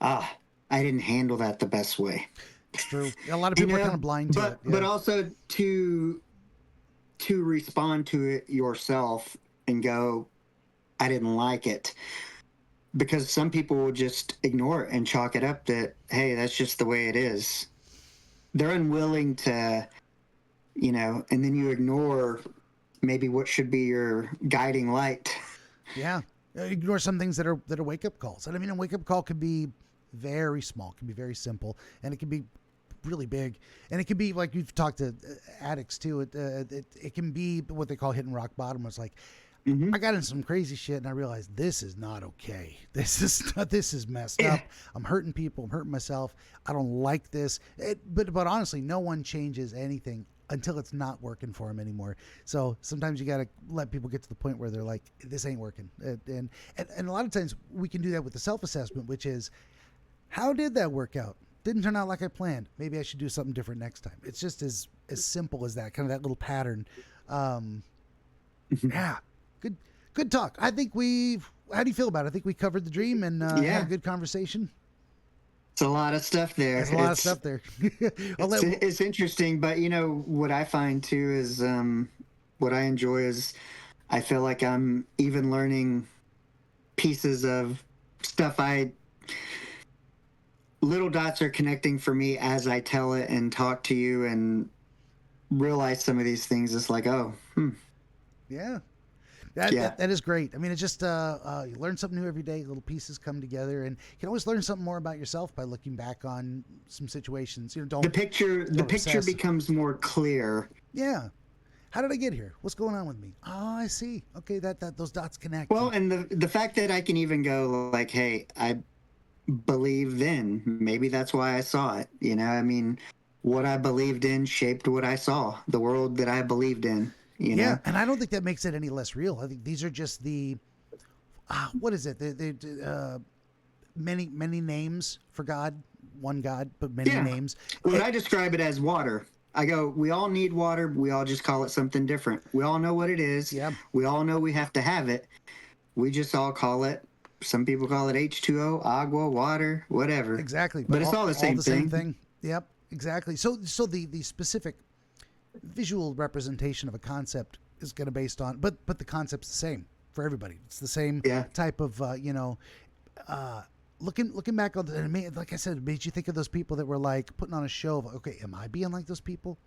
I didn't handle that the best way. It's true. A lot of people are kind of blind to it. But also to respond to it yourself and go, I didn't like it. Because some people will just ignore it and chalk it up that, hey, that's just the way it is. They're unwilling to, and then you ignore maybe what should be your guiding light. Yeah. Ignore some things that are wake-up calls. And I mean, a wake-up call can be very small, can be very simple, and it can be really big. And it can be like, you've talked to addicts too. It can be what they call hitting rock bottom. It's like, I got in some crazy shit and I realized this is not okay. This is messed up. I'm hurting people. I'm hurting myself. I don't like this. But honestly, no one changes anything until it's not working for them anymore. So sometimes you got to let people get to the point where they're like, this ain't working. And a lot of times we can do that with the self-assessment, which is, how did that work out? Didn't turn out like I planned. Maybe I should do something different next time. It's just as simple as that, kind of that little pattern. Yeah. Good talk. I think how do you feel about it? I think we covered the dream and had a good conversation. It's a lot of stuff there. There's a lot of stuff there. It's interesting, but what I find too is what I enjoy is I feel like I'm even learning pieces of stuff little dots are connecting for me as I tell it and talk to you and realize some of these things. It's like, yeah. That is great. I mean, it's just you learn something new every day. Little pieces come together, and you can always learn something more about yourself by looking back on some situations. The picture becomes more clear. Yeah. How did I get here? What's going on with me? Oh, I see. Okay, that those dots connect. Well, and the fact that I can even go like, hey, I believe then. Maybe that's why I saw it. I mean, what I believed in shaped what I saw. The world that I believed in. Yeah, and I don't think that makes it any less real. I think these are just what is it? Many names for God, one God, but many names. Well, I describe it as water. I go, we all need water. We all just call it something different. We all know what it is. Yeah. We all know we have to have it. We just all call it. Some people call it H2O, agua, water, whatever. Exactly. But it's all the same thing. Yep, exactly. So the specific visual representation of a concept is going to based on, but the concept's the same for everybody. It's the same type of, looking back on the, like I said, it made you think of those people that were like putting on a show of, okay, am I being like those people?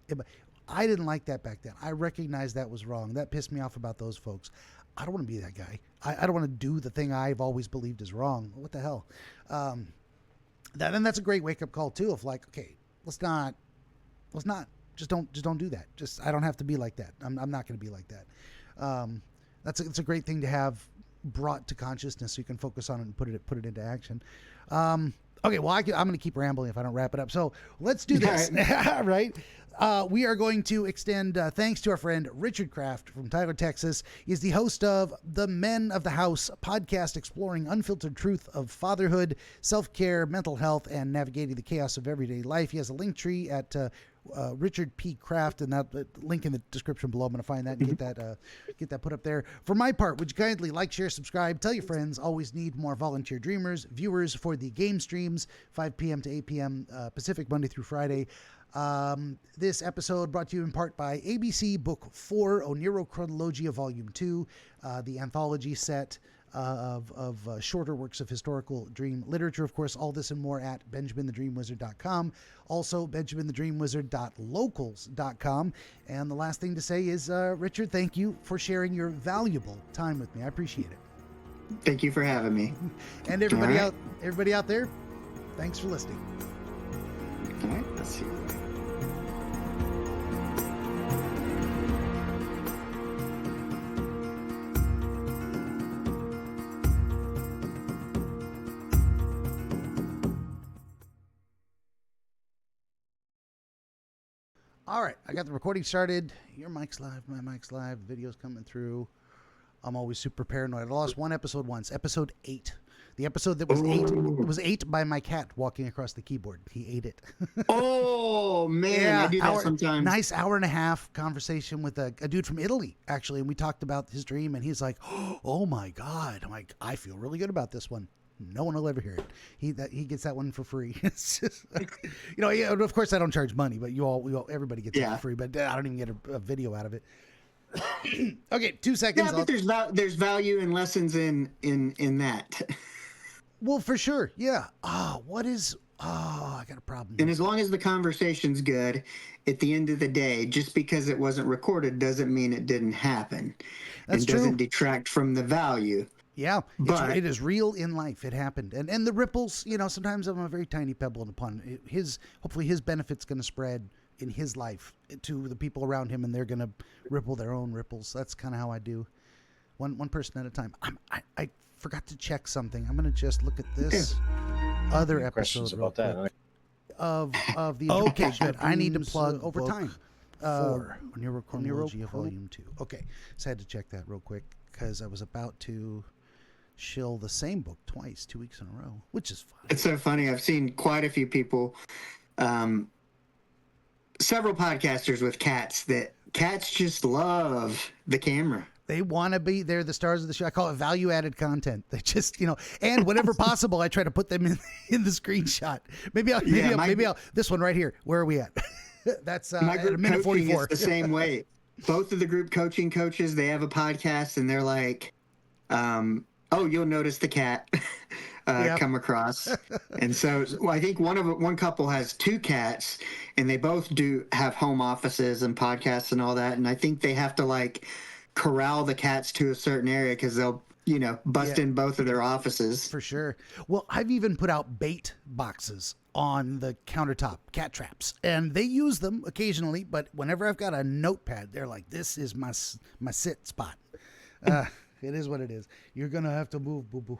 I didn't like that back then. I recognized that was wrong. That pissed me off about those folks. I don't want to be that guy. I don't want to do the thing I've always believed is wrong. What the hell? And that's a great wake up call too, of like, okay, let's not just don't do that. I don't have to be like that. I'm not going to be like that. It's a great thing to have brought to consciousness so you can focus on it and put it into action. Okay, well, I'm going to keep rambling if I don't wrap it up. So let's do this. All right. We are going to extend thanks to our friend Richard Kraft from Tyler, Texas. He's the host of the Men of the House podcast, exploring unfiltered truth of fatherhood, self-care, mental health, and navigating the chaos of everyday life. He has a link tree at Richard P. Kraft, and that link in the description below. I'm going to find that and get that put up there. For my part, would you kindly like, share, subscribe, tell your friends? Always need more volunteer dreamers, viewers for the game streams, 5 p.m. to 8 p.m. Pacific, Monday through Friday. This episode brought to you in part by ABC Book 4, Oneirochronologia Volume 2, the anthology set of shorter works of historical dream literature. Of course, all this and more at BenjaminTheDreamWizard.com. Also, BenjaminTheDreamWizard.locals.com. And the last thing to say is, Richard, thank you for sharing your valuable time with me. I appreciate it. Thank you for having me. And everybody out there, thanks for listening. All right, let's see. All right, I got the recording started. Your mic's live, my mic's live, the video's coming through. I'm always super paranoid. I lost one episode once, episode 8. The episode that was 8, it was 8 by my cat walking across the keyboard. He ate it. Oh man, I do that sometimes. Nice hour and a half conversation with a dude from Italy, actually, and we talked about his dream, and he's like, "Oh my God!" I'm like, "I feel really good about this one. No one will ever hear it. He gets that one for free." It's just, of course I don't charge money, but everybody gets it for free. But I don't even get a video out of it. Okay, 2 seconds. Yeah, but there's value and lessons in that. Well, for sure, yeah. I got a problem. And as long as the conversation's good, at the end of the day, just because it wasn't recorded doesn't mean it didn't happen. That's true. Doesn't detract from the value. Yeah, but it is real in life. It happened, and the ripples. Sometimes I'm a very tiny pebble in the pond. Hopefully his benefit's going to spread in his life to the people around him, and they're going to ripple their own ripples. That's kind of how I do, one person at a time. I forgot to check something. I'm going to just look at this other episode about that of the. Okay, good. I need to plug over time. 4 Neurochronology Volume 2. Okay, so I had to check that real quick because I was about to shill the same book twice, 2 weeks in a row, which is fun. It's so funny. I've seen quite a few people, several podcasters with cats that cats just love the camera. They want to be, they're the stars of the show. I call it value-added content. They just, and whenever possible, I try to put them in the screenshot. Maybe I'll, this one right here. Where are we at? That's my group at a minute coaching 44. is the same way. Both of the group coaching coaches, they have a podcast, and they're like, you'll notice the cat come across. And so I think one couple has 2 cats, and they both do have home offices and podcasts and all that. And I think they have to corral the cats to a certain area because they'll bust in both of their offices. For sure. Well, I've even put out bait boxes on the countertop, cat traps, and they use them occasionally, but whenever I've got a notepad, they're like, this is my sit spot. It is what it is. You're going to have to move, boo-boo.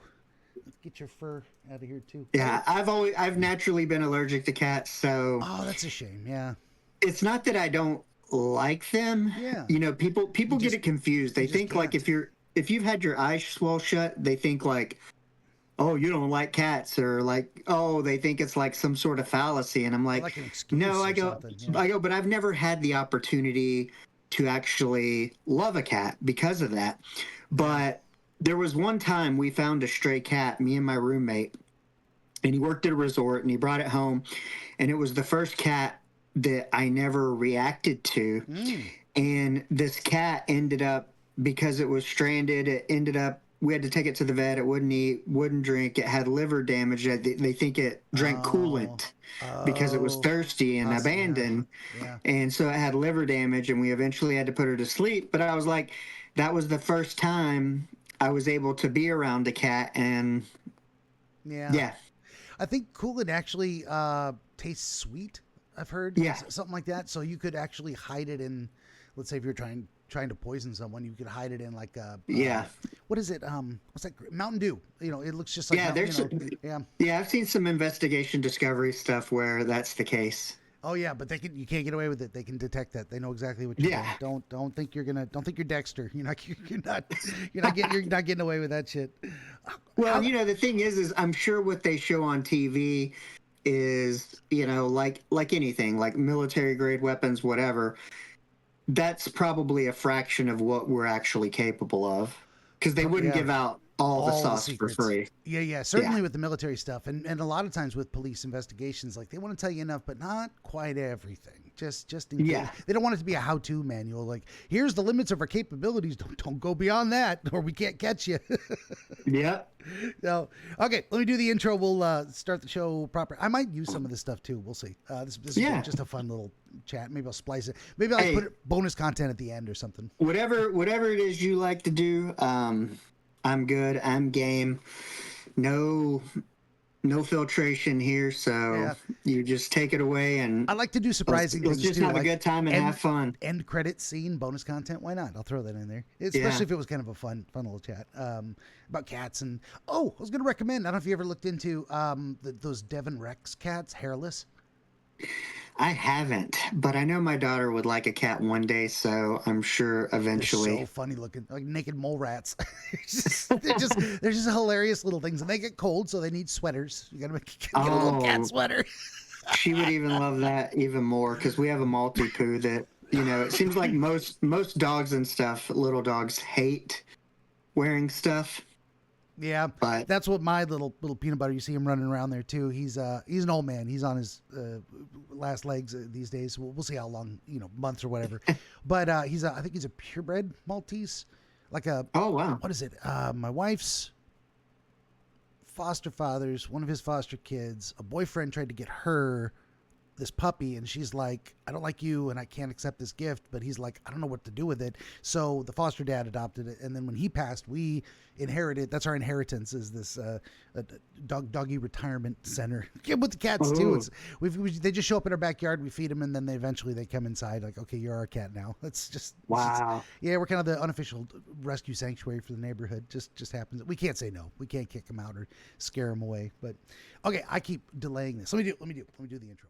Let's get your fur out of here, too. Yeah, I've naturally been allergic to cats, so... Oh, that's a shame, yeah. It's not that I don't like them. Yeah. People get it confused. They think if you've had your eyes swell shut, they think oh, you don't like cats, or they think it's like some sort of fallacy. And I'm like no, I go, but I've never had the opportunity to actually love a cat because of that. But there was one time we found a stray cat, me and my roommate, and he worked at a resort and he brought it home, and it was the first cat that I never reacted to. And this cat ended up, because it was stranded, we had to take it to the vet. It wouldn't eat, wouldn't drink. It had liver damage. They think it drank coolant because it was thirsty and abandoned. Yeah. And so it had liver damage, and we eventually had to put her to sleep. But I was like, that was the first time I was able to be around a cat. And yeah. I think coolant actually tastes sweet, I've heard. Yeah. Something like that. So you could actually hide it in, let's say if you're trying to poison someone, you could hide it in what is it? What's that? Mountain Dew. It looks just like I've seen some investigation discovery stuff where that's the case. Oh yeah, but you can't get away with it. They can detect that. They know exactly what you're doing. Don't think you're Dexter. You're not getting away with that shit. Well, the thing is I'm sure what they show on TV is, like anything, like military grade weapons, whatever. That's probably a fraction of what we're actually capable of, because they wouldn't give out all the sauce for free. Yeah. Certainly with the military stuff, and a lot of times with police investigations, they want to tell you enough, but not quite everything. Just in case. They don't want it to be a how-to manual. Like, here's the limits of our capabilities. Don't go beyond that, or we can't catch you. Yeah. So, okay, let me do the intro. We'll start the show proper. I might use some of this stuff too. We'll see. This is just a fun little chat. Maybe I'll splice it. Maybe I'll put bonus content at the end or something. Whatever it is you like to do, I'm good. I'm game. No filtration here, so you just take it away, and I like to do surprising let's things just too. have a good time and have fun. End credit scene, bonus content. Why not? I'll throw that in there, especially if it was kind of a fun little chat about cats. And I was going to recommend. I don't know if you ever looked into those Devon Rex cats, hairless. I haven't, but I know my daughter would like a cat one day, so I'm sure eventually. They're so funny looking, like naked mole rats. They're just hilarious little things, and they get cold, so they need sweaters. You gotta get a little cat sweater. She would even love that even more because we have a Maltipoo that, it seems like most dogs and stuff, little dogs hate wearing stuff. Yeah, but that's what my little peanut butter. You see him running around there too. He's an old man. He's on his last legs these days. We'll see how long, months or whatever. But I think he's a purebred Maltese, like a. Oh wow. What is it? My wife's foster father's, one of his foster kids, a boyfriend tried to get her this puppy, and she's like, I don't like you and I can't accept this gift, but he's like, I don't know what to do with it. So the foster dad adopted it, and then when he passed, we inherited. That's our inheritance, is this doggy retirement center. With the cats too. They just show up in our backyard, we feed them, and then they come inside like, okay, you're our cat now. That's just wow. We're kind of the unofficial rescue sanctuary for the neighborhood. Just happens. We can't say no. We can't kick them out or scare them away. But okay, I keep delaying this. Let me do the intro.